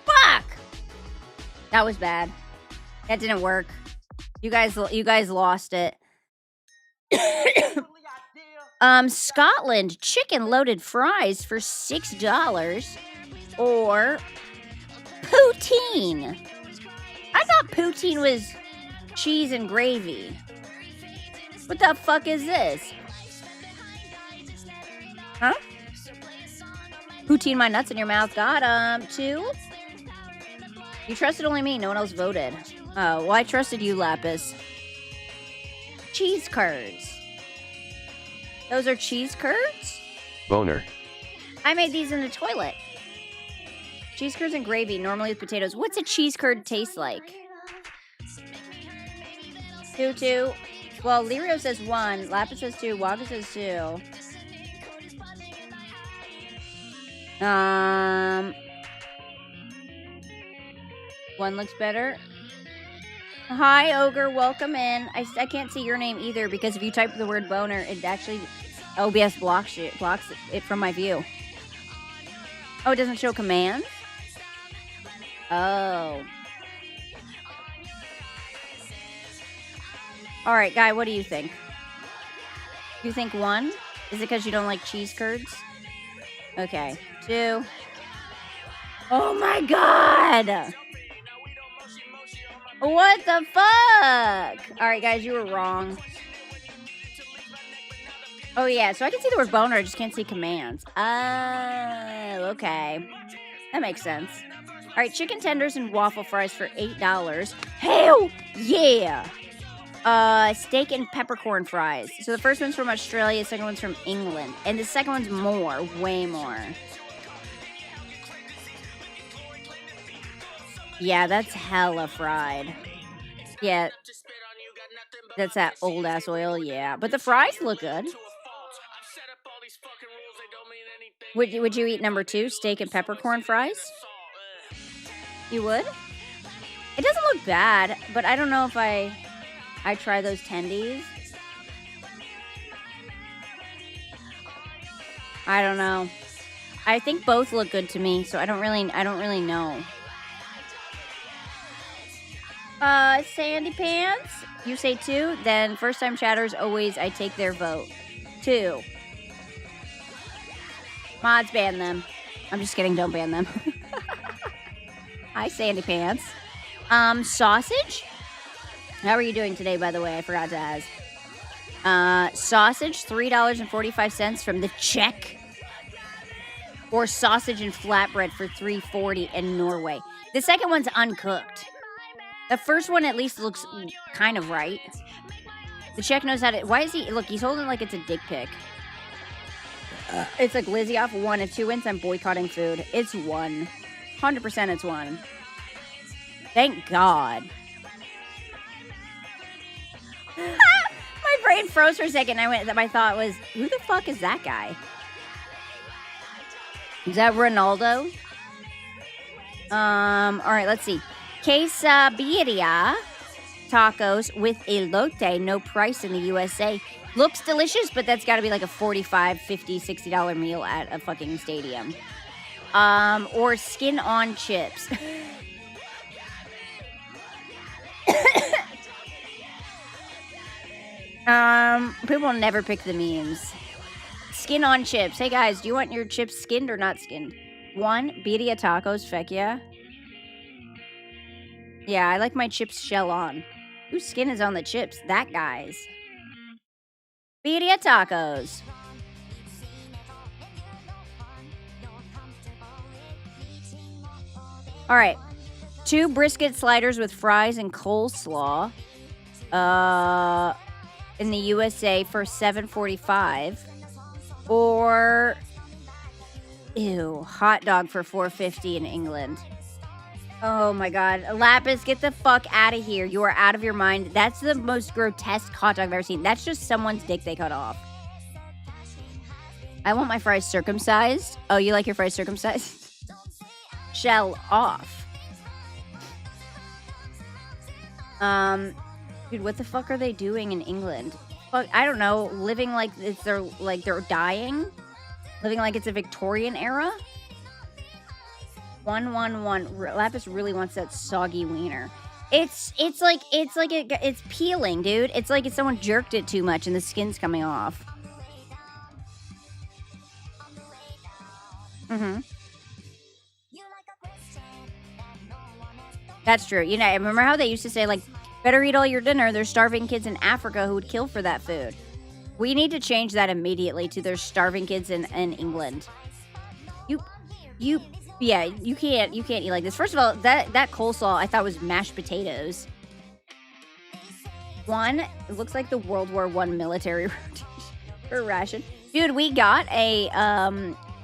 Fuck! That was bad. That didn't work. You guys lost it. Scotland chicken loaded fries for $6 or poutine. I thought poutine was cheese and gravy. What the fuck is this? Poutine my nuts in your mouth. Got 'em. 2. You trusted only me. No one else voted. Oh, well, I trusted you, Lapis. Cheese curds. Those are cheese curds? Boner. I made these in the toilet. Cheese curds and gravy, normally with potatoes. What's a cheese curd taste like? 2. Well, Lirio says 1. Lapis says 2. Waka says 2. 1 looks better. Hi, Ogre. Welcome in. I can't see your name either because if you type the word boner, it actually OBS blocks it from my view. Oh, it doesn't show commands? Oh. All right, Guy, what do you think? You think 1? Is it because you don't like cheese curds? Okay. 2. Oh my god! What the fuck? All right, guys, you were wrong. Oh yeah, so I can see the word boner, I just can't see commands. Oh, okay. That makes sense. All right, chicken tenders and waffle fries for $8. Hell yeah! Steak and peppercorn fries. So the first one's from Australia, the second one's from England. And the second one's more, way more. Yeah, that's hella fried. Yeah. That's that old ass oil, yeah. But the fries look good. Would you eat number 2, steak and peppercorn fries? You would? It doesn't look bad, but I don't know if I try those tendies. I don't know. I think both look good to me, so I don't really know. Sandy Pants, you say 2, then first time chatters always I take their vote. 2. Mods ban them. I'm just kidding, don't ban them. Hi, Sandy Pants. Sausage? How are you doing today, by the way? I forgot to ask. Sausage, $3.45 from the Czech. Or sausage and flatbread for $3.40 in Norway. The second one's uncooked. The first one at least looks kind of right. The Czech knows how to... Why is he... Look, he's holding it like it's a dick pic. It's like Lizzie off 1. If 2 wins, I'm boycotting food. It's 1. 100% it's 1. Thank God. My brain froze for a second. My thought was, who the fuck is that guy? Is that Ronaldo? All right, let's see. Quesabirria tacos with elote, no price in the USA. Looks delicious, but that's got to be like a $45, $50, $60 meal at a fucking stadium. Or skin on chips. People never pick the memes. Skin on chips. Hey guys, do you want your chips skinned or not skinned? 1, birria tacos, feck yeah. Yeah, I like my chips shell on. Whose skin is on the chips? That guy's. Birria tacos. All right. 2 brisket sliders with fries and coleslaw. In the USA for $7.45. Or, ew, hot dog for $4.50 in England. Oh my God. Lapis, get the fuck out of here. You are out of your mind. That's the most grotesque hot dog I've ever seen. That's just someone's dick they cut off. I want my fries circumcised. Oh, you like your fries circumcised? Shell off. Dude, what the fuck are they doing in England? Fuck, I don't know. Living like they're dying? Living like it's a Victorian era? 111. Lapis really wants that soggy wiener. It's peeling, dude. It's like if someone jerked it too much and the skin's coming off. Mm-hmm. That's true. You know, I remember how they used to say, like, better eat all your dinner. There's starving kids in Africa who would kill for that food. We need to change that immediately to there's starving kids in England. Yeah, you can't eat like this. First of all, that coleslaw I thought was mashed potatoes. One, it looks like the World War I military ration. Dude, we got a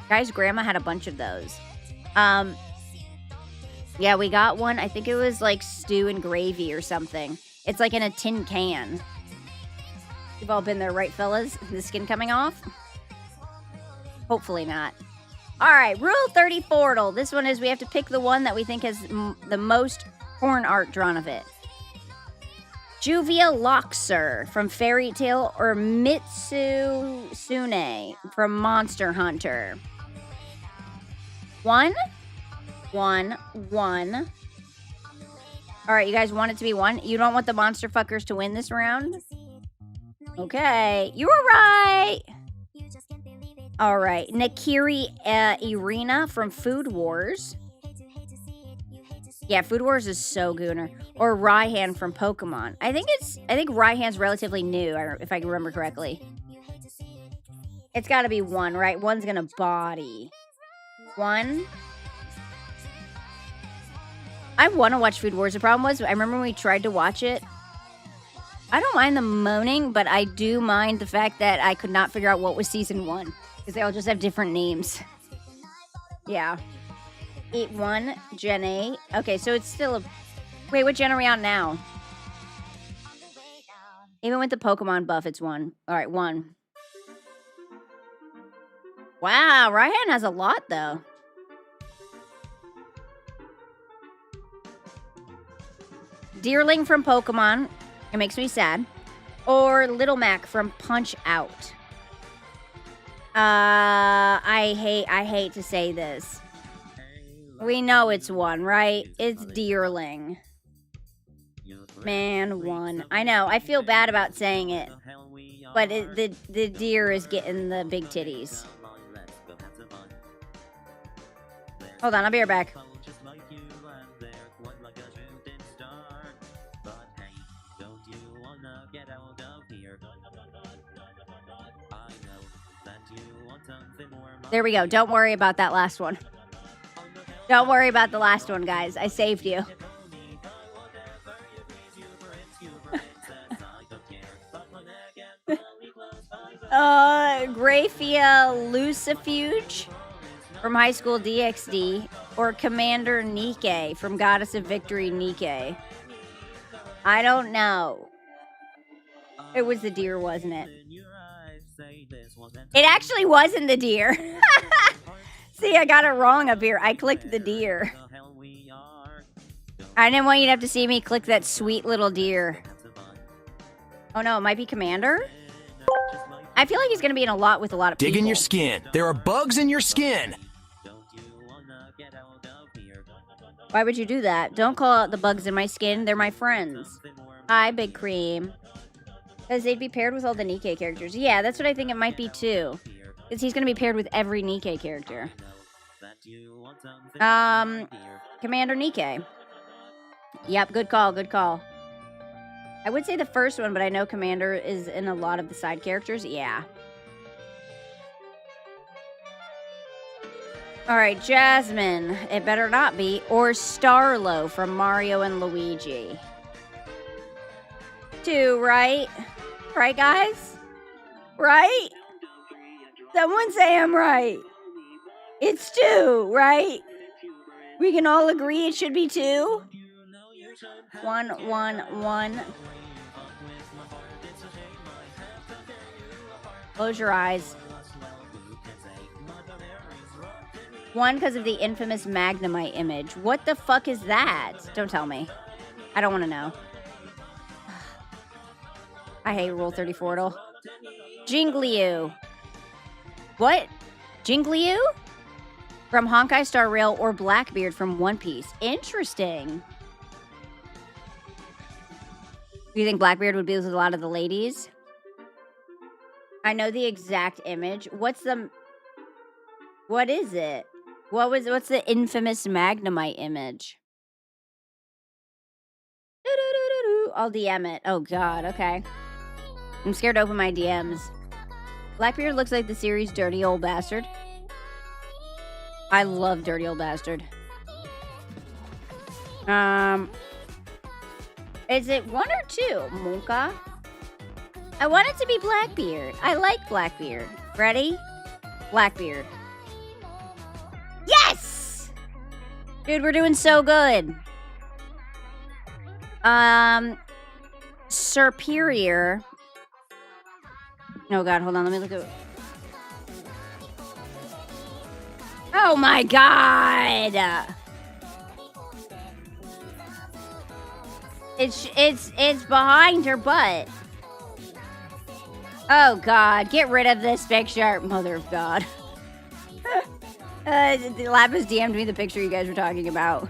guy's grandma had a bunch of those. Yeah, we got one. I think it was like stew and gravy or something. It's like in a tin can. You've all been there, right, fellas? The skin coming off? Hopefully not. All right, Rule 34. This one is we have to pick the one that we think has the most porn art drawn of it. Juvia Loxer from Fairy Tale or Mitsusune from Monster Hunter. 1, 1, 1. All right, you guys want it to be 1? You don't want the monster fuckers to win this round? Okay, you were right. All right, Nakiri Irina from Food Wars. Yeah, Food Wars is so gooner. Or Raihan from Pokemon. I think Raihan's relatively new, if I can remember correctly. It's got to be 1, right? 1's gonna body. 1. I want to watch Food Wars. The problem was, I remember when we tried to watch it. I don't mind the moaning, but I do mind the fact that I could not figure out what was season 1. Because they all just have different names. Yeah. 8-1, Gen 8. Okay, so it's still a... Wait, what gen are we on now? Even with the Pokemon buff, it's 1. All right, 1. Wow, Raihan has a lot, though. Deerling from Pokemon. It makes me sad. Or Little Mac from Punch Out. I hate to say this. We know it's 1, right? It's Deerling. Man, 1. I know. I feel bad about saying it. But the deer is getting the big titties. Hold on, I'll be right back. There we go. Don't worry about that last one. Don't worry about the last one, guys. I saved you. Graphia Lucifuge from High School DxD or Commander Nike from Goddess of Victory Nike. I don't know. It was the deer, wasn't it? It actually wasn't the deer. See, I got it wrong up here. I clicked the deer. I didn't want you to have to see me click that sweet little deer. Oh no, it might be Commander? I feel like he's going to be in a lot with a lot of people. Dig in your skin. There are bugs in your skin. Why would you do that? Don't call out the bugs in my skin. They're my friends. Hi, Big Cream. Because they'd be paired with all the Nikkei characters. Yeah, that's what I think it might be too. Because he's going to be paired with every Nikkei character. Commander Nikkei. Yep, good call, good call. I would say the first one, but I know Commander is in a lot of the side characters. Yeah. All right, Jasmine. It better not be. Or Starlo from Mario and Luigi. 2, right? Right, guys? Right? Someone say I'm right. It's 2, right? We can all agree it should be 2? 1, 1, 1. Close your eyes. 1 because of the infamous Magnemite image. What the fuck is that? Don't tell me. I don't want to know. I hate Rule 34. Jingliu. What? Jingliu? From Honkai Star Rail or Blackbeard from One Piece. Interesting. Do you think Blackbeard would be with a lot of the ladies? I know the exact image. What is it? What's the infamous Magnemite image? I'll DM it. Oh god, okay. I'm scared to open my DMs. Blackbeard looks like the series' dirty old bastard. I love Dirty Old Bastard. Is it 1 or 2? Monka? I want it to be Blackbeard. I like Blackbeard. Ready? Blackbeard. Yes! Dude, we're doing so good. Superior. Oh god, hold on, let me look at. Oh my god! It's behind her butt. Oh god, get rid of this picture, mother of god. Lapis DM'd me the picture you guys were talking about.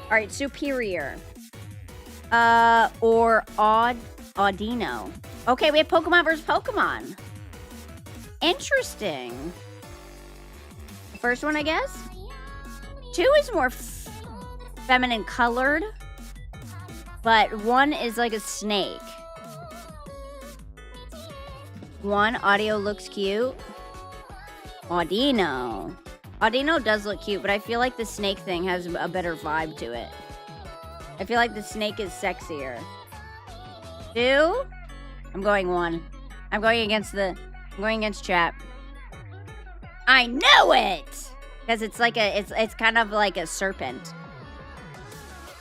Alright, Superior. Or Audino. Okay, we have Pokemon versus Pokemon. Interesting. First one, I guess? 2 is more feminine colored. But 1 is like a snake. 1, Audio looks cute. Audino. Audino does look cute, but I feel like the snake thing has a better vibe to it. I feel like the snake is sexier. 2? I'm going 1. I'm going against chat. I know it! Because it's like it's kind of like a serpent.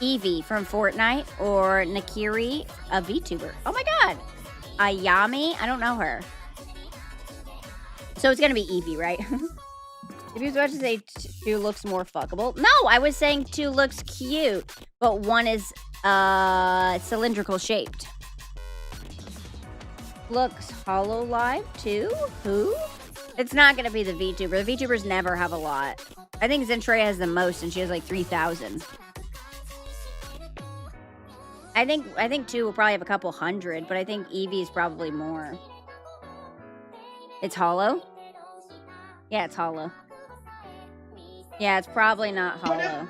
Eevee from Fortnite or Nakiri, a VTuber. Oh my god! Ayami? I don't know her. So it's gonna be Eevee, right? If you was about to say 2 looks more fuckable. No, I was saying 2 looks cute, but 1 is cylindrical shaped. Looks Hololive too? Who? It's not gonna be the VTuber. The VTubers never have a lot. I think Zentrea has the most, and she has like 3,000. I think 2 will probably have a couple hundred, but I think Eevee is probably more. It's hollow? Yeah, it's hollow. Yeah, it's probably not hollow.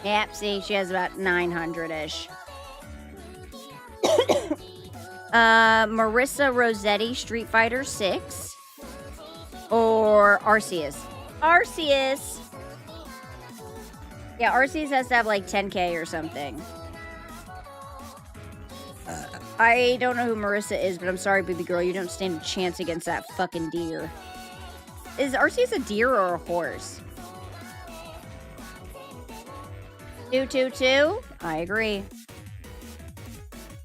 Yep, see, she has about 900-ish. Marissa Rossetti, Street Fighter 6. Or Arceus. Arceus! Yeah, Arceus has to have like 10k or something. I don't know who Marissa is, but I'm sorry, baby girl. You don't stand a chance against that fucking deer. Is Arceus a deer or a horse? 222? I agree.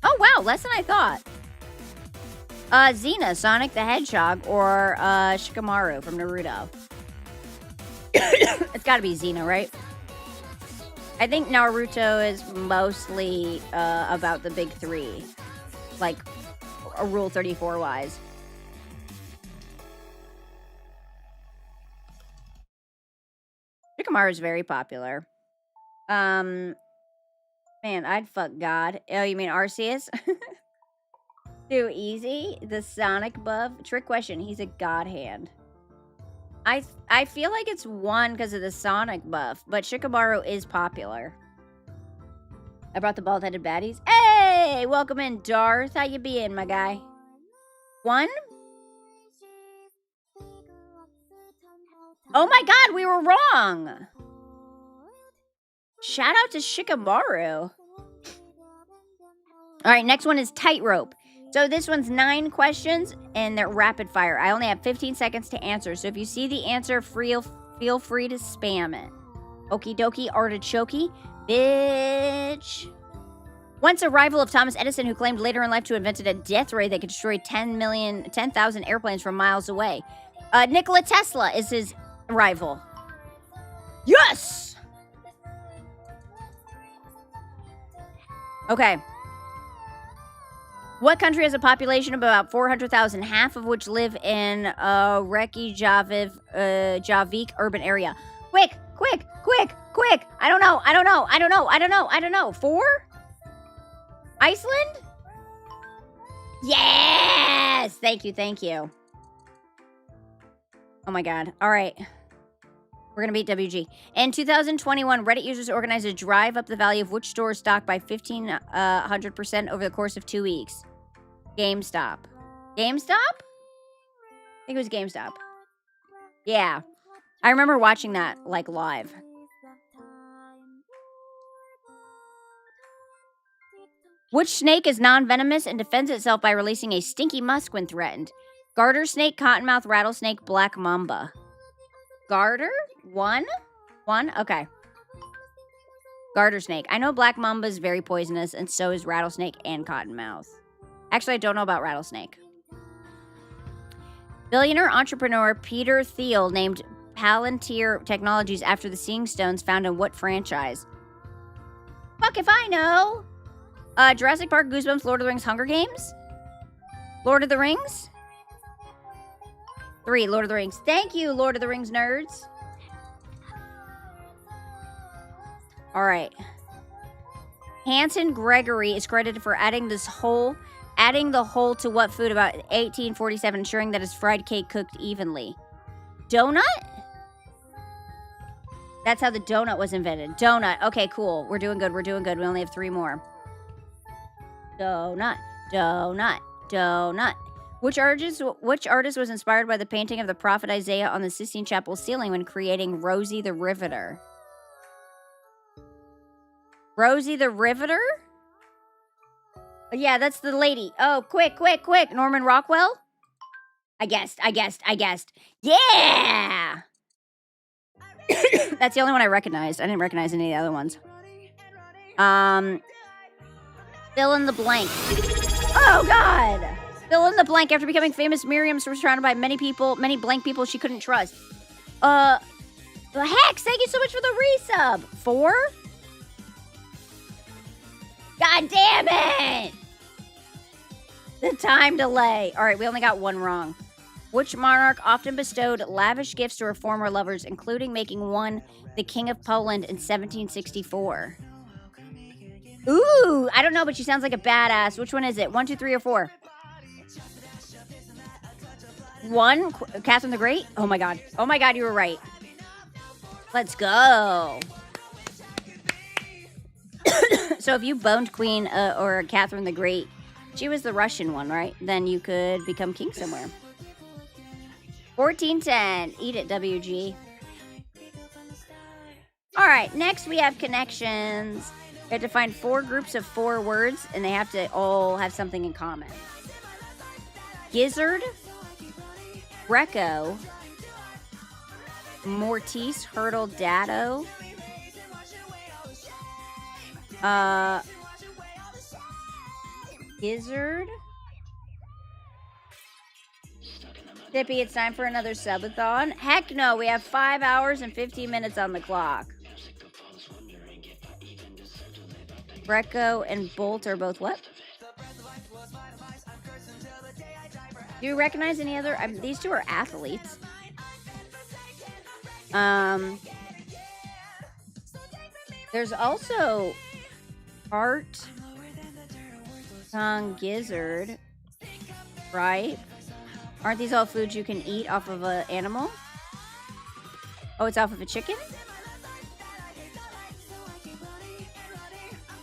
Oh, wow. Less than I thought. Xena, Sonic the Hedgehog, or Shikamaru from Naruto. It's gotta be Xena, right? I think Naruto is mostly about the big 3. Like, a Rule 34 wise. Shikamaru is very popular. Man, I'd fuck God. Oh, you mean Arceus? Too easy? The Sonic buff? Trick question. He's a god hand. I feel like it's 1 because of the Sonic buff, but Shikamaru is popular. I brought the bald-headed baddies. Hey! Welcome in, Darth. How you been, my guy? 1? Oh my god, we were wrong! Shout out to Shikamaru. Alright, next one is Tightrope. So this one's 9 questions, and they're rapid fire. I only have 15 seconds to answer, so if you see the answer, feel free to spam it. Okie dokie, artichoke. Bitch. Once a rival of Thomas Edison, who claimed later in life to have invented a death ray that could destroy 10,000 airplanes from miles away. Nikola Tesla is his rival. Yes! Okay. What country has a population of about 400,000, half of which live in Reykjavik urban area? Quick! I don't know. 4? Iceland? Yes! Thank you. Oh my god. All right. We're going to beat WG. In 2021, Reddit users organized a drive up the value of which store stock by 1,500% over the course of 2 weeks. GameStop? think it was GameStop. Yeah. I remember watching that, like, live. Which snake is non-venomous and defends itself by releasing a stinky musk when threatened? Garter snake, cottonmouth, rattlesnake, black mamba. Garter? One? Okay. Garter snake. I know black mamba is very poisonous, and so is rattlesnake and cottonmouth. Actually, I don't know about rattlesnake. Billionaire entrepreneur Peter Thiel named Palantir Technologies after the Seeing Stones found in what franchise? Fuck if I know. Jurassic Park, Goosebumps, Lord of the Rings, Hunger Games? Lord of the Rings? 3, Lord of the Rings. Thank you, Lord of the Rings nerds. All right. Hanson Gregory is credited for adding the whole to what food about 1847, ensuring that his fried cake cooked evenly? Donut? That's how the donut was invented. Donut. Okay, cool. We're doing good. We only have 3 more. Donut. Which artist was inspired by the painting of the prophet Isaiah on the Sistine Chapel ceiling when creating Rosie the Riveter? Rosie the Riveter? Yeah, that's the lady. Oh, quick. Norman Rockwell? I guessed. Yeah! That's the only one I recognized. I didn't recognize any of the other ones. Fill in the blank. Oh, God! Fill in the blank. After becoming famous, Miriam was surrounded by many blank people she couldn't trust. Hex, thank you so much for the resub. 4? God damn it! The time delay. All right, we only got 1 wrong. Which monarch often bestowed lavish gifts to her former lovers, including making one the King of Poland in 1764? Ooh, I don't know, but she sounds like a badass. Which one is it? 1, 2, 3, or 4? 1, Catherine the Great? Oh my God, you were right. Let's go. So if you boned Queen or Catherine the Great, she was the Russian one, right? Then you could become king somewhere. 1410. Eat it, WG. All right, next we have connections. We have to find 4 groups of 4 words, and they have to all have something in common. Gizzard, Greco, Mortise, Hurdle, Dado, Gizzard. Dippy, it's time for another subathon. Heck no, we have 5 hours and 15 minutes on the clock. Greco and Bolt are both what? Do you recognize any other? These 2 are athletes. There's also Art, Tongue, Gizzard, right? Aren't these all foods you can eat off of an animal? Oh, it's off of a chicken?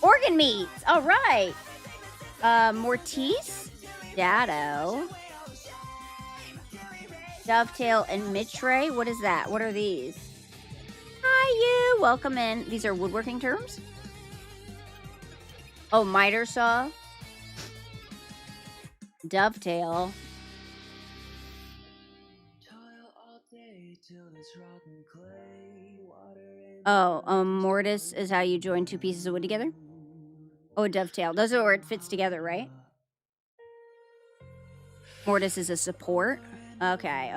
Organ meats! All right. Mortise, Dado, Dovetail, and Mitre. What is that? What are these? Hi, you. Welcome in. These are woodworking terms? Oh, miter saw. Dovetail. Oh, mortise is how you join 2 pieces of wood together? Oh, a dovetail. Those are where it fits together, right? Mortise is a support. Okay.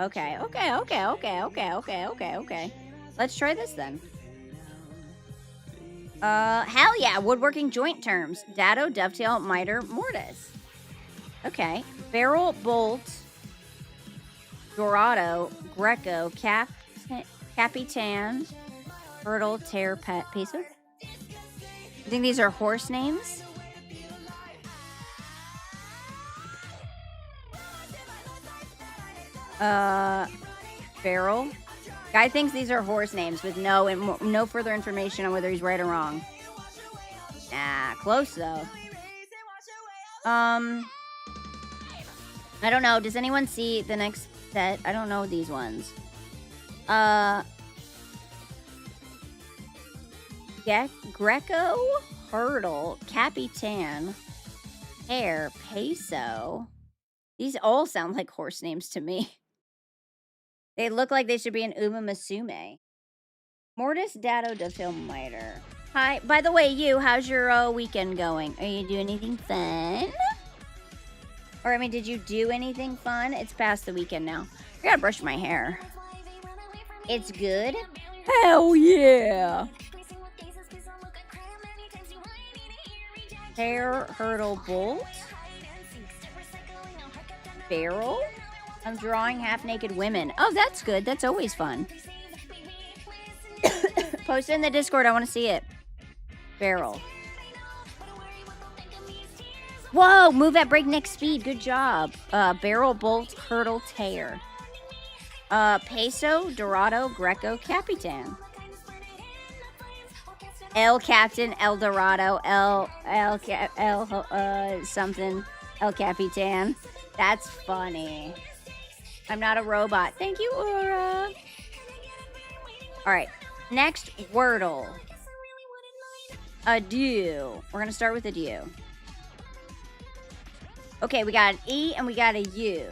Let's try this then. Hell yeah, woodworking joint terms. Dado, dovetail, miter, mortise. Okay. Barrel, bolt, Dorado, Greco, Capitan, Hurdle, Tear, Pesa. I think these are horse names. Barrel. Guy thinks these are horse names with no further information on whether he's right or wrong. Nah, close though. I don't know. Does anyone see the next Set. I don't know these ones. Greco, Hurdle, Capitan, Hare, Peso. These all sound like horse names to me. They look like they should be an Uma Musume. Mortis Dado de Filmiter. Hi. By the way, how's your weekend going? Are you doing anything fun? Or, I mean, did you do anything fun? It's past the weekend now. I gotta brush my hair. It's good? Hell yeah! Hair, Hurdle, Bolt. Barrel. I'm drawing half-naked women. Oh, that's good. That's always fun. Post it in the Discord. I want to see it. Barrel. Whoa! Move at breakneck speed. Good job. Barrel, Bolt, Hurdle, Tear. Peso, Dorado, Greco, Capitan. El Captain, El Dorado, something, El Capitan. That's funny. I'm not a robot. Thank you, Aura. All right. Next, Wordle. Adieu. We're going to start with adieu. Okay, we got an E and we got a U.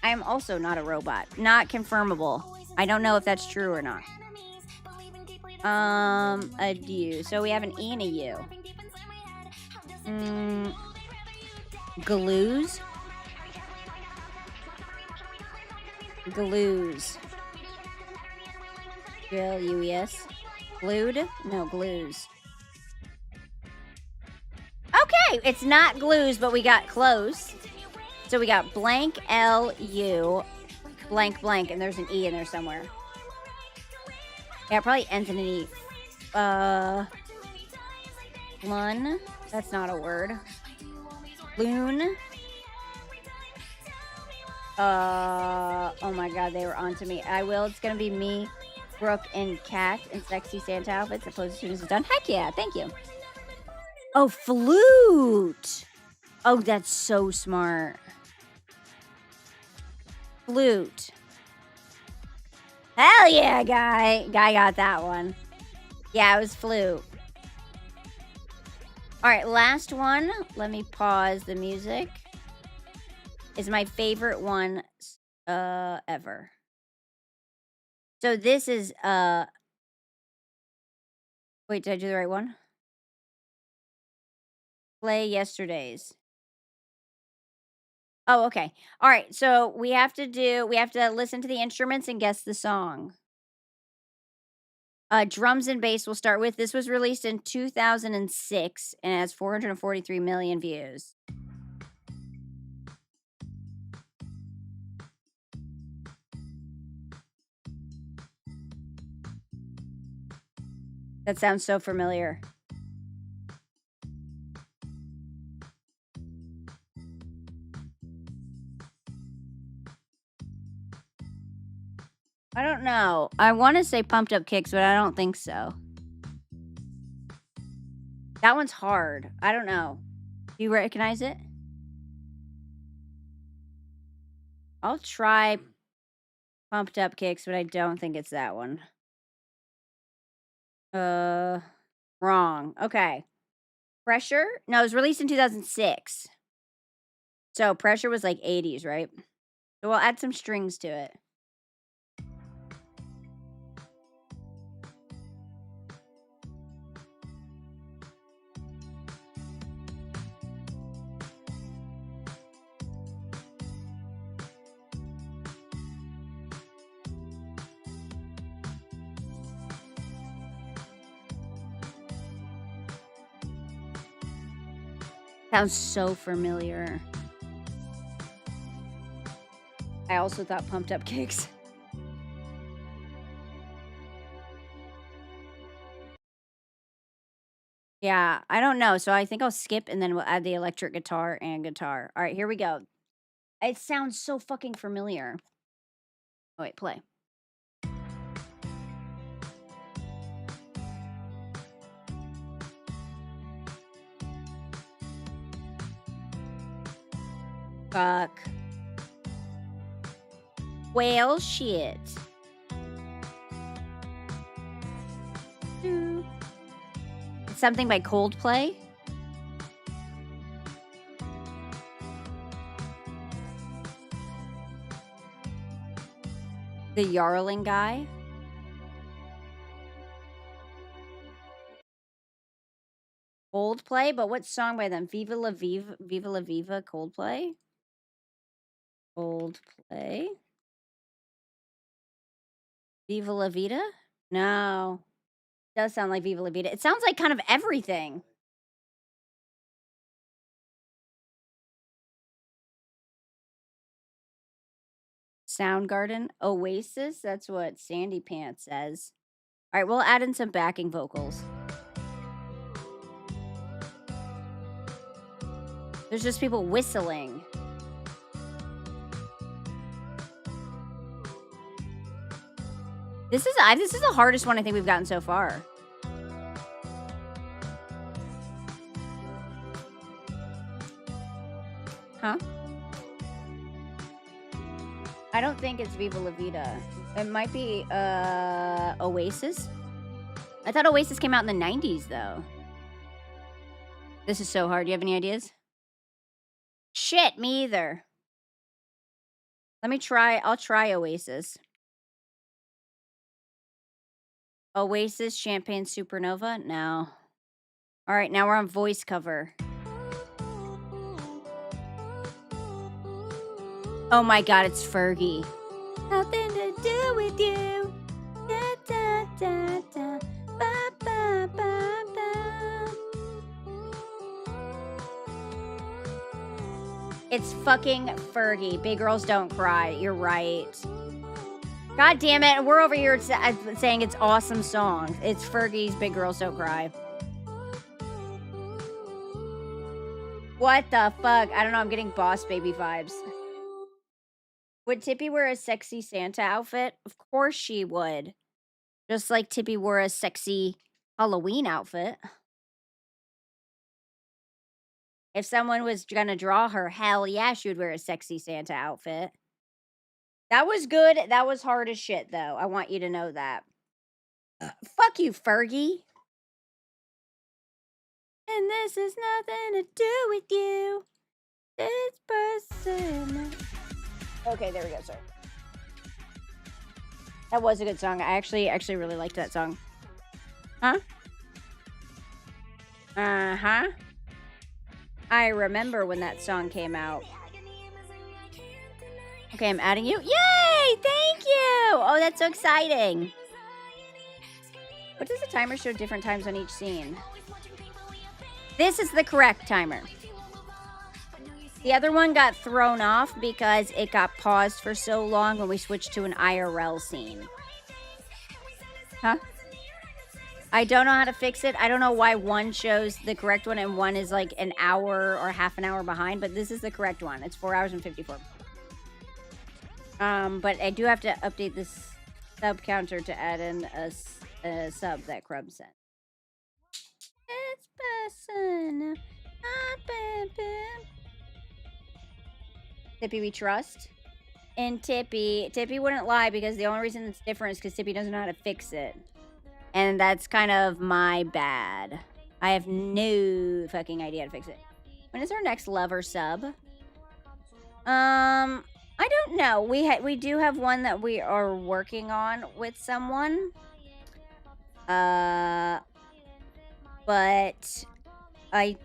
I am also not a robot. Not confirmable. I don't know if that's true or not. Adieu. So we have an E and a U. Glues. Glues. G-L-U-E-S. Glued? No, glues. Okay, it's not glues, but we got close. So we got blank L-U, blank blank, and there's an E in there somewhere. Yeah, it probably ends in an E. Lun. That's not a word. Loon. Oh my god, they were onto me. I will. It's gonna be me, Brooke, and Kat in sexy Santa outfits. Opposed as soon as it's done. Heck yeah, thank you. Oh, flute. Oh, that's so smart. Flute. Hell yeah, guy. Guy got that one. Yeah, it was flute. All right, last one. Let me pause the music. Is my favorite one ever. So this is wait, did I do the right one? Play yesterday's. Oh, okay. All right. So we have to listen to the instruments and guess the song. Drums and bass we'll start with. This was released in 2006 and has 443 million views. That sounds so familiar. I don't know. I want to say Pumped Up Kicks, but I don't think so. That one's hard. I don't know. Do you recognize it? I'll try Pumped Up Kicks, but I don't think it's that one. Wrong. Okay. Pressure? No, it was released in 2006. So Pressure was like 80s, right? So we'll add some strings to it. Sounds so familiar. I also thought Pumped Up Kicks. Yeah, I don't know. So I think I'll skip and then we'll add the electric guitar and guitar. All right, here we go. It sounds so fucking familiar. Oh, wait, play. Fuck. Whale shit. It's something by Coldplay. The Yarling guy. Coldplay, but what song by them? Viva La Viva, Coldplay? Coldplay? Viva La Vida? No. It does sound like Viva La Vida. It sounds like kind of everything. Soundgarden, Oasis. That's what Sandy Pants says. All right, we'll add in some backing vocals. There's just people whistling. This is the hardest one I think we've gotten so far. Huh? I don't think it's Viva La Vida. It might be Oasis. I thought Oasis came out in the 90s though. This is so hard. Do you have any ideas? Shit, me either. Let me try. I'll try Oasis. Oasis, Champagne Supernova? No. All right, now we're on voice cover. Oh my god, it's Fergie. Nothing to do with you. Da, da, da, da. Ba, ba, ba, ba. It's fucking Fergie. Big Girls Don't Cry. You're right. God damn it. We're over here saying it's awesome song. It's Fergie's Big Girls Don't Cry. What the fuck? I don't know. I'm getting Boss Baby vibes. Would Tippy wear a sexy Santa outfit? Of course she would. Just like Tippy wore a sexy Halloween outfit. If someone was gonna draw her, hell yeah, she would wear a sexy Santa outfit. That was good. That was hard as shit, though. I want you to know that. Fuck you, Fergie. And this is nothing to do with you. This person. Okay, there we go, sorry. That was a good song. I actually really liked that song. Huh? Uh-huh. I remember when that song came out. Okay, I'm adding you. Yay! Thank you! Oh, that's so exciting. What does the timer show different times on each scene? This is the correct timer. The other one got thrown off because it got paused for so long when we switched to an IRL scene. Huh? I don't know how to fix it. I don't know why one shows the correct one and one is like an hour or half an hour behind, but this is the correct one. It's 4 hours and 54. But I do have to update this sub counter to add in a sub that Crumb sent. It's person. Tippy we trust. And Tippy wouldn't lie because the only reason it's different is because Tippy doesn't know how to fix it. And that's kind of my bad. I have no fucking idea how to fix it. When is our next lover sub? I don't know. We do have one that we are working on with someone. But I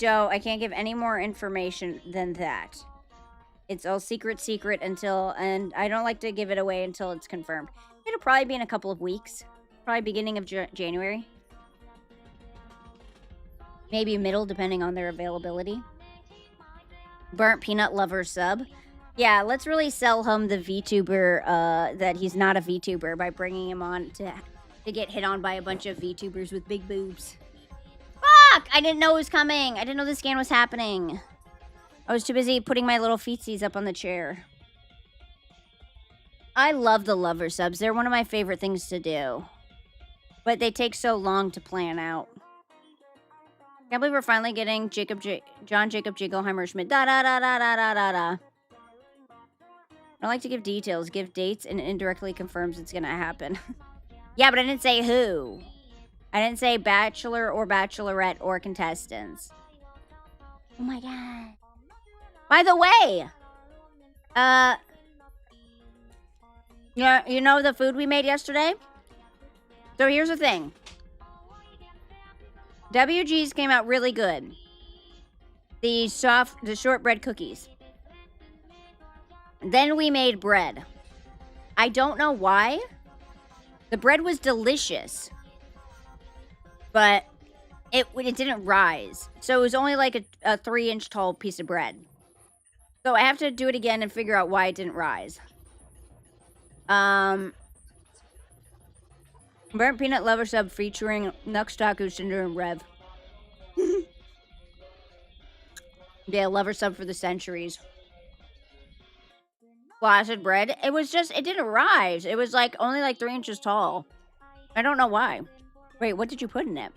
can't give any more information than that. It's all secret until, and I don't like to give it away until it's confirmed. It'll probably be in a couple of weeks. Probably beginning of January. Maybe middle, depending on their availability. Burnt Peanut Lover sub. Yeah, let's really sell him the VTuber, that he's not a VTuber by bringing him on to get hit on by a bunch of VTubers with big boobs. Fuck! I didn't know it was coming. I didn't know the scan was happening. I was too busy putting my little feetsies up on the chair. I love the lover subs. They're one of my favorite things to do. But they take so long to plan out. Can't believe we're finally getting John Jacob Jingleheimer Schmidt. Da da da da da da da da. I don't like to give details. Give dates and indirectly confirms it's gonna happen. Yeah, but I didn't say who. I didn't say bachelor or bachelorette or contestants. Oh my god. By the way, you know the food we made yesterday? So here's the thing. WG's came out really good. The shortbread cookies. Then we made bread. I don't know why. The bread was delicious. But it didn't rise. So it was only like a 3-inch tall piece of bread. So I have to do it again and figure out why it didn't rise. Burnt peanut lover sub featuring Nux Taku, Cinder, and Rev. Yeah, lover sub for the centuries. Flaccid bread. It didn't rise. It was like only like 3 inches tall. I don't know why. Wait, what did you put in it?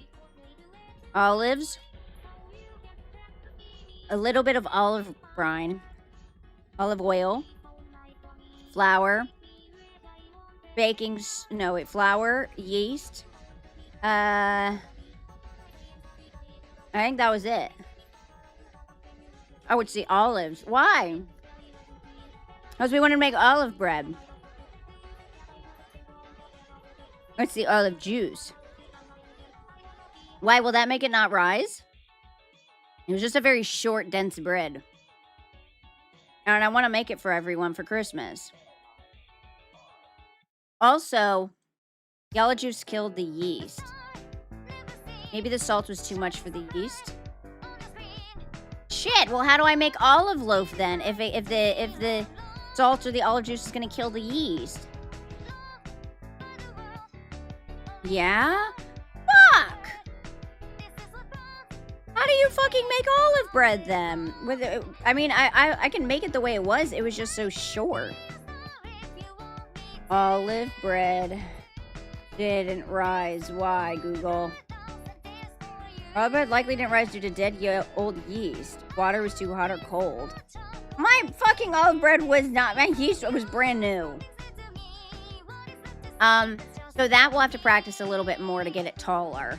Olives. A little bit of olive brine. Olive oil. Flour. Flour. Yeast. I think that was it. Oh, it's the olives. Why? Because we wanted to make olive bread. It's the olive juice. Why will that make it not rise? It was just a very short, dense bread. And I want to make it for everyone for Christmas. Also, the olive juice killed the yeast. Maybe the salt was too much for the yeast. Shit, well how do I make olive loaf then? If the salt or the olive juice is going to kill the yeast. Yeah? Fuck! How do you fucking make olive bread then? I can make it the way it was. It was just so short. Olive bread didn't rise. Why, Google? Olive bread likely didn't rise due to dead old yeast. Water was too hot or cold. My fucking olive bread was not. My yeast was brand new. So that we'll have to practice a little bit more to get it taller.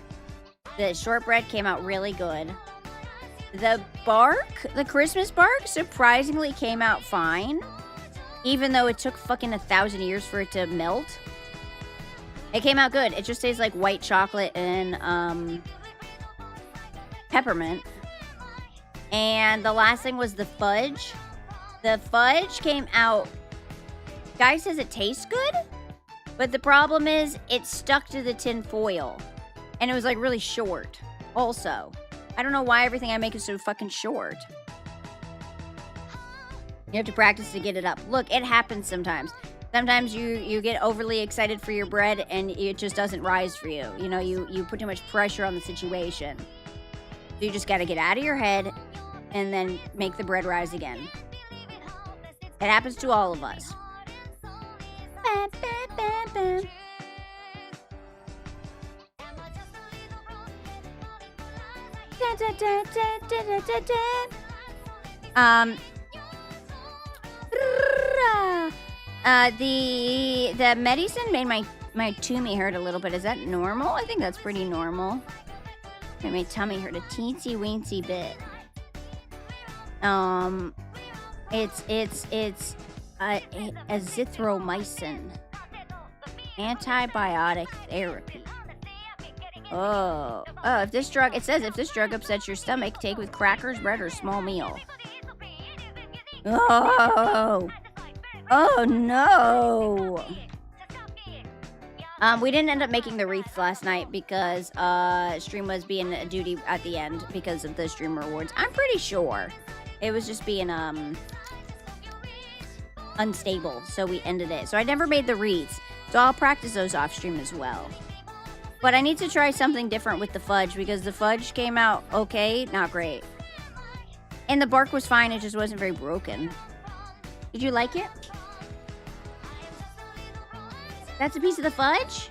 The shortbread came out really good. The Christmas bark, surprisingly came out fine. Even though it took fucking 1,000 years for it to melt. It came out good. It just tastes like white chocolate and, peppermint. And the last thing was the fudge. The fudge came out... Guy says it tastes good. But the problem is, it stuck to the tin foil. And it was like really short. Also. I don't know why everything I make is so fucking short. You have to practice to get it up. Look, it happens sometimes. Sometimes you get overly excited for your bread and it just doesn't rise for you. You know, you put too much pressure on the situation. So you just gotta get out of your head and then make the bread rise again. It happens to all of us. The medicine made my tummy hurt a little bit. Is that normal? I think that's pretty normal. Made my tummy hurt a teensy weensy bit. It's azithromycin. Antibiotic therapy. Oh, if this drug upsets your stomach, take with crackers, bread, or small meal. Oh no. We didn't end up making the wreath last night because stream was being a duty at the end because of the stream rewards. I'm pretty sure it was just being unstable, so we ended it. So I never made the wreaths, so I'll practice those off stream as well. But I need to try something different with the fudge because the fudge came out okay, not great. And the bark was fine, it just wasn't very broken. Did you like it? That's a piece of the fudge?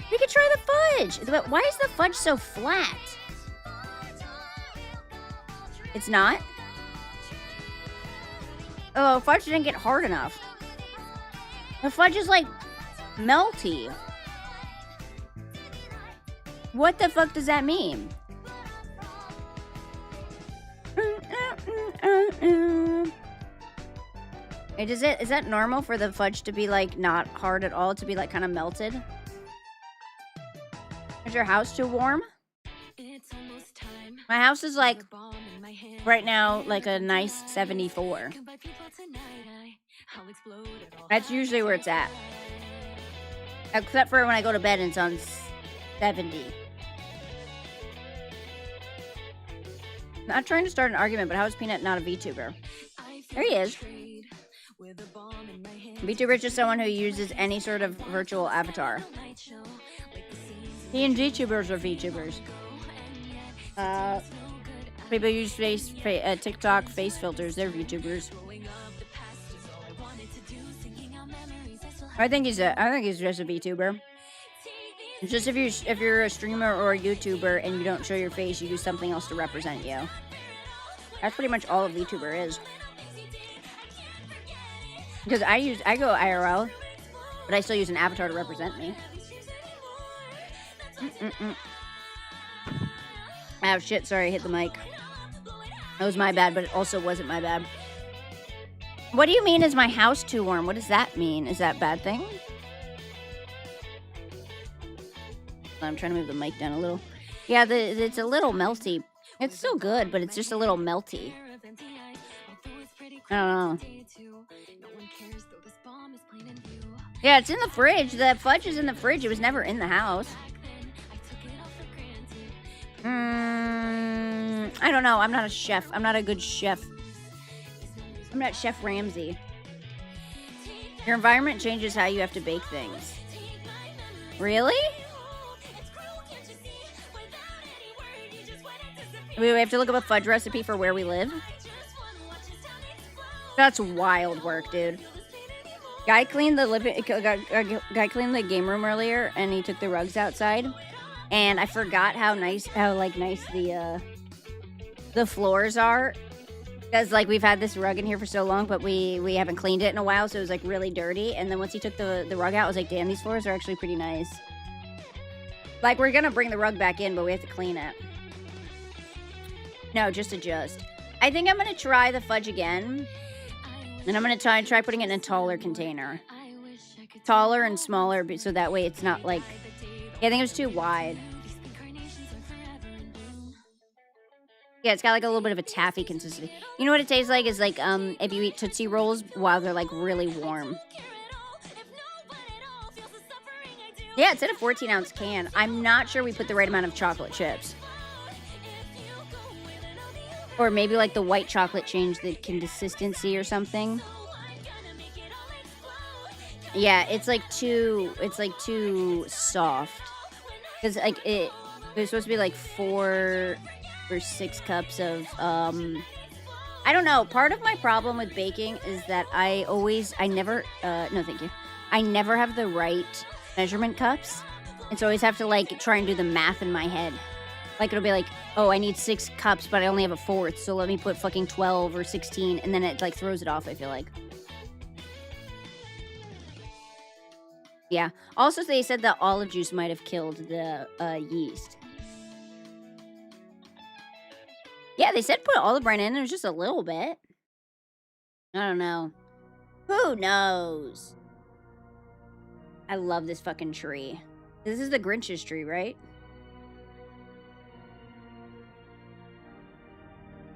We could try the fudge. Why is the fudge so flat? It's not? Oh, fudge didn't get hard enough. The fudge is like melty. What the fuck does that mean? Is that normal for the fudge to be like not hard at all, to be like kind of melted? Is your house too warm? My house is like right now like a nice 74. That's usually where it's at. Except for when I go to bed and it's on 70. Not trying to start an argument, but how is Peanut not a VTuber? There he is. VTuber is just someone who uses any sort of virtual avatar. He and VTubers are VTubers. People use TikTok face filters. They're VTubers. I think he's just a VTuber. It's just if you're a streamer or a YouTuber and you don't show your face, you use something else to represent you. That's pretty much all a VTuber is. Because I go IRL, but I still use an avatar to represent me. Oh shit, sorry, I hit the mic. That was my bad, but it also wasn't my bad. What do you mean, is my house too warm? What does that mean? Is that a bad thing? I'm trying to move the mic down a little. Yeah, it's a little melty. It's still good, but it's just a little melty. I don't know. Yeah, it's in the fridge. The fudge is in the fridge. It was never in the house. I don't know. I'm not a chef. I'm not a good chef. I'm not Chef Ramsay. Your environment changes how you have to bake things. Really? We have to look up a fudge recipe for where we live? That's wild work, dude. Guy cleaned the game room earlier, and he took the rugs outside. And I forgot how nice the floors are. Because, like, we've had this rug in here for so long, but we haven't cleaned it in a while, so it was, like, really dirty. And then once he took the rug out, I was like, damn, these floors are actually pretty nice. Like, we're gonna bring the rug back in, but we have to clean it. No, just adjust. I think I'm gonna try the fudge again. And I'm gonna try putting it in a taller container. Taller and smaller, so that way it's not, like... Yeah, I think it was too wide. Yeah, it's got like a little bit of a taffy consistency. You know what it tastes like? Is like if you eat Tootsie Rolls while they're like really warm. Yeah, it's in a 14-ounce can. I'm not sure we put the right amount of chocolate chips. Or maybe like the white chocolate changed the consistency or something. Yeah, it's like too soft. Because like it was supposed to be like 4 or 6 cups of I don't know. Part of my problem with baking is that I never have the right measurement cups. And so I always have to like try and do the math in my head. Like it'll be like, oh, I need 6 cups, but I only have a 4th, so let me put fucking 12 or 16, and then it like throws it off, I feel like. Yeah. Also, they said that olive juice might have killed the yeast. Yeah, they said put olive brine in. There's just a little bit. I don't know. Who knows? I love this fucking tree. This is the Grinch's tree, right?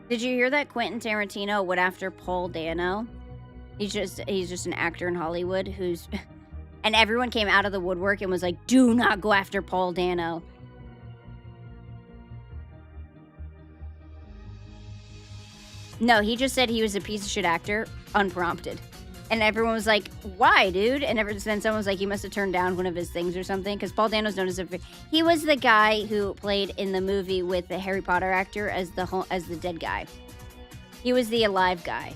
Did you hear that Quentin Tarantino went after Paul Dano? He's just an actor in Hollywood who's... And everyone came out of the woodwork and was like, do not go after Paul Dano. No, he just said he was a piece of shit actor, unprompted. And everyone was like, why, dude? And then someone was like, he must have turned down one of his things or something. Because Paul Dano's known as he was the guy who played in the movie with the Harry Potter actor as the dead guy. He was the alive guy.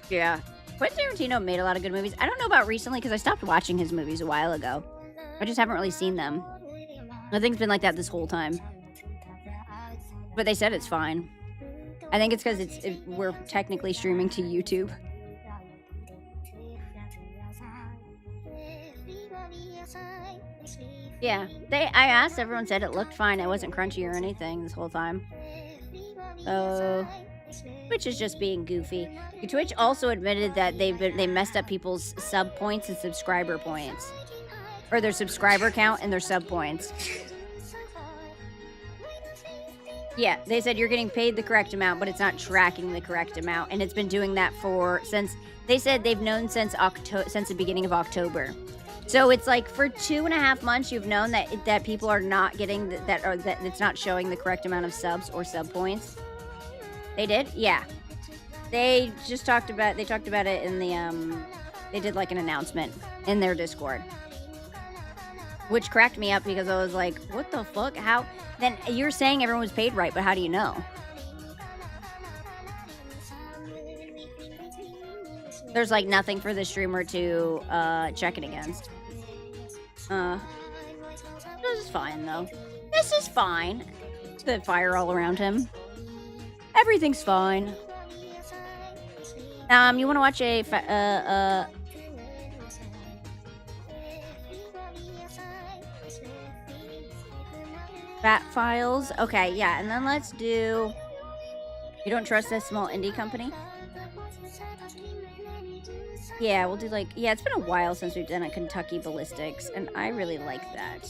Yeah. Quentin Tarantino made a lot of good movies. I don't know about recently because I stopped watching his movies a while ago. I just haven't really seen them. I think it's been like that this whole time. But they said it's fine. I think it's because we're technically streaming to YouTube. Yeah, I asked, everyone said it looked fine. It wasn't crunchy or anything this whole time. So Twitch is just being goofy. Twitch also admitted that they messed up people's sub points and subscriber points, or their subscriber count and their sub points. Yeah, they said you're getting paid the correct amount, but it's not tracking the correct amount, and it's been doing that since they said they've known since the beginning of October. So it's like for 2.5 months you've known that people are not getting that it's not showing the correct amount of subs or sub points. They did? Yeah. They just talked about it in the they did like an announcement in their Discord. Which cracked me up because I was like, what the fuck? How? Then you're saying everyone was paid right, but how do you know? There's like nothing for the streamer to check it against. This is fine though. This is fine. The fire all around him. Everything's fine. You want to watch a Fat Files? Okay, yeah, and then let's do... You don't trust that small indie company? Yeah, we'll do like... Yeah, it's been a while since we've done a Kentucky Ballistics, and I really like that.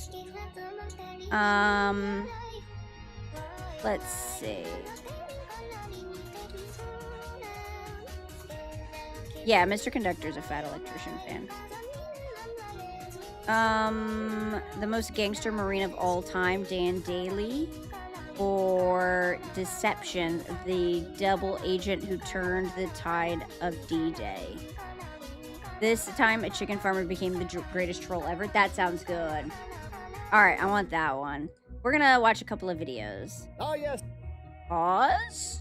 Let's see. Yeah, Mr. Conductor's a Fat Electrician fan. The most gangster Marine of all time, Dan Daly, or Deception, the double agent who turned the tide of D-Day. This time, a chicken farmer became the greatest troll ever. That sounds good. All right, I want that one. We're gonna watch a couple of videos. Oh, yes. Pause.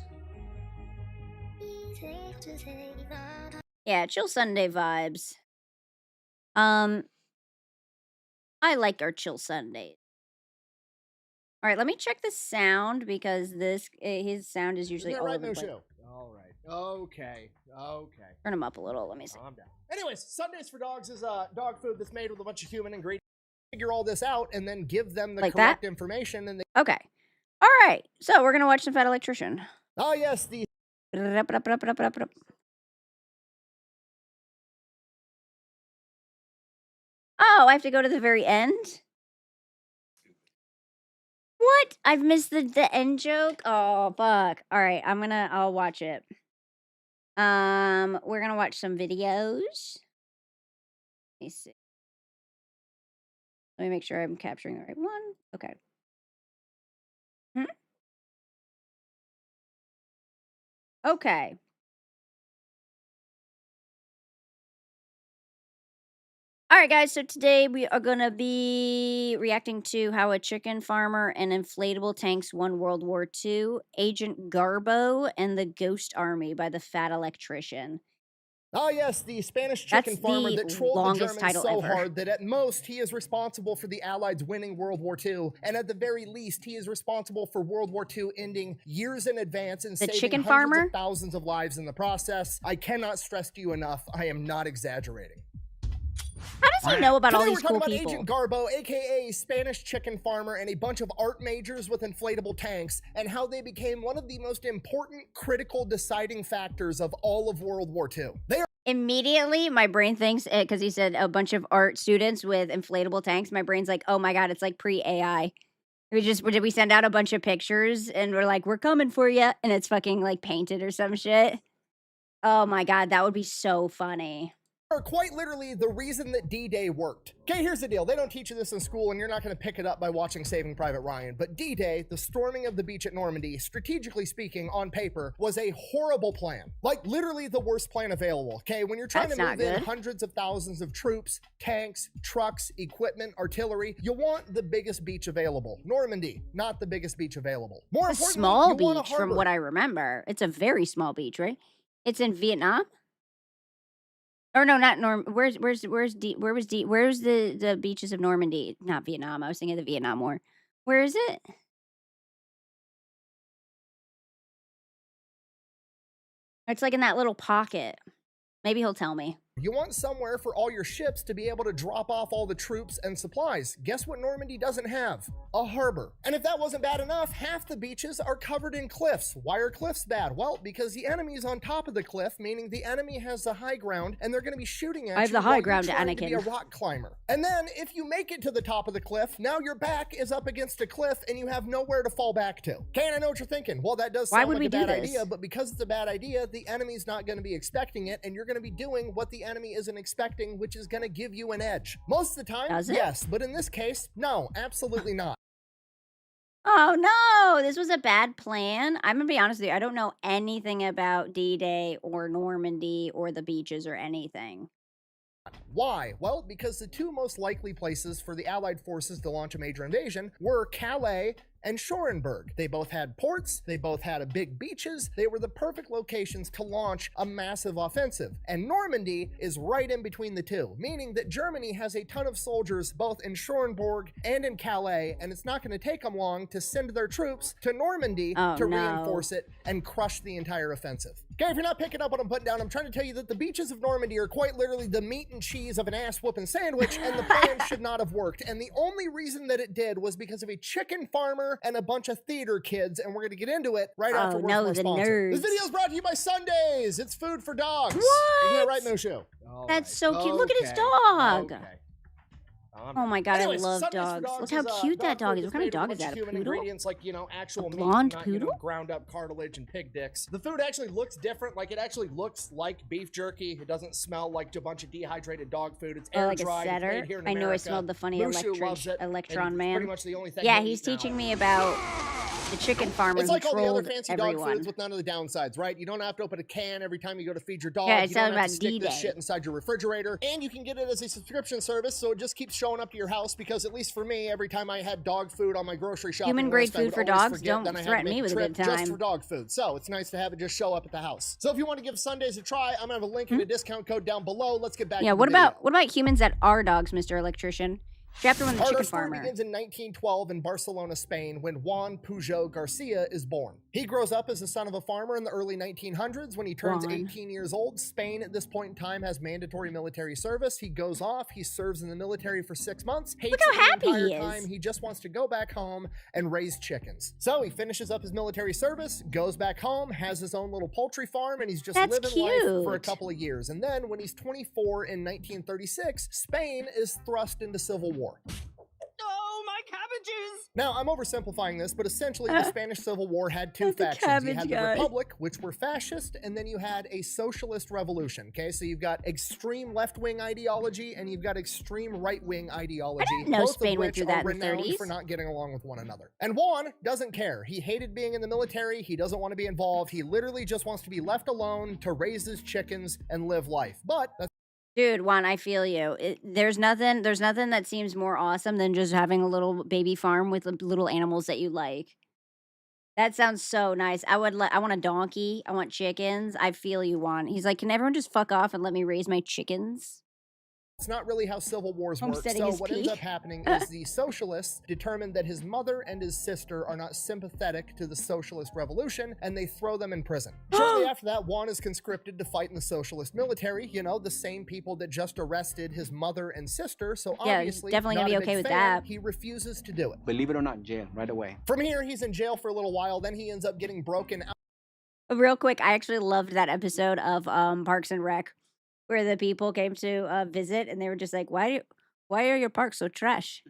Yeah, chill Sunday vibes. I like our chill Sundays. All right, let me check the sound because his sound is usually all over the place. All right. Okay. Turn him up a little. Let me see. Calm down. Anyways, Sundays for Dogs is dog food that's made with a bunch of human ingredients. Figure all this out and then give them the Like correct that? information. And they... Okay. All right. So we're gonna watch some Fat Electrician. Oh yes, the Oh, I have to go to the very end? What? I've missed the end joke? Oh, fuck. All right, I'll watch it. We're gonna watch some videos. Let me see. Let me make sure I'm capturing the right one. Okay. Okay. All right, guys. So today we are going to be reacting to how a chicken farmer and inflatable tanks won World War II, Agent Garbo, and the Ghost Army by the Fat Electrician. Oh yes, the Spanish chicken farmer that trolled the Germans so hard that at most he is responsible for the Allies winning World War II, and at the very least he is responsible for World War II ending years in advance and saving hundreds of thousands of lives in the process. I cannot stress to you enough, I am not exaggerating. How does he know about all these cool people? Today we're talking about Agent Garbo, aka Spanish chicken farmer, and a bunch of art majors with inflatable tanks, and how they became one of the most important, critical, deciding factors of all of World War II. Immediately, my brain thinks, because he said a bunch of art students with inflatable tanks, my brain's like, oh my god, it's like pre-AI. Did we send out a bunch of pictures, and we're like, we're coming for you, and it's fucking like painted or some shit? Oh my god, that would be so funny. Are quite literally the reason that D-Day worked. Okay, here's the deal. They don't teach you this in school, and you're not going to pick it up by watching Saving Private Ryan. But D-Day, the storming of the beach at Normandy, strategically speaking, on paper, was a horrible plan. Like, literally the worst plan available. Okay, when you're trying to move in hundreds of thousands of troops, tanks, trucks, equipment, artillery, you want the biggest beach available. Normandy, not the biggest beach available. More importantly, a small beach, from what I remember. It's a very small beach, right? It's in Vietnam? Or no, not Norm. Where's the beaches of Normandy? Not Vietnam. I was thinking of the Vietnam War. Where is it? It's like in that little pocket. Maybe he'll tell me. You want somewhere for all your ships to be able to drop off all the troops and supplies. Guess what Normandy doesn't have? A harbor. And if that wasn't bad enough, half the beaches are covered in cliffs. Why are cliffs bad? Well, because the enemy is on top of the cliff, meaning the enemy has the high ground, and they're going to be shooting at you. I have the high while ground, you're trying to be a Anakin. rock climber. And then, if you make it to the top of the cliff, now your back is up against a cliff, and you have nowhere to fall back to. Okay, and I know what you're thinking. Well, that does Why sound would like we a do bad this? idea, but because it's a bad idea, the enemy's not going to be expecting it, and you're going to be doing what the enemy isn't expecting, which is going to give you an edge. Most of the time, Does it? yes, but in this case, no, absolutely not. Oh no, this was a bad plan. I'm gonna be honest with you. I don't know anything about D-Day or Normandy or the beaches or anything. Why? Well, because the two most likely places for the Allied forces to launch a major invasion were Calais and Schoenberg. They both had ports, they both had a big beaches, they were the perfect locations to launch a massive offensive. And Normandy is right in between the two, meaning that Germany has a ton of soldiers both in Schoenberg and in Calais, and it's not going to take them long to send their troops to Normandy Oh, to no. reinforce it and crush the entire offensive. Okay, if you're not picking up what I'm putting down, I'm trying to tell you that the beaches of Normandy are quite literally the meat and cheese of an ass-whooping sandwich, and the plan should not have worked. And the only reason that it did was because of a chicken farmer and a bunch of theater kids, and we're going to get into it right after Oh, we're no, from our the sponsor. This nerds. video is brought to you by Sundays. It's food for dogs. What? Isn't that right, Mushu? That's so cute. Look at his dog. Oh my god, Anyways, I love Sundays for dogs. Dogs Look how is, cute that dog dog food is. What kind of made with dog is bunch that? A human poodle? ingredients like, actual meat, blonde not, poodle? ground up cartilage and pig dicks. The food actually looks different. Like, it actually looks like beef jerky. It doesn't smell like a bunch of dehydrated dog food. It's Oh, air like a dried. It's setter? made here in I know I America. smelled the funny Mushu loves it, and electron it's man. pretty much the only thing Yeah, he'll he's eat now. teaching me about the chicken farmer It's who like all the other trolled fancy everyone. dog foods with none of the downsides, right? You don't have to open a can every time you go to feed your dog. Yeah, it's you don't talking have to about stick this D-Day. shit inside your refrigerator. And you can get it as a subscription service, so it just keeps showing up to your house, because at least for me, every time I had dog food on my grocery shopping Human grade list, I food would for always dogs? forget, Don't then I had to threaten make me a with a trip good just time. for dog food. So it's nice to have it just show up at the house. So if you want to give Sundays a try, I'm gonna have a link and a discount code down below. Let's get back Yeah, to what the video. about humans that are dogs, Mr. Electrician? Chapter 1, the Our chicken story farmer. begins in 1912 in Barcelona, Spain, when Juan Pujol Garcia is born. He grows up as the son of a farmer in the early 1900s. When he turns Juan. 18 years old, Spain at this point in time has mandatory military service. He goes off, he serves in the military for 6 months. Hates how it the happy entire he is. time. He just wants to go back home and raise chickens. So he finishes up his military service, goes back home, has his own little poultry farm, and he's just That's living life for a cute. couple of years. And then when he's 24 in 1936, Spain is thrust into civil war. Oh, my cabbages! Now, I'm oversimplifying this, but essentially the Spanish Civil War had two That's a factions. You cabbage had the guy. Republic, which were fascist, and then you had a socialist revolution, okay? So you've got extreme left-wing ideology, and you've got extreme right-wing ideology, didn't know both Spain of went which through that are in the renowned 30s. for not getting along with one another. And Juan doesn't care. He hated being in the military. He doesn't want to be involved. He literally just wants to be left alone to raise his chickens and live life. But that's Dude, Juan, I feel you. There's nothing that seems more awesome than just having a little baby farm with little animals that you like. That sounds so nice. I want a donkey. I want chickens. I feel you, Juan. He's like, can everyone just fuck off and let me raise my chickens? It's not really how civil wars work. Homesteading So is what key. ends up happening is the socialists determine that his mother and his sister are not sympathetic to the socialist revolution, and they throw them in prison. Shortly after that, Juan is conscripted to fight in the socialist military. You know, the same people that just arrested his mother and sister. So Yeah, he's obviously, definitely gonna not be a big okay with fan. that. He refuses to do it. Believe it or not, jail right away. From here, he's in jail for a little while. Then he ends up getting broken out. Real quick, I actually loved that episode of Parks and Rec where the people came to visit and they were just like, why are your parks so trash?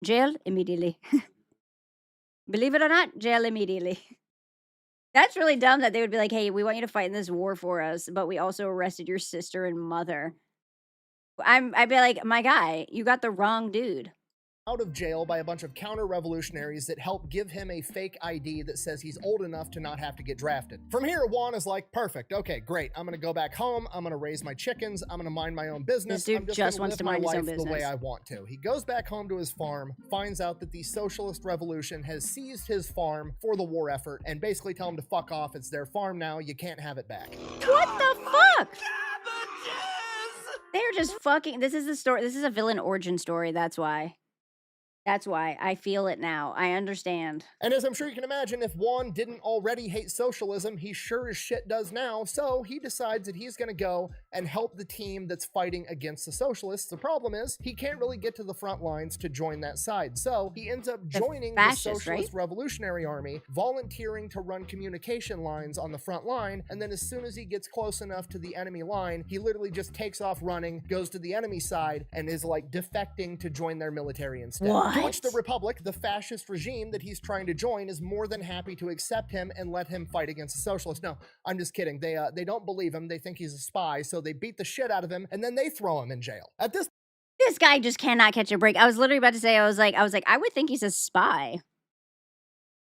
Jail immediately. Believe it or not, jail immediately. That's really dumb that they would be like, hey, we want you to fight in this war for us, but we also arrested your sister and mother. I'd be like, my guy, you got the wrong dude. Out of jail by a bunch of counter-revolutionaries that help give him a fake ID that says he's old enough to not have to get drafted. From here, Juan is like, perfect, okay, great. I'm gonna go back home, I'm gonna raise my chickens, I'm gonna mind my own business. This dude I'm just gonna wants live to my mind his own life the way business. I want to. He goes back home to his farm, finds out that the socialist revolution has seized his farm for the war effort, and basically tell him to fuck off. It's their farm now, you can't have it back. What the fuck? They're just fucking. This is the story. This is a villain origin story. That's why. That's why I feel it now. I understand. And as I'm sure you can imagine, if Juan didn't already hate socialism, he sure as shit does now. So he decides that he's going to go and help the team that's fighting against the socialists. The problem is he can't really get to the front lines to join that side. So he ends up joining the Socialist Revolutionary Army, volunteering to run communication lines on the front line. And then as soon as he gets close enough to the enemy line, he literally just takes off running, goes to the enemy side, and is like defecting to join their military instead. What? To which the Republic, the fascist regime that he's trying to join, is more than happy to accept him and let him fight against the socialists. No, I'm just kidding. They don't believe him. They think he's a spy, so they beat the shit out of him, and then they throw him in jail. At this guy just cannot catch a break. I was literally about to say, I was like, I would think he's a spy.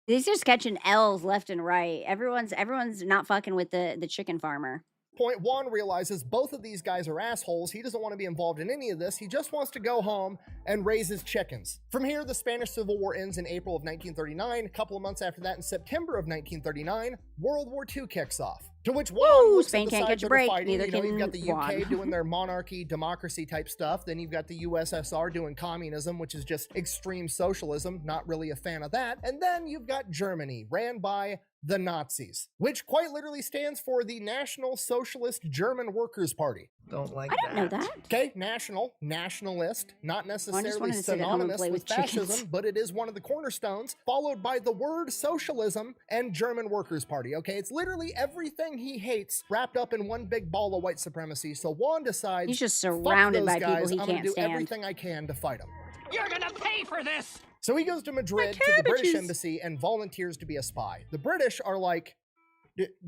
He's just catching L's left and right. Everyone's not fucking with the chicken farmer. Point, Juan realizes both of these guys are assholes. He doesn't want to be involved in any of this. He just wants to go home and raise his chickens. From here, the Spanish Civil War ends in April of 1939. A couple of months after that, in September of 1939, World War II kicks off. To which Juan looks Spain at the can't sides catch a that are break. fighting. Neither You've got can the UK Juan. doing their monarchy, democracy type stuff. Then you've got the USSR doing communism, which is just extreme socialism. Not really a fan of that. And then you've got Germany, ran by the Nazis, which quite literally stands for the National Socialist German Workers' Party. Don't like I didn't know that. Okay, nationalist, not necessarily wanted to sit at home and synonymous play with with chickens. fascism, but it is one of the cornerstones, followed by the word socialism and German Workers' Party. Okay, it's literally everything he hates wrapped up in one big ball of white supremacy. So Juan decides, He's just "Fuck surrounded those by people guys, he I'm gonna can't do stand." everything I can to fight them. You're gonna pay for this! So he goes to Madrid to the British embassy and volunteers to be a spy. The British are like,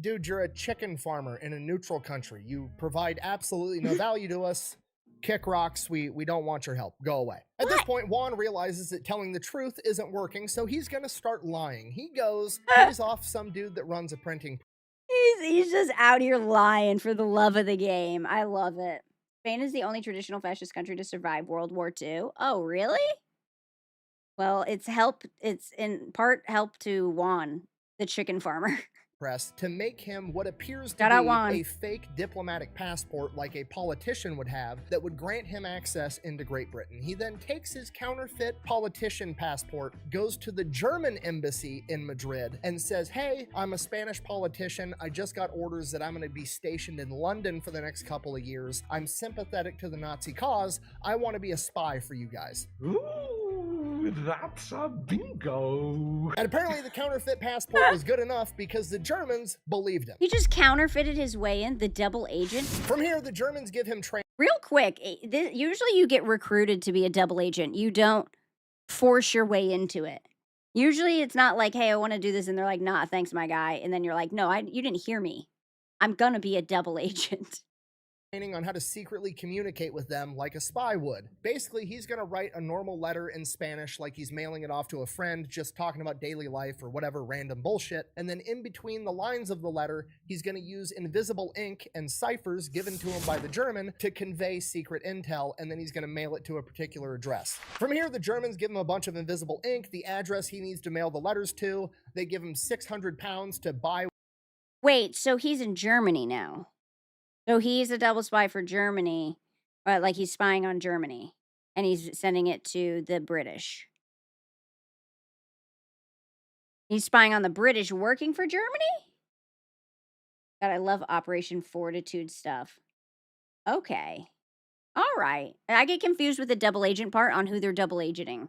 dude, you're a chicken farmer in a neutral country. You provide absolutely no value to us. Kick rocks. We don't want your help. Go away. At this point, Juan realizes that telling the truth isn't working, so he's gonna start lying. He goes, he's off some dude that runs a printing. He's just out here lying for the love of the game. I love it. Spain is the only traditional fascist country to survive World War II. Oh, really? Well, it's in part help to Juan, the chicken farmer. Press to make him what appears to Shout out be Juan. a fake diplomatic passport like a politician would have that would grant him access into Great Britain. He then takes his counterfeit politician passport, goes to the German embassy in Madrid and says, hey, I'm a Spanish politician. I just got orders that I'm going to be stationed in London for the next couple of years. I'm sympathetic to the Nazi cause. I want to be a spy for you guys. Ooh, that's a bingo. And apparently the counterfeit passport was good enough because the Germans believed him. He just counterfeited his way in, the double agent. From here, the Germans give him training. Real quick, usually you get recruited to be a double agent. You don't force your way into it. Usually it's not like, hey, I want to do this. And they're like, nah, thanks, my guy. And then you're like, no, you didn't hear me. I'm going to be a double agent. On how to secretly communicate with them like a spy would. Basically, he's going to write a normal letter in Spanish like he's mailing it off to a friend, just talking about daily life or whatever random bullshit. And then in between the lines of the letter, he's going to use invisible ink and ciphers given to him by the German to convey secret intel, and then he's going to mail it to a particular address. From here, the Germans give him a bunch of invisible ink, the address he needs to mail the letters to. They give him £600 to buy. Wait, so he's in Germany now. So he's a double spy for Germany, like he's spying on Germany, and he's sending it to the British. He's spying on the British working for Germany? God, I love Operation Fortitude stuff. Okay. All right. I get confused with the double agent part on who they're double agenting.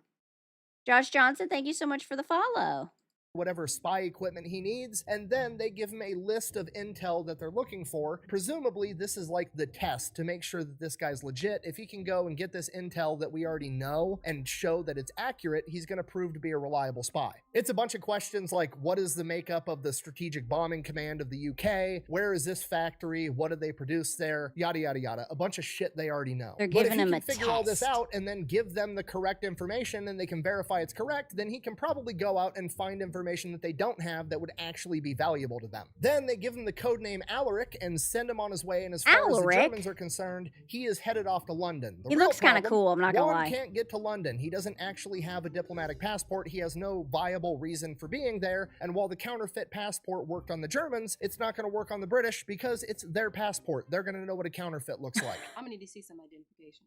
Josh Johnson, thank you so much for the follow. Whatever spy equipment he needs, and then they give him a list of intel that they're looking for. Presumably, this is like the test to make sure that this guy's legit. If he can go and get this intel that we already know and show that it's accurate, he's going to prove to be a reliable spy. It's a bunch of questions like, what is the makeup of the Strategic Bombing Command of the UK? Where is this factory? What do they produce there? Yada, yada, yada. A bunch of shit they already know. They're But if giving he him can a figure all this test. out and then give them the correct information and they can verify it's correct, then he can probably go out and find information that they don't have that would actually be valuable to them. Then they give him the code name Alaric and send him on his way, and as far as the Alaric? Germans are concerned, he is headed off to London. The He real looks kinda problem, cool, I'm not gonna Juan lie. can't get to London. He doesn't actually have a diplomatic passport. He has no viable reason for being there, and while the counterfeit passport worked on the Germans, it's not going to work on the British because it's their passport. They're going to know what a counterfeit looks like. I'm gonna need to see some identification.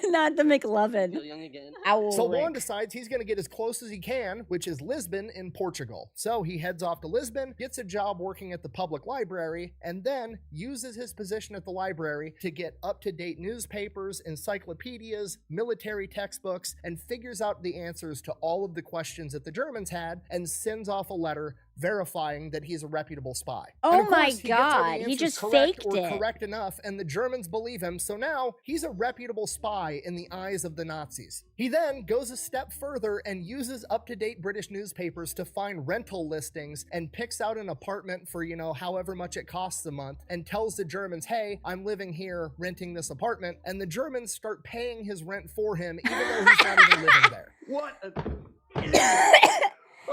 Not the McLovin. Feel young again. So Juan Ulrich. decides he's going to get as close as he can, which is Lisbon in Portugal. So he heads off to Lisbon, gets a job working at the public library, and then uses his position at the library to get up-to-date newspapers, encyclopedias, military textbooks, and figures out the answers to all of the questions that the Germans had and sends off a letter verifying that he's a reputable spy. Oh And of my course, he gets all the God, he answers just correct faked or it. correct enough, and the Germans believe him, so now he's a reputable spy in the eyes of the Nazis. He then goes a step further and uses up-to-date British newspapers to find rental listings and picks out an apartment for, you know, however much it costs a month and tells the Germans, hey, I'm living here renting this apartment, and the Germans start paying his rent for him even though he's not even living there. What a...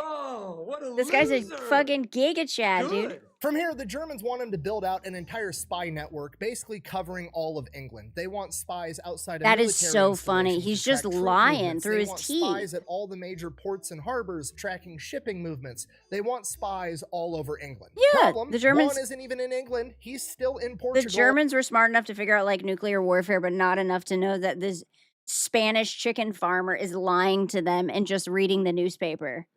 Oh, what a This guy's a loser. fucking Giga Chad, dude. From here, the Germans want him to build out an entire spy network, basically covering all of England. They want spies outside of That is military so funny. installations He's to just track troop lying movements. through They his want teeth. spies at all the major ports and harbors, tracking shipping movements. They want spies all over England. Yeah, Problem, the Germans- Juan isn't even in England. He's still in Portugal. The Germans were smart enough to figure out like nuclear warfare, but not enough to know that this Spanish chicken farmer is lying to them and just reading the newspaper.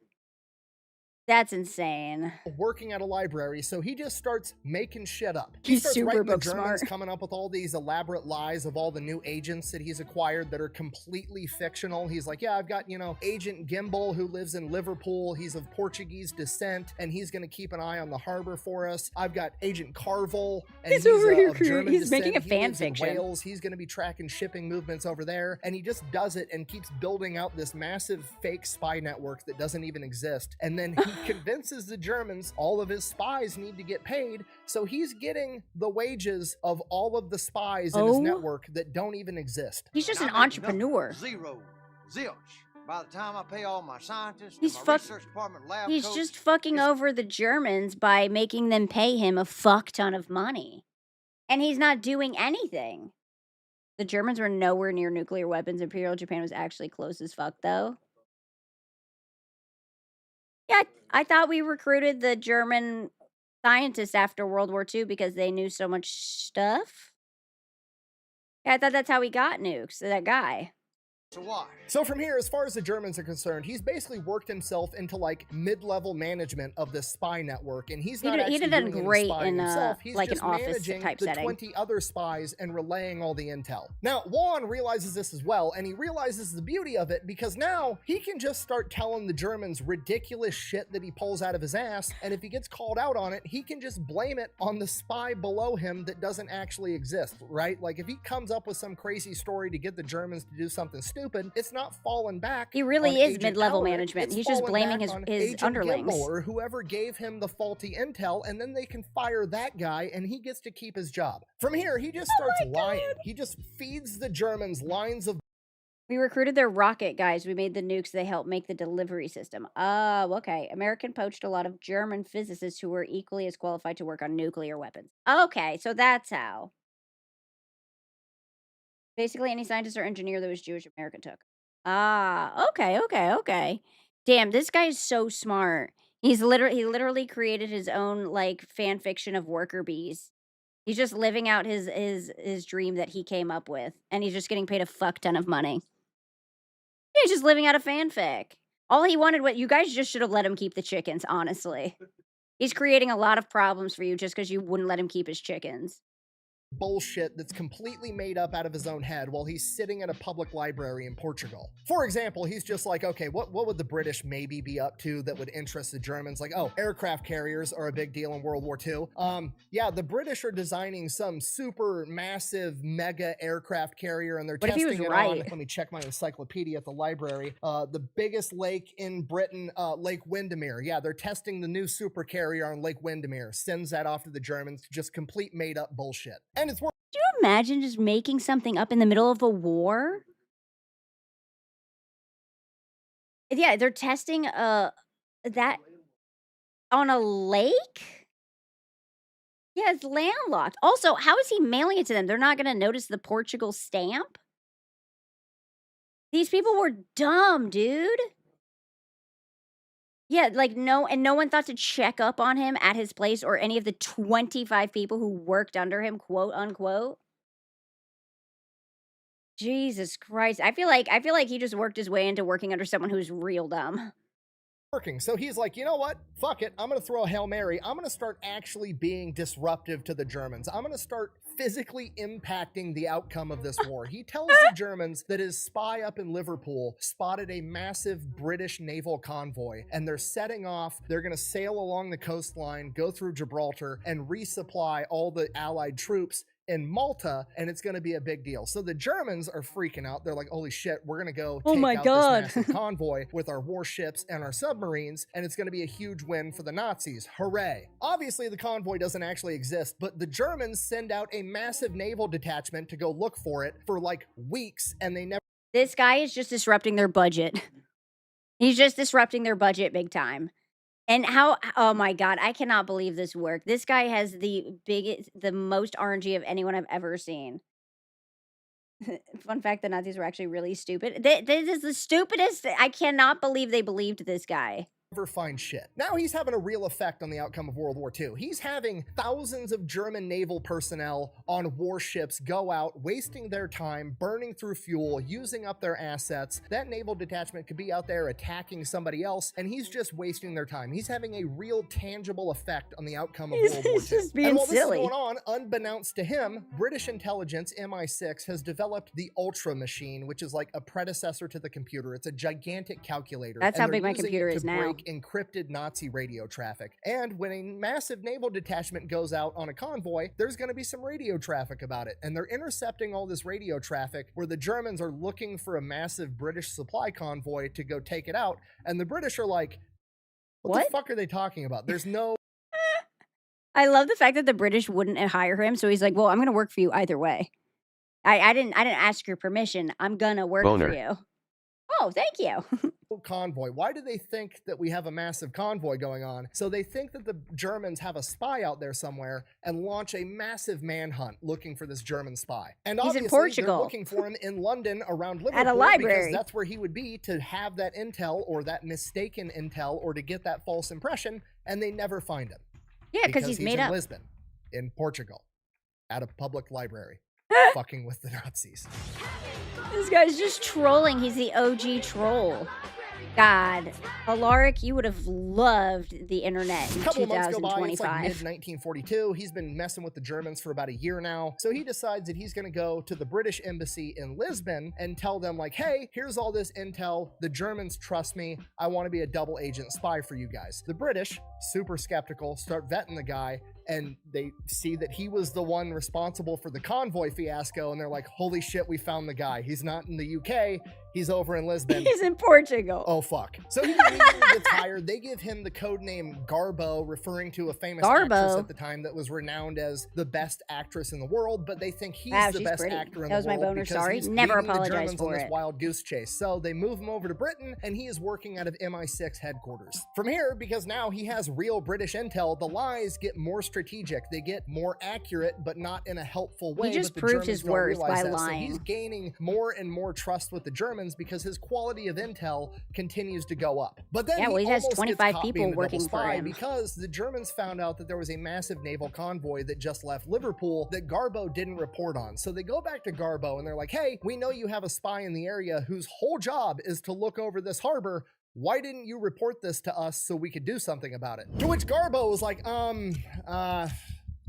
That's insane. Working at a library, so he just starts making shit up. He He's starts super writing the book Germans, smart. coming up with all these elaborate lies of all the new agents that he's acquired that are completely fictional. He's like, yeah, I've got, you know, Agent Gimbal who lives in Liverpool. He's of Portuguese descent, and he's going to keep an eye on the harbor for us. I've got Agent Carvel, and He's over here of creating- German he's making descent. a He fan lives in fiction. Wales. He's going to be tracking shipping movements over there, and he just does it and keeps building out this massive fake spy network that doesn't even exist. And then he convinces the Germans all of his spies need to get paid, so he's getting the wages of all of the spies in his Oh. network that don't even exist. He's just an entrepreneur. Zero. Zilch. By the time I pay all my scientists, He's and my fuck- research department lab He's coats, just fucking over the Germans by making them pay him a fuck ton of money. And he's not doing anything. The Germans were nowhere near nuclear weapons. Imperial Japan was actually close as fuck, though. Yeah, I thought we recruited the German scientists after World War II because they knew so much stuff. Yeah, I thought that's how we got nukes, that guy. So what? So from here, as far as the Germans are concerned, he's basically worked himself into like mid-level management of this spy network, and he's not He'd actually have done doing any great spying in, himself. He's like, an just office managing type the setting. 20 other spies and relaying all the intel. Now, Juan realizes this as well, and he realizes the beauty of it because now he can just start telling the Germans ridiculous shit that he pulls out of his ass, and if he gets called out on it, he can just blame it on the spy below him that doesn't actually exist, right? Like if he comes up with some crazy story to get the Germans to do something stupid, it's not falling back. He really on is Agent mid-level Elric, management. it's He's just falling blaming back his on his Agent underlings. Gimbal or whoever gave him the faulty intel, and then they can fire that guy and he gets to keep his job. From here, he just starts lying. He just feeds the Germans lines of We recruited their rocket guys. We made the nukes. They helped make the delivery system. Oh, okay. American poached a lot of German physicists who were equally as qualified to work on nuclear weapons. Okay, so that's how. Basically, any scientist or engineer that was Jewish American took. Ah, okay. Damn, this guy is so smart. He literally created his own like fan fiction of worker bees. He's just living out his dream that he came up with, and he's just getting paid a fuck ton of money. He's just living out a fanfic. All he wanted, what you guys just should have let him keep the chickens, honestly. He's creating a lot of problems for you just because you wouldn't let him keep his chickens. bullshit that's completely made up out of his own head while he's sitting at a public library in Portugal. For example, he's just like, okay, what would the British maybe be up to that would interest the Germans? Like, oh, aircraft carriers are a big deal in World War II. Yeah, the British are designing some super massive mega aircraft carrier, and they're What if he testing was it right? on, let me check my encyclopedia at the library, the biggest lake in Britain, Lake Windermere. Yeah, they're testing the new super carrier on Lake Windermere. Sends that off to the Germans, just complete made up bullshit. And it's worth. Do you imagine just making something up in the middle of a war? Yeah, they're testing that on a lake? Yeah, it's landlocked. Also, how is he mailing it to them? They're not going to notice the Portugal stamp? These people were dumb, dude. Yeah, like no one thought to check up on him at his place or any of the 25 people who worked under him, quote unquote. Jesus Christ. I feel like he just worked his way into working under someone who's real dumb. Working. So he's like, you know what? Fuck it. I'm going to throw a Hail Mary. I'm going to start actually being disruptive to the Germans. I'm going to start physically impacting the outcome of this war. He tells the Germans that his spy up in Liverpool spotted a massive British naval convoy, and they're setting off. They're going to sail along the coastline, go through Gibraltar, and resupply all the Allied troops in Malta, and it's going to be a big deal. So the Germans are freaking out. They're like, holy shit, we're going to go take out this massive convoy with our warships and our submarines, and it's going to be a huge win for the Nazis. Hooray. Obviously, the convoy doesn't actually exist, but the Germans send out a massive naval detachment to go look for it for like weeks, and they never... This guy is just disrupting their budget. He's just disrupting their budget big time. And how, oh my God, I cannot believe this worked. This guy has the most RNG of anyone I've ever seen. Fun fact, the Nazis were actually really stupid. This is the stupidest, I cannot believe they believed this guy. Never find shit. Now he's having a real effect on the outcome of World War II. He's having thousands of German naval personnel on warships go out, wasting their time, burning through fuel, using up their assets. That naval detachment could be out there attacking somebody else, and he's just wasting their time. He's having a real tangible effect on the outcome of World War II. Just being and while silly. this is going on, unbeknownst to him, British intelligence, MI6, has developed the Ultra Machine, which is like a predecessor to the computer. It's a gigantic calculator. That's and how they're big my using computer it is to now. break encrypted Nazi radio traffic. And when a massive naval detachment goes out on a convoy, there's going to be some radio traffic about it. And they're intercepting all this radio traffic where the Germans are looking for a massive British supply convoy to go take it out. And the British are like, what the fuck are they talking about? There's no... I love the fact that the British wouldn't hire him. So he's like, well, I'm going to work for you either way. I didn't ask your permission. I'm going to work for you. Oh, thank you. Convoy. Why do they think that we have a massive convoy going on? So they think that the Germans have a spy out there somewhere and launch a massive manhunt looking for this German spy. And He's obviously in Portugal. They're looking for him in London around Liverpool At a library. because that's where he would be to have that intel or that mistaken intel or to get that false impression, and they never find him. Yeah, because he's made in up. Lisbon, in Portugal, at a public library, fucking with the Nazis. This guy's just trolling. He's the OG troll. God, Alaric, you would have loved the internet in A couple of months go by, it's 2025. like mid-1942. He's been messing with the Germans for about a year now. So he decides that he's going to go to the British embassy in Lisbon and tell them like, hey, here's all this intel. The Germans trust me. I want to be a double agent spy for you guys. The British, super skeptical, start vetting the guy, and they see that he was the one responsible for the convoy fiasco, and they're like, holy shit, we found the guy. He's not in the UK. He's over in Lisbon. He's in Portugal. Oh, fuck. So he immediately gets hired. They give him the code name Garbo, referring to a famous actress at the time that was renowned as the best actress in the world, but they think he's the she's best pretty. actor in That was the my world boner, because sorry. he's Never leading the apologize Germans on for this it. wild goose chase. So they move him over to Britain, and he is working out of MI6 headquarters. From here, because now he has real British intel, the lies get more strategic. They get more accurate, but not in a helpful way. He just but the proved Germans his don't worth realize by that. lying. So he's gaining more and more trust with the Germans because his quality of intel continues to go up. But then Yeah, well, he has almost 25 gets caught people being a double working for spy him. because the Germans found out that there was a massive naval convoy that just left Liverpool that Garbo didn't report on. So they go back to Garbo and they're like, hey, we know you have a spy in the area whose whole job is to look over this harbor. Why didn't you report this to us so we could do something about it? To which Garbo was like,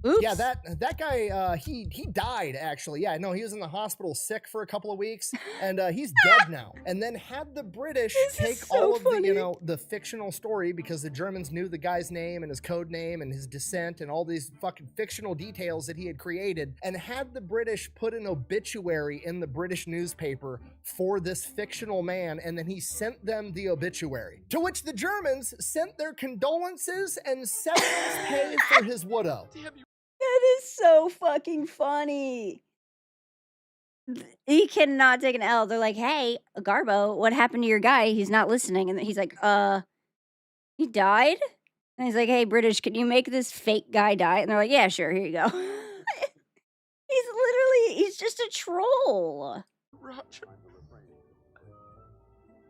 Oops. yeah, that guy, he died, actually. Yeah, no, he was in the hospital sick for a couple of weeks, and he's dead now. And then had the British take all of the, you know, the fictional story, because the Germans knew the guy's name and his code name and his descent and all these fucking fictional details that he had created, and had the British put an obituary in the British newspaper for this fictional man, and then he sent them the obituary. To which the Germans sent their condolences and severance pay for his widow. That is so fucking funny. He cannot take an L. They're like, hey, Garbo, what happened to your guy? He's not listening. And he's like, he died? And he's like, hey, British, can you make this fake guy die? And they're like, yeah, sure, here you go. He's just a troll. Roger.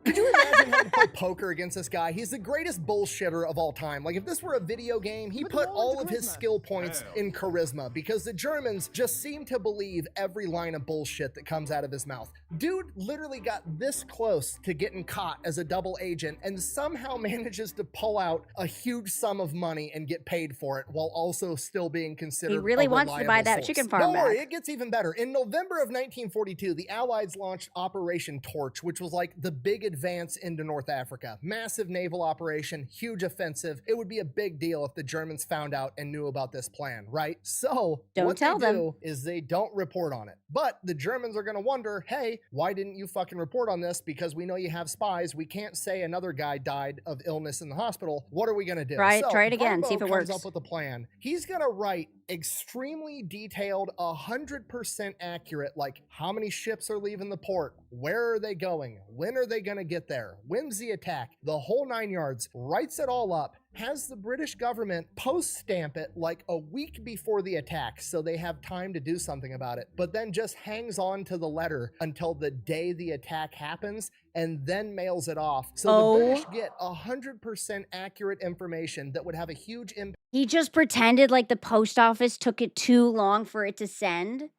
Could you imagine having to play poker against this guy? He's the greatest bullshitter of all time. Like, if this were a video game, he put all of his skill points in charisma, because the Germans just seem to believe every line of bullshit that comes out of his mouth. Dude literally got this close to getting caught as a double agent and somehow manages to pull out a huge sum of money and get paid for it while also still being considered He really a wants to buy reliable that source. chicken farm Don't worry, back. it gets even better. In November of 1942, the Allies launched Operation Torch, which was like the big advance into North Africa. Massive naval operation, huge offensive. It would be a big deal if the Germans found out and knew about this plan, right? So Don't what tell they them. do is they don't report on it. But the Germans are going to wonder, hey, why didn't you fucking report on this? Because we know you have spies. We can't say another guy died of illness in the hospital. What are we going to do? Try So it again, see if it Garbo works. comes up with a plan. He's going to write extremely detailed, 100% accurate, like how many ships are leaving the port, where are they going, when are they going to get there, when's the attack, the whole 9 yards, writes it all up, has the British government post stamp it like a week before the attack so they have time to do something about it, but then just hangs on to the letter until the day the attack happens and then mails it off. So the British get 100% accurate information that would have a huge impact. He just pretended like the post office took it too long for it to send.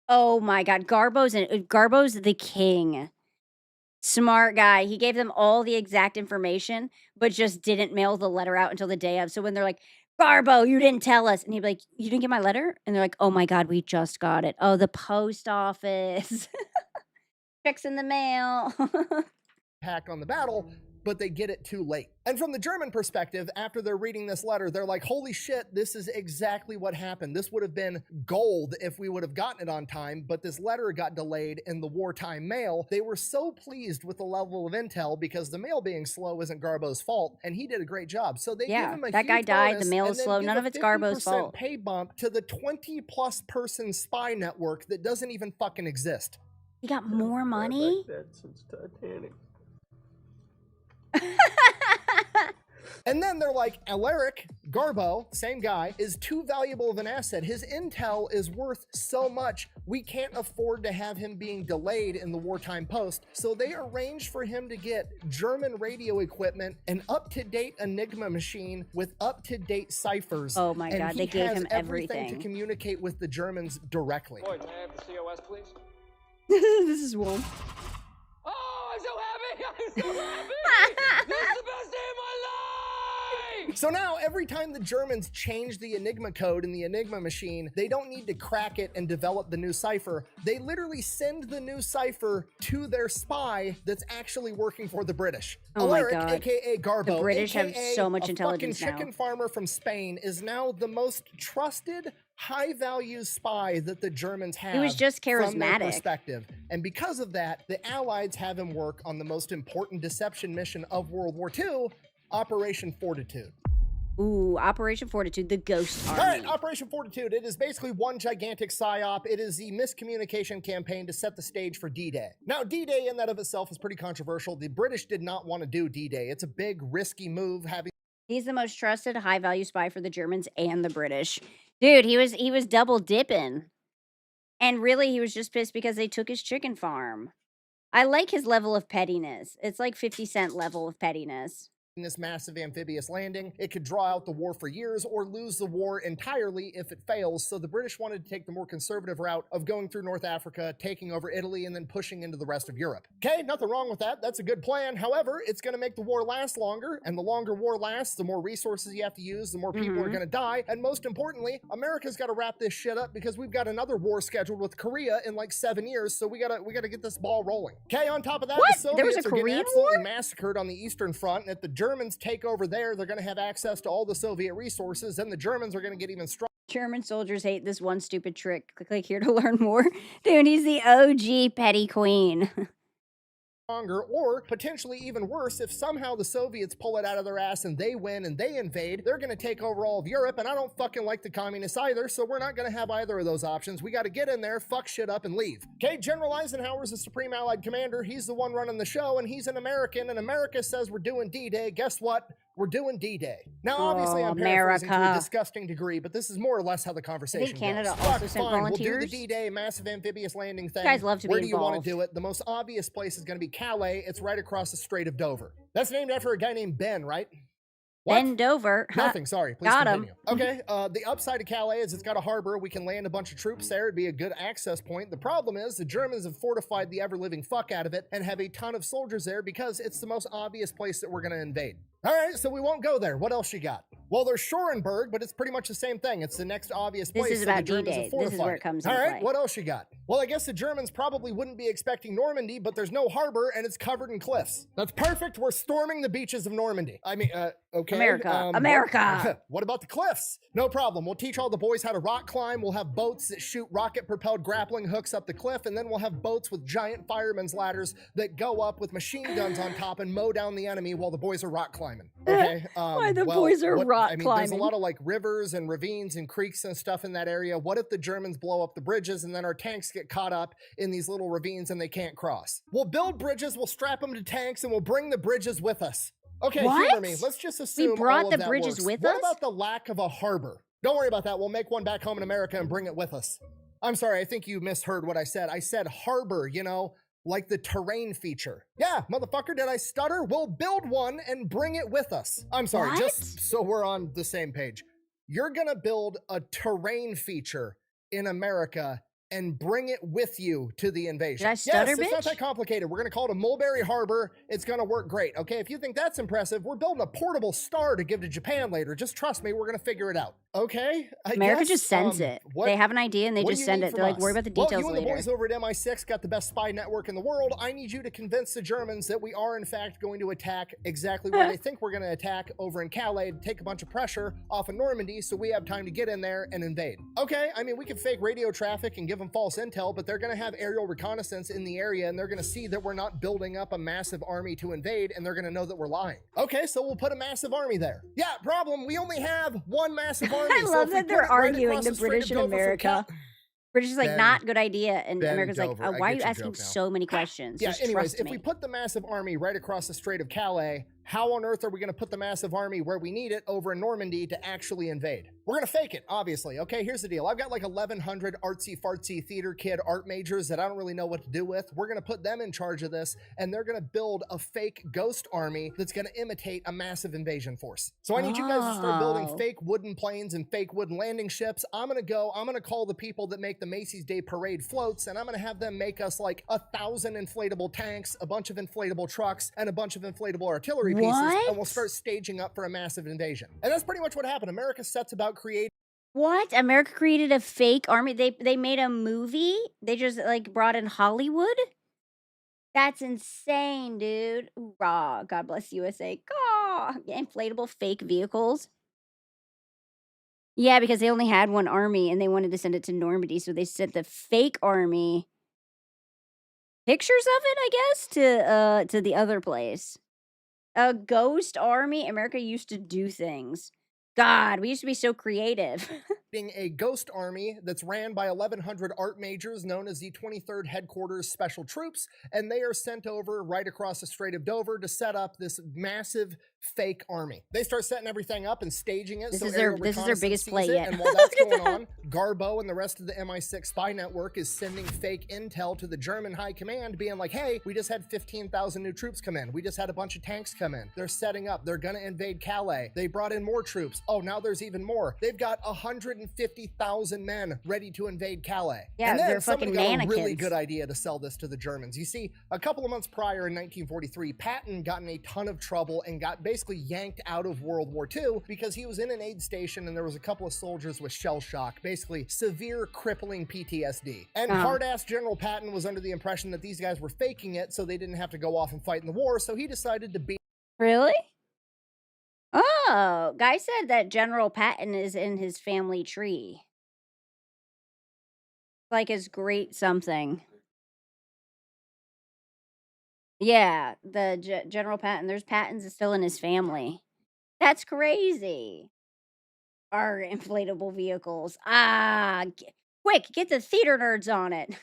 Oh my God, Garbo's the king. Smart guy. He gave them all the exact information, but just didn't mail the letter out until the day of. So when they're like, Garbo, you didn't tell us. And he'd be like, you didn't get my letter? And they're like, oh my God, we just got it. Oh, the post office. Checks in the mail. Impact on the battle, but they get it too late. And from the German perspective, after they're reading this letter, they're like, holy shit, this is exactly what happened. This would have been gold if we would have gotten it on time, but this letter got delayed in the wartime mail. They were so pleased with the level of intel because the mail being slow isn't Garbo's fault, and he did a great job. So they give him a that guy huge died, the bonus mail and is then slow, give none a of it's Garbo's 50% fault. pay bump to the 20+ person spy network that doesn't even fucking exist. He got more money? Since Titanic. And then they're like, Alaric, Garbo, same guy, is too valuable of an asset. His intel is worth so much, we can't afford to have him being delayed in the wartime post. So they arranged for him to get German radio equipment, an up-to-date Enigma machine with up-to-date ciphers. Oh my God, they gave him everything to everything. communicate with the Germans directly. Boyd, may I have the COS, please? This is one. Oh, I'm so happy! I'm so happy! This is the best day of my life! So now, every time the Germans change the Enigma code in the Enigma machine, they don't need to crack it and develop the new cipher. They literally send the new cipher to their spy that's actually working for the British. Oh my Alaric, God. aka Garbo, The British have aka so much a intelligence fucking now. chicken farmer from Spain, is now the most trusted, high-value spy that the Germans have. He was just from their charismatic. perspective. And because of that, the Allies have him work on the most important deception mission of World War II, Operation Fortitude. Ooh, Operation Fortitude, the Ghost Army. All right, Operation Fortitude. It is basically one gigantic psyop. It is the miscommunication campaign to set the stage for D-Day. Now, D-Day in that of itself is pretty controversial. The British did not want to do D-Day. It's a big, risky move having... He's the most trusted, high-value spy for the Germans and the British. Dude, he was double dipping. And really, he was just pissed because they took his chicken farm. I like his level of pettiness. It's like 50 Cent level of pettiness. this massive amphibious landing. It could draw out the war for years or lose the war entirely if it fails, so the British wanted to take the more conservative route of going through North Africa, taking over Italy, and then pushing into the rest of Europe. Okay, nothing wrong with that. That's a good plan. However, it's going to make the war last longer, and the longer war lasts, the more resources you have to use, the more people are going to die, and most importantly, America's got to wrap this shit up because we've got another war scheduled with Korea in like 7 years, so we gotta get this ball rolling. Okay, on top of that, the There was Soviets a are getting Korean absolutely war? massacred on the Eastern Front, and if the Germans take over there, they're going to have access to all the Soviet resources, and the Germans are going to get even stronger. German soldiers hate this one stupid trick. Click here to learn more. Dude, he's the OG petty queen. Or potentially even worse, if somehow the Soviets pull it out of their ass and they win and they invade, they're going to take over all of Europe, and I don't fucking like the communists either, so we're not going to have either of those options. We got to get in there, fuck shit up, and leave. Okay, General Eisenhower's the Supreme Allied Commander. He's the one running the show, and he's an American, and America says we're doing D-Day. Guess what? We're doing D-Day. Now, obviously, I'm paraphrasing to a America. disgusting degree, but this is more or less how the conversation Canada goes. also Fuck, sent fine, we'll do the volunteers? D-Day massive amphibious landing thing. guys love to be Where do you want involved. to do it? The most obvious place is going to be Calais. It's right across the Strait of Dover. That's named after a guy named Ben, right? What? Bend over. Nothing, sorry. Please Got him. continue. Okay, the upside of Calais is it's got a harbor. We can land a bunch of troops there. It'd be a good access point. The problem is the Germans have fortified the ever-living fuck out of it and have a ton of soldiers there because it's the most obvious place that we're going to invade. All right, so we won't go there. What else you got? Well, there's Schorenberg, but it's pretty much the same thing. It's the next obvious place This is that about the Germans D-Day. have fortified. This is where it comes All into right, play. what else you got? Well, I guess the Germans probably wouldn't be expecting Normandy, but there's no harbor and it's covered in cliffs. That's perfect. We're storming the beaches of Normandy. I mean, okay. America. America. What about the cliffs? No problem. We'll teach all the boys how to rock climb. We'll have boats that shoot rocket-propelled grappling hooks up the cliff, and then we'll have boats with giant firemen's ladders that go up with machine guns on top and mow down the enemy while the boys are rock climbing. Okay. Why the boys are rock There's a climbing? lot of like rivers and ravines and creeks and stuff in that area. What if the Germans blow up the bridges and then our tanks get caught up in these little ravines and they can't cross? We'll build bridges, we'll strap them to tanks, and we'll bring the bridges with us. Okay, humor What? me. Let's just assume We brought all of the that bridges works. with What us? about the lack of a harbor? Don't worry about that. We'll make one back home in America and bring it with us. I'm sorry, I think you misheard what I said. I said harbor, you know, like the terrain feature. Yeah, motherfucker, did I stutter? We'll build one and bring it with us. I'm sorry, What? just so we're on the same page. You're gonna build a terrain feature in America and bring it with you to the invasion. Did I stutter, yes, it's not bitch? that complicated. We're gonna call it a Mulberry Harbor. It's gonna work great. Okay, if you think that's impressive, we're building a portable star to give to Japan later. Just trust me, we're gonna figure it out. Okay? America guess, just sends it. what- They have an idea and they what do just you send need it. from They're like, us? worry about the Well, details you and the later. boys over at MI6 got the best spy network in the world. I need you to convince the Germans that we are, in fact, going to attack exactly where they think we're going to attack over in Calais to take a bunch of pressure off of Normandy so we have time to get in there and invade. Okay, I mean, we can fake radio traffic and give them false intel, but they're going to have aerial reconnaissance in the area and they're going to see that we're not building up a massive army to invade and they're going to know that we're lying. Okay, so we'll put a massive army there. Yeah, problem, we only have one massive army. I so love if we that put they're it right arguing across the Strait British of and Dover from America. British is like, Ben- not good idea. And Ben America's like, Dover, I why are get you your asking joke now. so many questions? Yeah, Just anyways, trust if me. we put the massive army right across the Strait of Calais, how on earth are we going to put the massive army where we need it over in Normandy to actually invade? We're going to fake it, obviously. Okay, here's the deal. I've got like 1,100 artsy-fartsy theater kid art majors that I don't really know what to do with. We're going to put them in charge of this, and they're going to build a fake ghost army that's going to imitate a massive invasion force. So I need you guys to start building Oh. fake wooden planes and fake wooden landing ships. I'm going to call the people that make the Macy's Day Parade floats, and I'm going to have them make us like 1,000 inflatable tanks, a bunch of inflatable trucks, and a bunch of inflatable artillery pieces, What? and we'll start staging up for a massive invasion. And that's pretty much what happened. America sets about creating What? America created a fake army? They made a movie? They just like brought in Hollywood? That's insane, dude. Raw. God bless USA. Caw. Inflatable fake vehicles. Yeah, because they only had one army and they wanted to send it to Normandy, so they sent the fake army pictures of it, I guess, to the other place. A ghost army. America used to do things. God, we used to be so creative. a ghost army that's ran by 1,100 art majors known as the 23rd Headquarters Special Troops, and they are sent over right across the Strait of Dover to set up this massive fake army. They start setting everything up and staging it. This so is their aerial biggest reconnaissance play sees it, yet. And while that's going on, Garbo and the rest of the MI6 spy network is sending fake intel to the German high command, being like, hey, we just had 15,000 new troops come in. We just had a bunch of tanks come in. They're setting up. They're gonna invade Calais. They brought in more troops. Oh, now there's even more. They've got 150,000 men ready to invade Calais. Yeah, and then they're somebody fucking got a really mannequins. good idea to sell this to the Germans. You see, a couple of months prior in 1943, Patton got in a ton of trouble and got basically yanked out of World War II because he was in an aid station and there was a couple of soldiers with shell shock, basically severe crippling PTSD. And hard-ass General Patton was under the impression that these guys were faking it so they didn't have to go off and fight in the war, so he decided to be Really? Oh, guy said that General Patton is in his family tree. Like his great something. Yeah, the General Patton. There's Pattons still in his family. That's crazy. Our inflatable vehicles. Quick, get the theater nerds on it.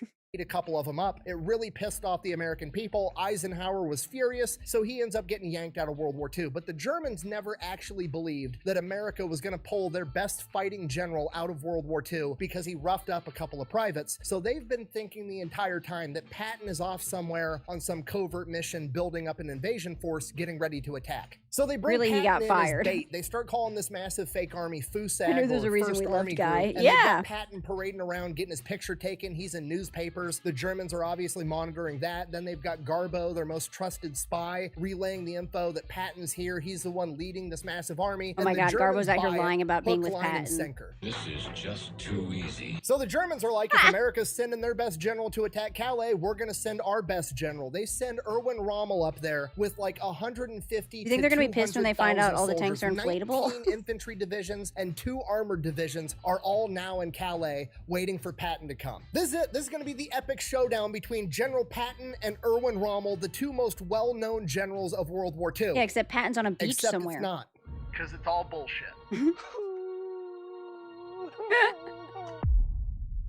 a couple of them up. It really pissed off the American people. Eisenhower was furious, so he ends up getting yanked out of World War II. But the Germans never actually believed that America was going to pull their best fighting general out of World War II because he roughed up a couple of privates. So they've been thinking the entire time that Patton is off somewhere on some covert mission, building up an invasion force, getting ready to attack. So they bring Really, he Patton got in fired. As bait. They start calling this massive fake army FUSAG. I know there's or a reason First we left Army Guy. Group, and Yeah. they get Patton parading around, getting his picture taken. He's in newspapers. The Germans are obviously monitoring that. Then they've got Garbo, their most trusted spy, relaying the info that Patton's here. He's the one leading this massive army. Oh my and the God, Germans Garbo's out here buy it, lying about being hook, with line, and Patton. sinker. This is just too easy. So the Germans are like, if America's sending their best general to attack Calais, we're going to send our best general. They send Erwin Rommel up there with like 150 You think they're gonna be pissed when they find out all the tanks are inflatable? 19 infantry divisions and 2 armored divisions are all now in Calais waiting for Patton to come. This is it. This is going to be the epic showdown between General Patton and Erwin Rommel, the 2 most well-known generals of World War II. Yeah, except Patton's on a beach Except somewhere. it's not, because it's all bullshit.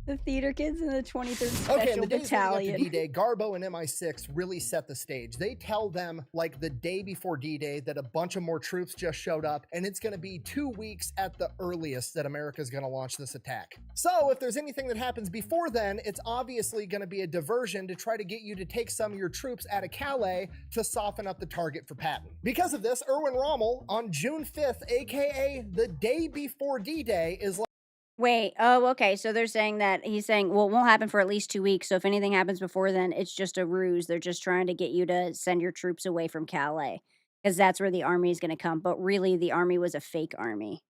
The theater kids in the 23rd Okay, Special in the days leading up Battalion. to D-Day, Garbo and MI6 really set the stage. They tell them, like the day before D-Day, that a bunch of more troops just showed up, and it's going to be 2 weeks at the earliest that America's going to launch this attack. So if there's anything that happens before then, it's obviously going to be a diversion to try to get you to take some of your troops out of Calais to soften up the target for Patton. Because of this, Erwin Rommel, on June 5th, aka the day before D-Day, is like, Wait, oh, okay. So they're saying that he's saying, well, it won't happen for at least 2 weeks. So if anything happens before then, it's just a ruse. They're just trying to get you to send your troops away from Calais because that's where the army is going to come. But really, the army was a fake army.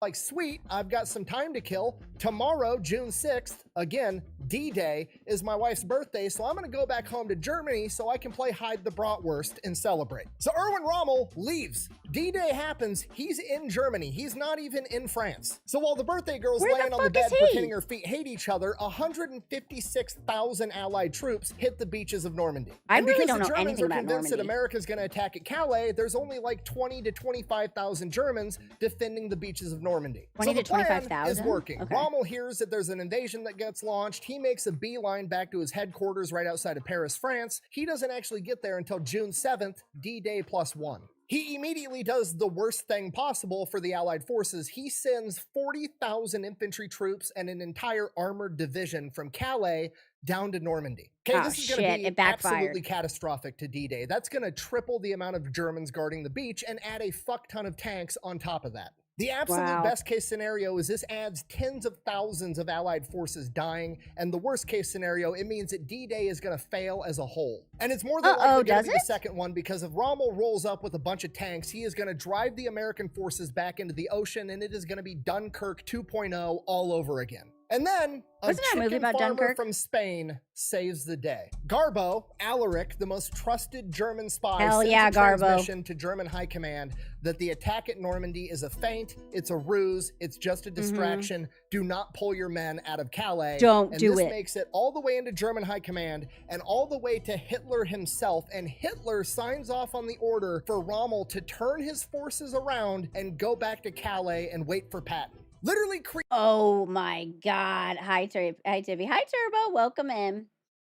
like, sweet, I've got some time to kill. Tomorrow, June 6th, again, D-Day, is my wife's birthday, so I'm going to go back home to Germany so I can play hide the bratwurst and celebrate. So Erwin Rommel leaves. D-Day happens, he's in Germany. He's not even in France. So while the birthday girl's laying on the bed pretending her feet hate each other, 156,000 Allied troops hit the beaches of Normandy. I And really because don't the know Germans anything are about convinced that Normandy. America's going to attack at Calais, there's only like 20 to 25,000 Germans defending the beaches of Normandy. 20 so the to plan 25,000? is working. Okay. Rommel hears that there's an invasion that gets launched. He makes a beeline back to his headquarters right outside of Paris, France. He doesn't actually get there until June 7th, D-Day +1. He immediately does the worst thing possible for the Allied forces. He sends 40,000 infantry troops and an entire armored division from Calais down to Normandy. Okay, Oh, this is going shit, to be it backfired. absolutely catastrophic to D-Day. That's going to triple the amount of Germans guarding the beach and add a fuck ton of tanks on top of that. The absolute Wow. best case scenario is this adds tens of thousands of Allied forces dying, and the worst case scenario, it means that D-Day is going to fail as a whole. And it's more than likely going does to be the it? second one, because if Rommel rolls up with a bunch of tanks, he is going to drive the American forces back into the ocean, and it is going to be Dunkirk 2.0 all over again. And then a Wasn't there a movie chicken about farmer Dunkirk? from Spain saves the day. Garbo, Alaric, the most trusted German spy, Hell sends yeah, a Garbo. transmission to German high command that the attack at Normandy is a feint, it's a ruse, it's just a distraction. Do not pull your men out of Calais. Don't and do this it. makes it all the way into German high command and all the way to Hitler himself. And Hitler signs off on the order for Rommel to turn his forces around and go back to Calais and wait for Patton. Literally Oh my God! Hi, Tiffy. Hi, Turbo. Welcome in.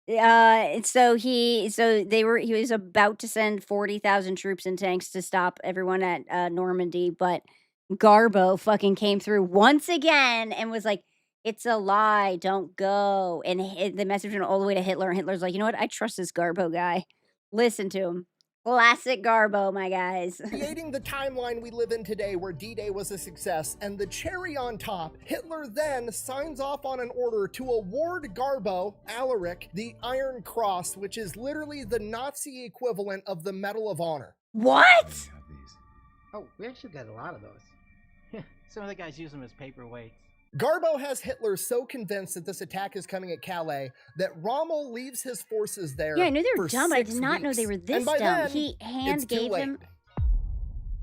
He was about to send 40,000 troops and tanks to stop everyone at Normandy, but Garbo fucking came through once again and was like, "It's a lie. Don't go." And the message went all the way to Hitler. And Hitler's like, "You know what? I trust this Garbo guy. Listen to him." Classic Garbo, my guys. creating the timeline we live in today where D-Day was a success, and the cherry on top, Hitler then signs off on an order to award Garbo, Alaric, the Iron Cross, which is literally the Nazi equivalent of the Medal of Honor. What? Oh, we actually got a lot of those. Some of the guys use them as paperweights. Garbo has Hitler so convinced that this attack is coming at Calais that Rommel leaves his forces there. Yeah, I knew they were for dumb, but I 6 did not know weeks. they were And this by dumb. then, He hand it's too gave late. him.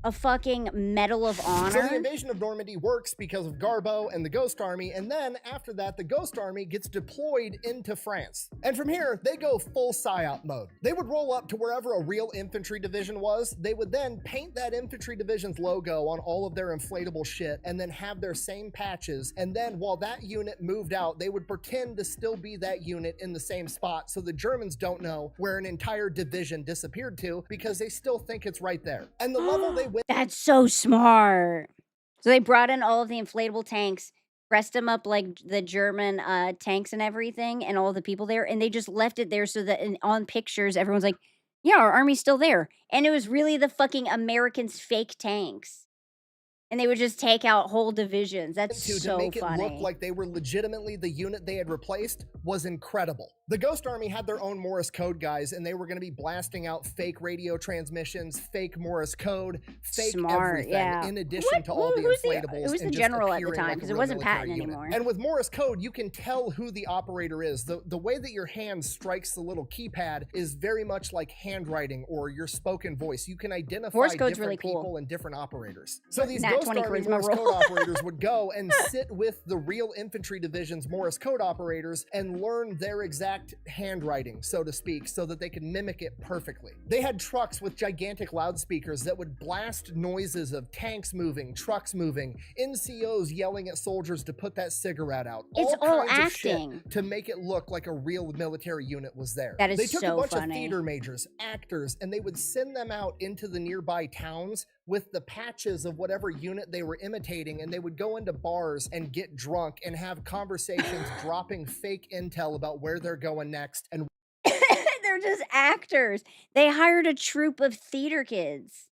a fucking Medal of Honor. So the invasion of Normandy works because of Garbo and the Ghost Army, and then after that, the Ghost Army gets deployed into France. And from here, they go full PSYOP mode. They would roll up to wherever a real infantry division was. They would then paint that infantry division's logo on all of their inflatable shit, and then have their same patches. And then while that unit moved out, they would pretend to still be that unit in the same spot, so the Germans don't know where an entire division disappeared to, because they still think it's right there. And the level they went— That's so smart. So they brought in all of the inflatable tanks, dressed them up like the German tanks and everything, and all the people there, and they just left it there so that on pictures, everyone's like, yeah, our army's still there. And it was really the fucking Americans' fake tanks. And they would just take out whole divisions. That's so to make funny. it look like they were legitimately the unit they had replaced was incredible. The Ghost Army had their own Morse code guys, and they were going to be blasting out fake radio transmissions, fake Morse code, fake everything, in addition to all the inflatables. Who's the general at the time? Because it wasn't Patton anymore. And with Morse code, you can tell who the operator is. The way that your hand strikes the little keypad is very much like handwriting or your spoken voice. You can identify Morse code's different really cool. people and different operators. So these Nat Ghost 20 Army charisma Morse roll. code operators would go and sit with the real infantry division's Morse code operators and learn their exact handwriting, so to speak, so that they could mimic it perfectly. They had trucks with gigantic loudspeakers that would blast noises of tanks moving, trucks moving, NCOs yelling at soldiers to put that cigarette out. It's all kinds of acting. shit to make it look like a real military unit was there. That is They took so a bunch funny. of theater majors, actors, and they would send them out into the nearby towns with the patches of whatever unit they were imitating, and they would go into bars and get drunk and have conversations dropping fake intel about where they're going next. And They're just actors. They hired a troupe of theater kids.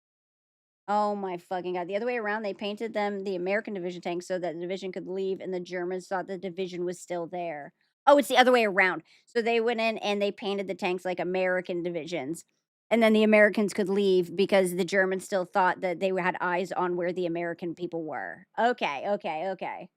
Oh my fucking god. The other way around, they painted them the American division tanks so that the division could leave, and the Germans thought the division was still there. Oh, it's the other way around. So they went in and they painted the tanks like American divisions. And then the Americans could leave because the Germans still thought that they had eyes on where the American people were. Okay.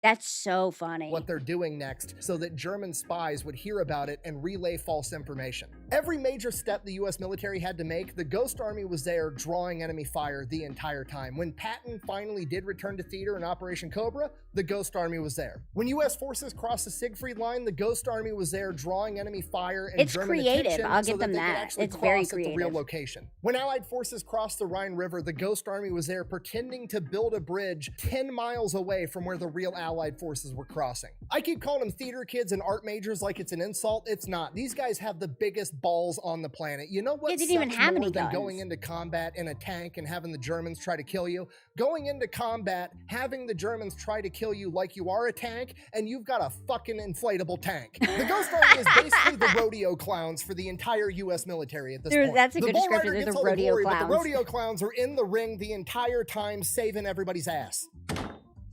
That's so funny. what they're doing next, so that German spies would hear about it and relay false information. Every major step the US military had to make, the Ghost Army was there drawing enemy fire the entire time. When Patton finally did return to theater in Operation Cobra, the Ghost Army was there. When US forces crossed the Siegfried Line, the Ghost Army was there drawing enemy fire and It's German creative. attention I'll so give them they could that. actually It's very cross at the real creative. location. When Allied forces crossed the Rhine River, the Ghost Army was there pretending to build a bridge 10 miles away from where the real Allied forces were crossing. I keep calling them theater kids and art majors like it's an insult. It's not. These guys have the biggest balls on the planet. You know what They didn't even sucks have more any than guns. going into combat in a tank and having the Germans try to kill you? Going into combat, having the Germans try to kill you like you are a tank, and you've got a fucking inflatable tank. The Ghost Army is basically the rodeo clowns for the entire US military at this point. That's a The good bull description. rider They're gets the all the rodeo glory, but clowns. the rodeo clowns are in the ring the entire time, saving everybody's ass.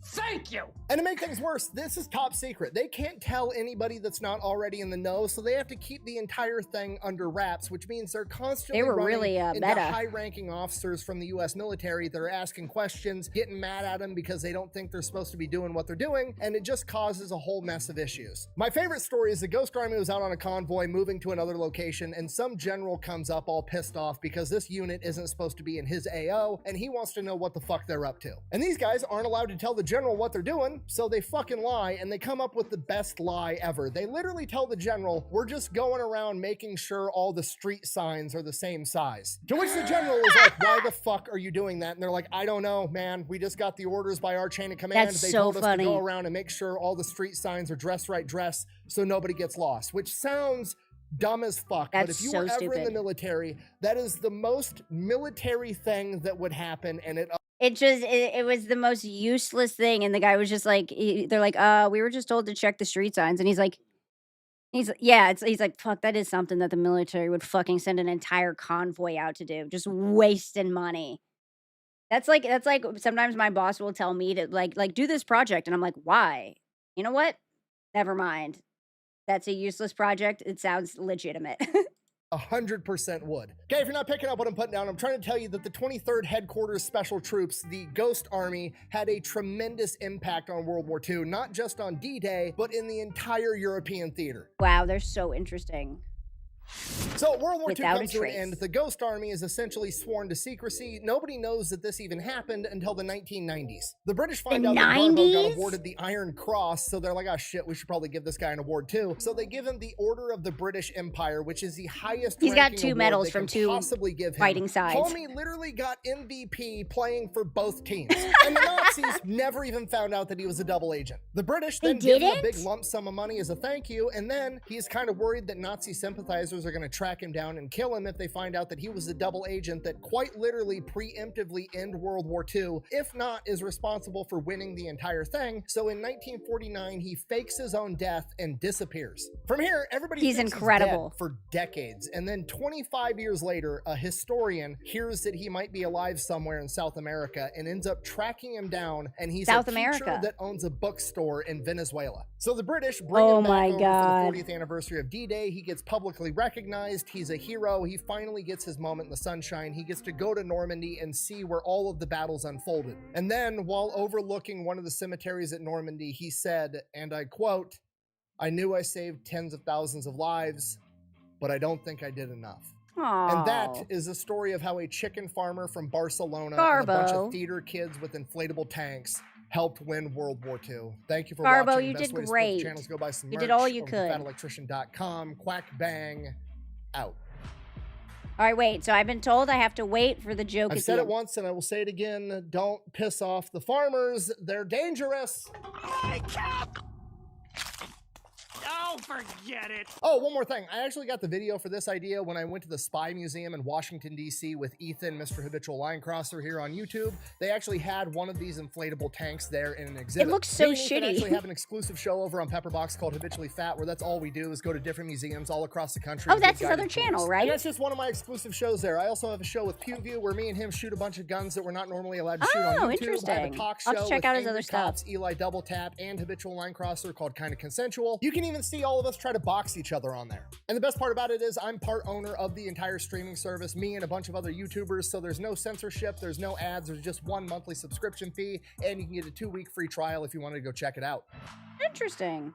Thank you! And to make things worse, this is top secret. They can't tell anybody that's not already in the know, so they have to keep the entire thing under wraps, which means they're constantly They were running really, into meta. high-ranking officers from the US military that are asking questions, getting mad at them because they don't think they're supposed to be doing what they're doing, and it just causes a whole mess of issues. My favorite story is the Ghost Army was out on a convoy moving to another location, and some general comes up all pissed off because this unit isn't supposed to be in his AO, and he wants to know what the fuck they're up to. And these guys aren't allowed to tell the general what they're doing, so they fucking lie, and they come up with the best lie ever. They literally tell the general, we're just going around making sure all the street signs are the same size. To which the general is like, why the fuck are you doing that? And they're like, I don't know, man. We just got the orders by our chain of command. That's They so told us funny. to go around and make sure all the street signs are dress right dress so nobody gets lost, which sounds dumb as fuck. But That's if you so were ever in the stupid. military, that is the most military thing that would happen, and It was the most useless thing, and the guy was just like, they're like, we were just told to check the street signs, and he's like, he's like, fuck, that is something that the military would fucking send an entire convoy out to do, just wasting money. That's like sometimes my boss will tell me to like do this project, and I'm like, why? You know what? Never mind. That's a useless project. It sounds legitimate. 100% would. Okay, if you're not picking up what I'm putting down, I'm trying to tell you that the 23rd Headquarters Special Troops, the Ghost Army, had a tremendous impact on World War II, not just on D-Day, but in the entire European theater. Wow, they're so interesting. So World War II Without a comes to an trace. end. The Ghost Army is essentially sworn to secrecy. Nobody knows that this even happened until the 1990s. The British find out that Garbo got 90s? awarded the Iron Cross, so they're like, oh shit, we should probably give this guy an award too. So they give him the Order of the British Empire, which is the highest He's got ranking 2 award medals they from can 2 possibly give him. fighting sides. Homie literally got MVP playing for both teams. And the Nazis never even found out that he was a double agent. The British then give him a big lump sum of money as a thank you, and then he's kind of worried that Nazi sympathizers are going to track him down and kill him if they find out that he was a double agent that quite literally preemptively end World War II, if not is responsible for winning the entire thing. So in 1949, he fakes his own death and disappears. From here, everybody He's thinks incredible. He's dead for decades, and then 25 years later, a historian hears that he might be alive somewhere in South America and ends up tracking him down, and he's South a teacher America. that owns a bookstore in Venezuela. So the British bring Oh him back my over God. for the 40th anniversary of D-Day. He gets publicly recognized. He's a hero. He finally gets his moment in the sunshine. He gets to go to Normandy and see where all of the battles unfolded. And then, while overlooking one of the cemeteries at Normandy, he said, and I quote, "I knew I saved tens of thousands of lives, but I don't think I did enough." And that Aw. is a story of how a chicken farmer from Barcelona and a bunch Garbo. of theater kids with inflatable tanks helped win World War II. Thank you for Garbo, watching. you Best did way to support the great. channel is go buy some You merch did all you over to could. fatelectrician.com. Quack bang out. All right, wait. So I've been told I have to wait for the joke I've at said the it end. once and I will say it again. Don't piss off the farmers. They're dangerous. Oh, forget it. Oh, one more thing. I actually got the video for this idea when I went to the Spy Museum in Washington, D.C. with Ethan, Mr. Habitual Line Crosser here on YouTube. They actually had one of these inflatable tanks there in an exhibit. looks so Me and Ethan shitty. actually have an exclusive show over on Pepperbox called Habitually Fat, where that's all we do is go to different museums all across the country. Oh, and give that's his other guided channel, tours. right? And that's just one of my exclusive shows there. I also have a show with PewView where me and him shoot a bunch of guns that we're not normally allowed to shoot on YouTube. Oh, I have interesting. a talk I'll show have to check with out his Angry other stuff. Cops, Eli Double Tap, and Habitual Line Crosser called Kinda Consensual. You can even see all of us try to box each other on there. And the best part about it is I'm part owner of the entire streaming service, me and a bunch of other YouTubers, so there's no censorship, there's no ads, there's just one monthly subscription fee, and you can get a 2-week free trial if you wanted to go check it out. Interesting.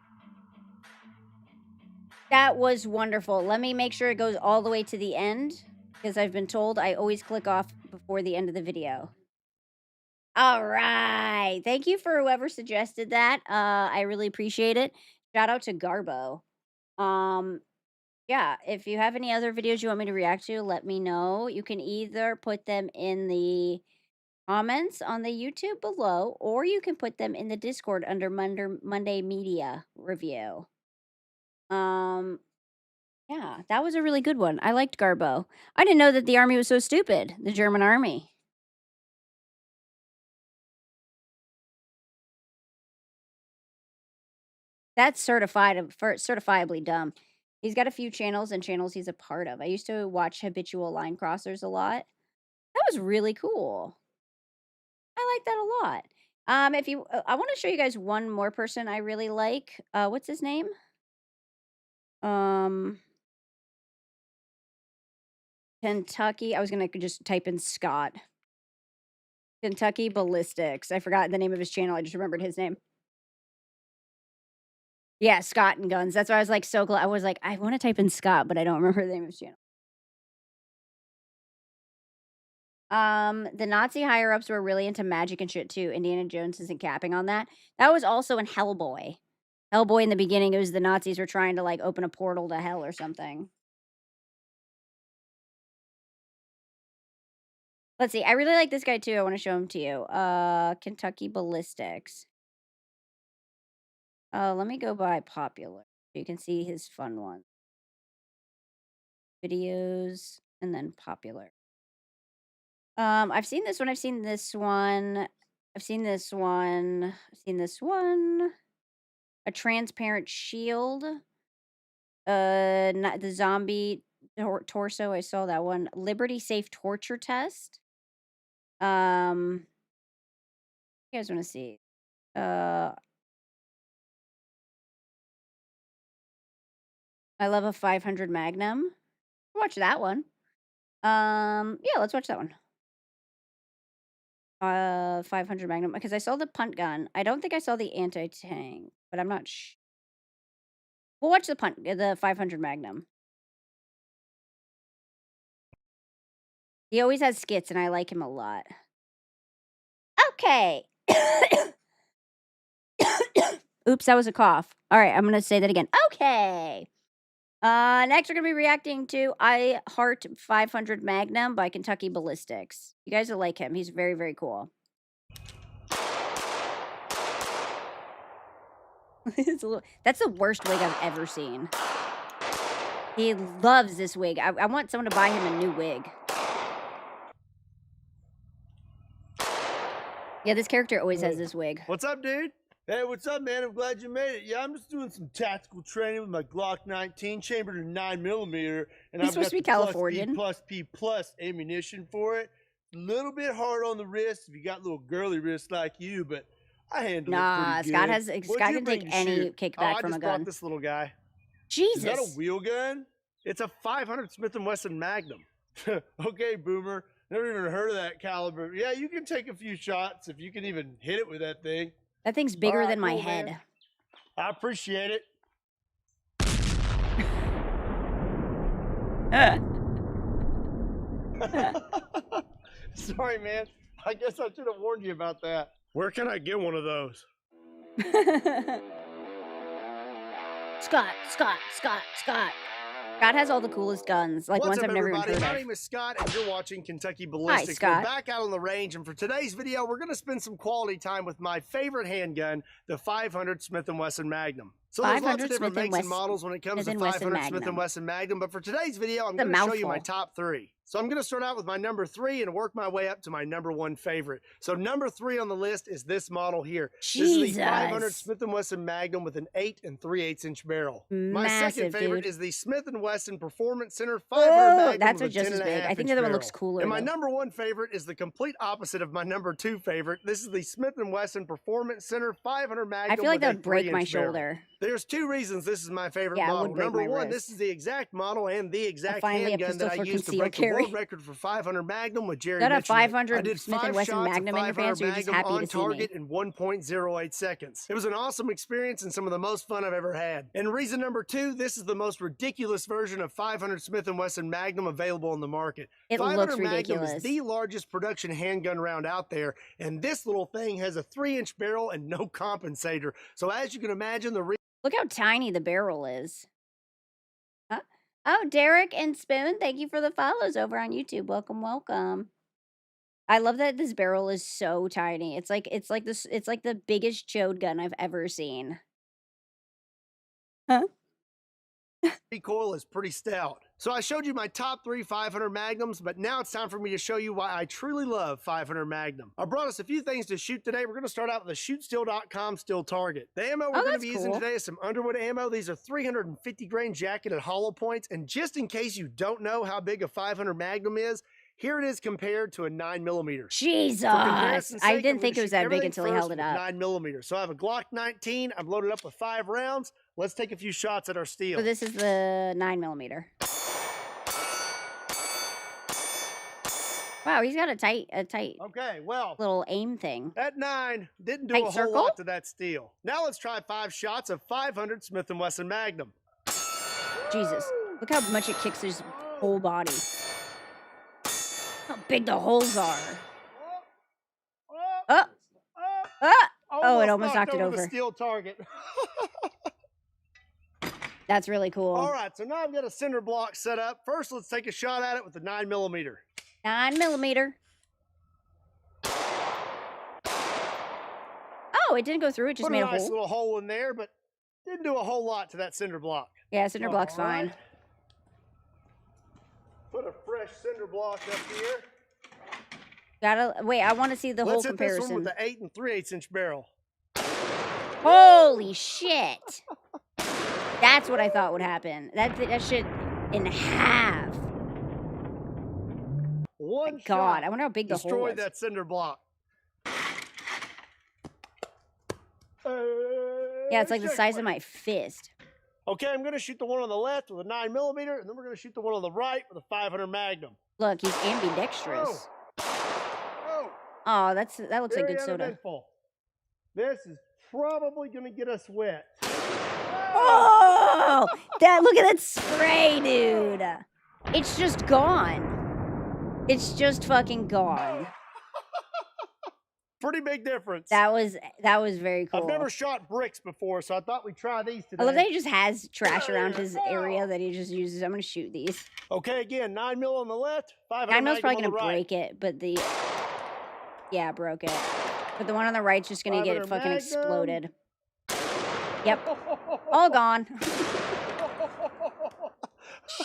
That was wonderful. Let me make sure it goes all the way to the end, because I've been told I always click off before the end of the video. All right. Thank you for whoever suggested that. I really appreciate it. Shout out to Garbo. Yeah, if you have any other videos you want me to react to, let me know. You can either put them in the comments on the YouTube below, or you can put them in the Discord under Monday Media Review. Yeah, that was a really good one. I liked Garbo. I didn't know that the army was so stupid, the German army. That's certifiably dumb. He's got a few channels and channels he's a part of. I used to watch Habitual Line Crossers a lot. That was really cool. I like that a lot. If you, I want to show you guys one more person I really like. What's his name? Kentucky. I was gonna just type in Scott. Kentucky Ballistics. I forgot the name of his channel. I just remembered his name. Yeah, Scott and Guns. That's why I was like so glad. I was like, I want to type in Scott, but I don't remember the name of his channel. The Nazi higher ups were really into magic and shit too. Indiana Jones isn't capping on that. That was also in Hellboy. Hellboy in the beginning, it was the Nazis were trying to like open a portal to hell or something. Let's see. I really like this guy too. I want to show him to you. Kentucky Ballistics. Let me go by popular. You can see his fun one. Videos and then popular. I've seen this one. I've seen this one. I've seen this one. I've seen this one. A transparent shield. Not the zombie torso. I saw that one. Liberty safe torture test. You guys want to see? I love a 500 Magnum. Watch that one. Yeah, let's watch that one. 500 Magnum, because I saw the punt gun. I don't think I saw the anti-tank, but I'm not sure. We'll watch the 500 Magnum. He always has skits, and I like him a lot. Okay. Oops, that was a cough. All right, I'm going to say that again. Okay. Next, we're going to be reacting to I Heart 500 Magnum by Kentucky Ballistics. You guys will like him. He's very, very cool. That's the worst wig I've ever seen. He loves this wig. I want someone to buy him a new wig. Yeah, this character always has this wig. What's up, dude? Hey, what's up, man? I'm glad you made it. Yeah, I'm just doing some tactical training with my Glock 19 chambered in 9mm, and He's I've supposed got to be the Californian. plus P plus ammunition for it. A little bit hard on the wrist if you got little girly wrists like you, but I handle it pretty Scott good. Scott can take any kickback from a I just gun. bought this little guy. Jesus. Is that a wheel gun? It's a 500 Smith & Wesson Magnum. Okay, boomer. Never even heard of that caliber. Yeah, you can take a few shots if you can even hit it with that thing. That thing's bigger All right, than my cool, head. man. I appreciate it. Sorry, man. I guess I should have warned you about that. Where can I get one of those? Scott. Scott has all the coolest guns, like What's ones up, I've never even everybody? heard My of. name is Scott, and you're watching Kentucky Ballistics. Scott. We're back out on the range, and for today's video, we're going to spend some quality time with my favorite handgun, the 500 Smith & Wesson Magnum. So there's lots of different makes and models when it comes to 500 Smith & Wesson Magnum, but for today's video, I'm going to show you my top 3. So I'm going to start out with my number 3 and work my way up to my number 1 favorite. So number 3 on the list is this model here. This is the 500 Smith & Wesson Magnum with an 8 3/8 inch barrel. My second favorite is the Smith & Wesson Performance Center 500 Magnum that's with a just 10 as big. I think inch the other one barrel. looks cooler. And my though. number 1 favorite is the complete opposite of my number 2 favorite. This is the Smith & Wesson Performance Center 500 Magnum. I feel like with that a would break my 3-inch barrel. shoulder. There's 2 reasons this is my favorite Yeah, it model. would break Number my 1, wrist. this is the exact model and the exact finally a handgun that I pistol for used to concealed break the carry. world record for 500 Magnum with Jerry Got a Mitchell. 500 I did Smith & 5 Wesson shots Magnum of in your pants, 500 or you're just Magnum happy on to see me? target in 1.08 seconds. It was an awesome experience and some of the most fun I've ever had. And reason number 2, this is the most ridiculous version of 500 Smith & Wesson Magnum available on the market. It 500 looks Magnum ridiculous. is the largest production handgun round out there, and this little thing has a 3-inch barrel and no compensator. So as you can imagine, the Look how tiny the barrel is. Huh? Oh, Derek and Spoon, thank you for the follows over on YouTube. Welcome, welcome. I love that this barrel is so tiny. It's like the biggest chode gun I've ever seen. Huh? recoil is pretty stout. So I showed you my top 3 500 Magnums, but now it's time for me to show you why I truly love 500 Magnum. I brought us a few things to shoot today. We're going to start out with a shootsteel.com steel target. The ammo we're going to be using today is some Underwood ammo. These are 350 grain jacketed hollow points, and just in case you don't know how big a 500 Magnum is, here it is compared to a 9mm. Jesus! I didn't think it was that big until he held it up. 9mm. So I have a Glock 19. I'm loaded up with 5 rounds. Let's take a few shots at our steel. So this is the 9mm. Wow, he's got a tight okay, well, little aim thing. That 9 didn't do Tight a whole circle? lot to that steel. Now let's try 5 shots of 500 Smith & Wesson Magnum. Jesus, look how much it kicks his whole body. How big the holes are. Oh, it almost knocked it over. The steel target. That's really cool. All right, so now I've got a cinder block set up. First, let's take a shot at it with the 9mm. 9mm. Oh, it didn't go through. It just Put made a a nice hole. little hole in there, but didn't do a whole lot to that cinder block. Yeah, cinder block's All right. fine. Put a fresh cinder block up here. Gotta wait. I want to see the whole Let's hit this one comparison. with the 8 3/8 inch barrel. Holy shit! That's what I thought would happen. That shit in half. One God, shot I wonder how big the hole destroyed was. that cinder block. Yeah, it's like the size of my fist. Okay, I'm going to shoot the one on the left with a 9mm, and then we're going to shoot the one on the right with a 500 Magnum. Look, he's ambidextrous. Oh, that looks like good soda. Uneventful. This is probably going to get us wet. Oh, look at that spray, dude. It's just gone. It's just fucking gone. Pretty big difference. That was very cool. I've never shot bricks before, so I thought we'd try these today. I love that he just has trash around his area that he just uses. I'm gonna shoot these. Okay, again, 9mm on the left, 500 9 mill's probably on gonna the right. break it, but the broke it. But the one on the right's just gonna get 500 fucking Magnum. exploded. Yep, all gone.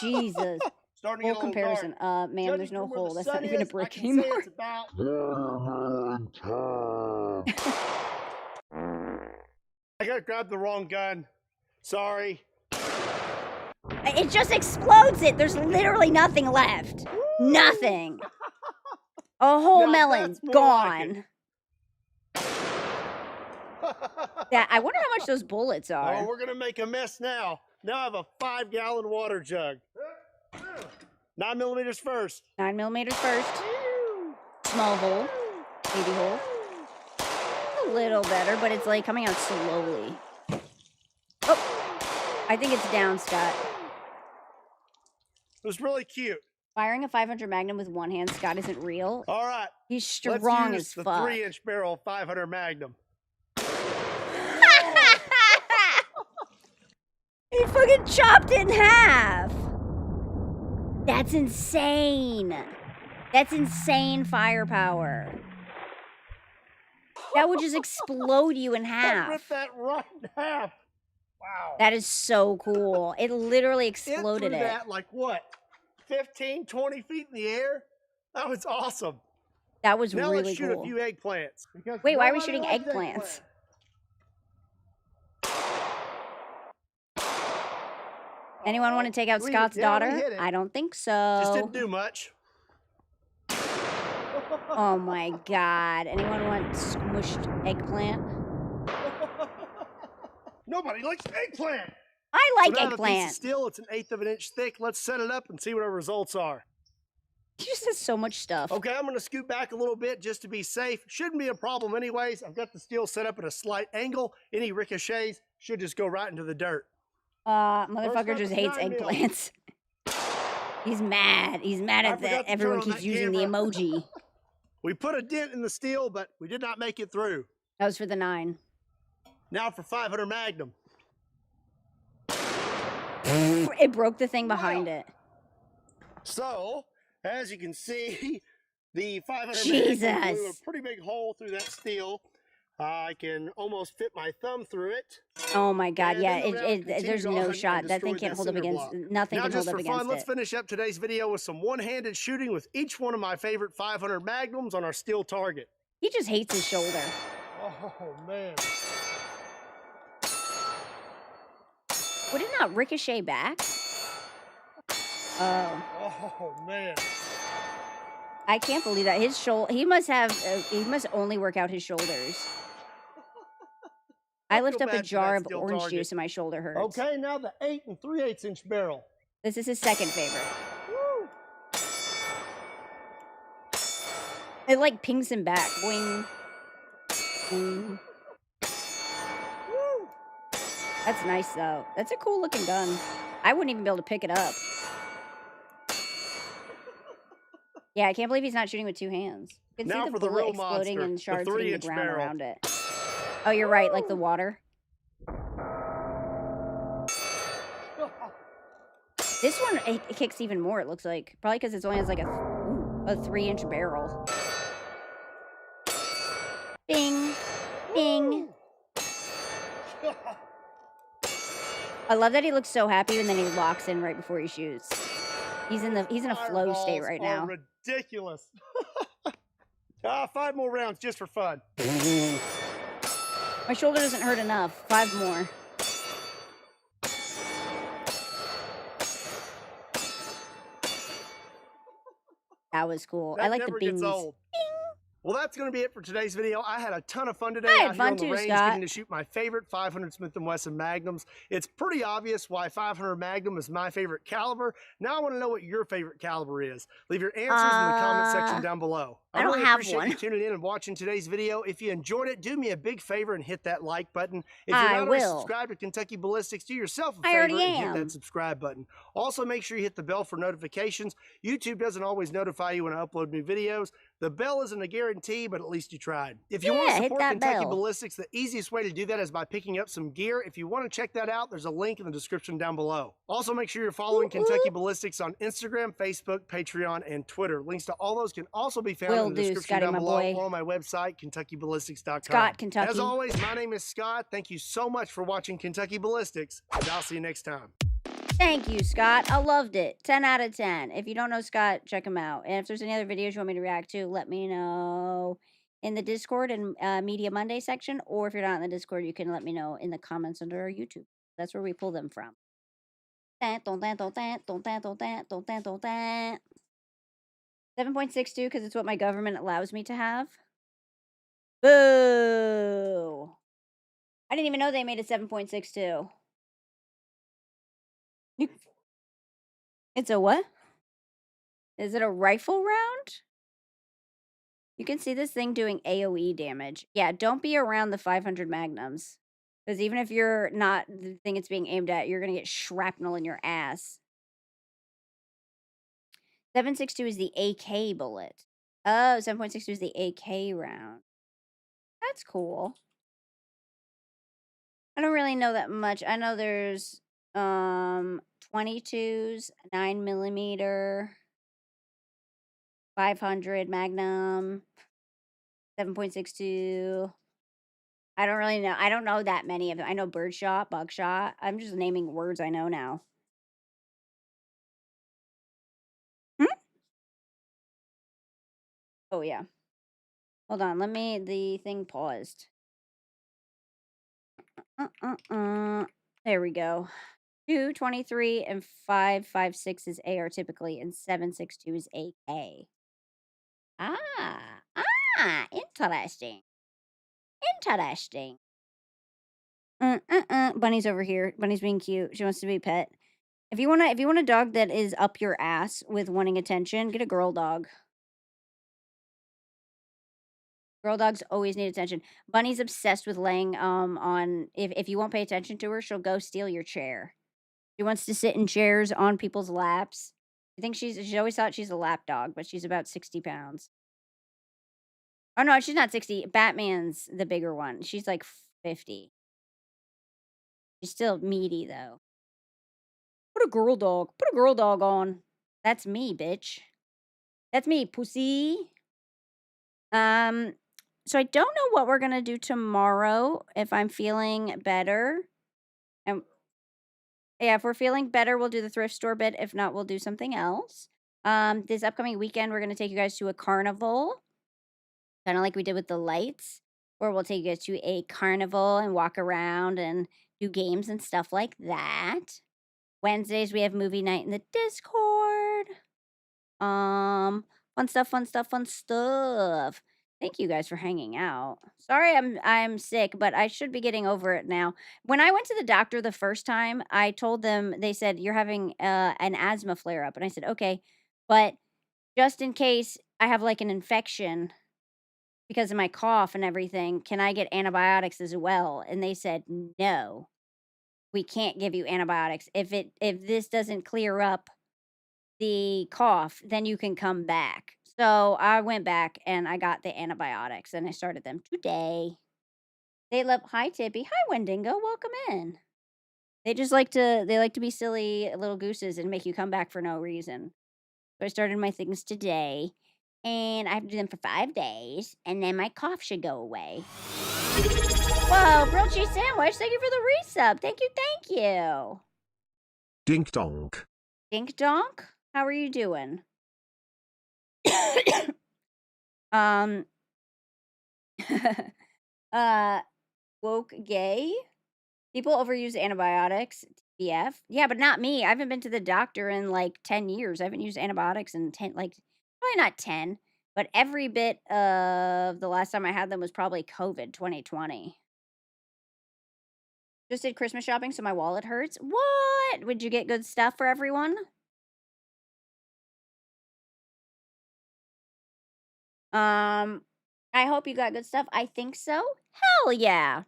Jesus. Starting to Full get a little comparison. dark. Man, Judging there's no from where the hole. That's sun not even a is, I brick can say anymore. it's about... I gotta grab the wrong gun. Sorry. It just explodes it. There's literally nothing left. Nothing. A whole melon gone. Yeah, I wonder how much those bullets are. Oh, we're gonna make a mess now. Now I have a 5-gallon water jug. 9mm first. 9mm first. Small hole. Baby hole. A little better, but it's like coming out slowly. Oh, I think it's down, Scott. It was really cute. Firing a 500 Magnum with one hand, Scott, isn't real. All right. He's strong Let's use as the fuck. 3-inch barrel 500 Magnum. He fucking chopped it in half. That's insane. That's insane firepower. That would just explode you in I half. ripped that right in half. Wow. That is so cool. It literally exploded it. it. That like what? 15, 20 feet in the air? That was awesome. That was now really let's shoot cool. a few eggplants. Wait, why are we nobody shooting likes eggplants? Anyone want to take out Scott's daughter? I don't think so. Just didn't do much. Oh my god. Anyone want smushed eggplant? Nobody likes eggplant. I like so now eggplant. The piece of steel, it's 1/8 of an inch thick. Let's set it up and see what our results are. He just has so much stuff. Okay, I'm going to scoot back a little bit just to be safe. Shouldn't be a problem anyways. I've got the steel set up at a slight angle. Any ricochets should just go right into the dirt. Motherfucker just hates eggplants. He's mad. He's mad at that everyone keeps using the emoji. We put a dent in the steel, but we did not make it through. That was for the 9. Now for 500 Magnum. It broke the thing behind it. So, as you can see, the 500 Jesus. Magnum blew a pretty big hole through that steel. I can almost fit my thumb through it. Oh my god, And yeah, then the round there's continued no on and shot. That thing destroyed can't hold up cinder against, block. nothing Now, can hold just up for against fun, let's it. finish up today's video with some one-handed shooting with each one of my favorite 500 Magnums on our steel target. He just hates his shoulder. Oh, man. Would it not ricochet back? Oh. Oh, man. I can't believe that. His shoulder, he must only work out his shoulders. I lift up a jar of orange juice and my shoulder hurts. Okay, now the 8 3/8 inch barrel. This is his second favorite. Woo. It like pings him back. Boing. Boing. Woo. That's nice though. That's a cool looking gun. I wouldn't even be able to pick it up. Yeah, I can't believe he's not shooting with 2 hands. You can Now see for the the bullet real exploding monster, and the shards hitting the 3-inch ground barrel. around it. Oh, you're right, like the water. This one, it kicks even more, it looks like. Probably because it only has like a 3-inch barrel. Bing. Bing. I love that he looks so happy and then he locks in right before he shoots. He's in a flow state right now. Ridiculous. 5 more rounds just for fun. My shoulder doesn't hurt enough. 5 more. That was cool. That I like the never bings. gets old. Well, that's going to be it for today's video. I had a ton of fun today I had out here fun on the too, range Scott. getting to shoot my favorite 500 Smith & Wesson Magnums. It's pretty obvious why 500 Magnum is my favorite caliber. Now I want to know what your favorite caliber is. Leave your answers in the comment section down below. I don't really have appreciate one. you tuning in and watching today's video. If you enjoyed it, do me a big favor and hit that like button. If you're I not already will. subscribed to Kentucky Ballistics, do yourself a I already favor and hit am. that subscribe button. Also, make sure you hit the bell for notifications. YouTube doesn't always notify you when I upload new videos. The bell isn't a guarantee, but at least you tried. If you want to hit support that Kentucky bell. Ballistics, the easiest way to do that is by picking up some gear. If you want to check that out, there's a link in the description down below. Also, make sure you're following Kentucky Ballistics on Instagram, Facebook, Patreon, and Twitter. Links to all those can also be found Will in the do, description Scotty, down my below boy. or on my website, KentuckyBallistics.com. Scott, Kentucky. As always, my name is Scott. Thank you so much for watching Kentucky Ballistics, and I'll see you next time. Thank you, Scott. I loved it. 10 out of 10. If you don't know Scott, check him out. And if there's any other videos you want me to react to, let me know in the Discord and Media Monday section. Or if you're not in the Discord, you can let me know in the comments under our YouTube. That's where we pull them from. 7.62 because it's what my government allows me to have. Boo! I didn't even know they made a 7.62. It's a what? Is it a rifle round? You can see this thing doing AoE damage. Yeah, don't be around the 500 Magnums. Because even if you're not the thing it's being aimed at, you're going to get shrapnel in your ass. 7.62 is the AK bullet. Oh, 7.62 is the AK round. That's cool. I don't really know that much. I know there's 22s, 9mm, 500 Magnum, 7.62. I don't really know. I don't know that many of them. I know birdshot, buckshot. I'm just naming words I know now. Oh, yeah. Hold on. The thing paused. There we go. 223 and 556 is AR typically, and 762 is AK. Interesting. Interesting. Bunny's over here. Bunny's being cute. She wants to be a pet. If you want a dog that is up your ass with wanting attention, get a girl dog. Girl dogs always need attention. Bunny's obsessed with laying on if you won't pay attention to her, she'll go steal your chair. She wants to sit in chairs on people's laps. I think she always thought she's a lap dog, but she's about 60 pounds. Oh no, she's not 60. Batman's the bigger one. She's like 50. She's still meaty though. Put a girl dog. Put a girl dog on. That's me, bitch. That's me, pussy. So I don't know what we're going to do tomorrow if I'm feeling better. And yeah, if we're feeling better, we'll do the thrift store bit. If not, we'll do something else. This upcoming weekend, we're going to take you guys to a carnival. Kind of like we did with the lights. Or we'll take you guys to a carnival and walk around and do games and stuff like that. Wednesdays, we have movie night in the Discord. Fun stuff, fun stuff, fun stuff. Thank you guys for hanging out. Sorry I'm sick, but I should be getting over it now. When I went to the doctor the first time, I told them, they said, you're having an asthma flare-up. And I said, okay, but just in case I have like an infection because of my cough and everything, can I get antibiotics as well? And they said, no, we can't give you antibiotics. If this doesn't clear up the cough, then you can come back. So I went back and I got the antibiotics and I started them today. They love, hi Tippy, hi Wendigo, welcome in. They like to be silly little gooses and make you come back for no reason. So I started my things today and I have to do them for 5 days and then my cough should go away. Whoa, grilled cheese sandwich, thank you for the resub. Thank you. Dink donk. Dink donk? How are you doing? Woke gay? People overuse antibiotics. TBF. Yeah, but not me. I haven't been to the doctor in like 10 years. I haven't used antibiotics in 10, like, probably not 10, But every bit of the last time I had them was probably COVID 2020. Just did Christmas shopping, so my wallet hurts. What? Would you get good stuff for everyone? I hope you got good stuff. I think so. Hell yeah.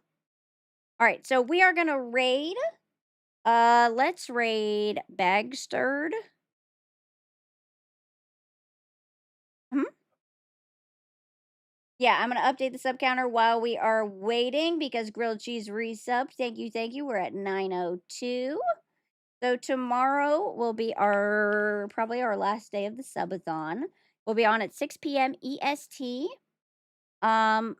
All right, so we are gonna raid. Let's raid Bagstirred. Yeah, I'm gonna update the sub counter while we are waiting because grilled cheese resubbed. Thank you, thank you. We're at 902. So tomorrow will be probably our last day of the subathon. We'll be on at 6 p.m. EST. I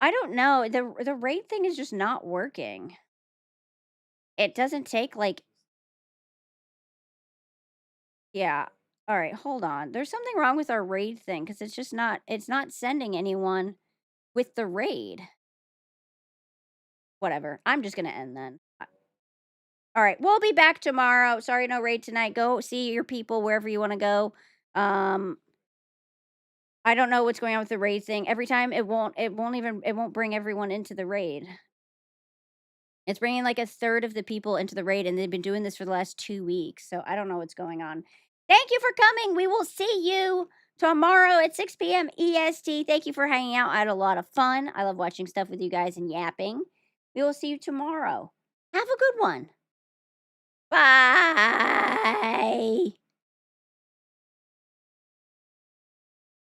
don't know. The raid thing is just not working. It doesn't take like. Yeah. All right, hold on. There's something wrong with our raid thing because it's not sending anyone with the raid. Whatever. I'm just gonna end then. All right, we'll be back tomorrow. Sorry, no raid tonight. Go see your people wherever you want to go. I don't know what's going on with the raid thing. Every time it won't bring everyone into the raid. It's bringing like a third of the people into the raid, and they've been doing this for the last 2 weeks. So I don't know what's going on. Thank you for coming. We will see you tomorrow at 6 p.m. EST. Thank you for hanging out. I had a lot of fun. I love watching stuff with you guys and yapping. We will see you tomorrow. Have a good one. Bye.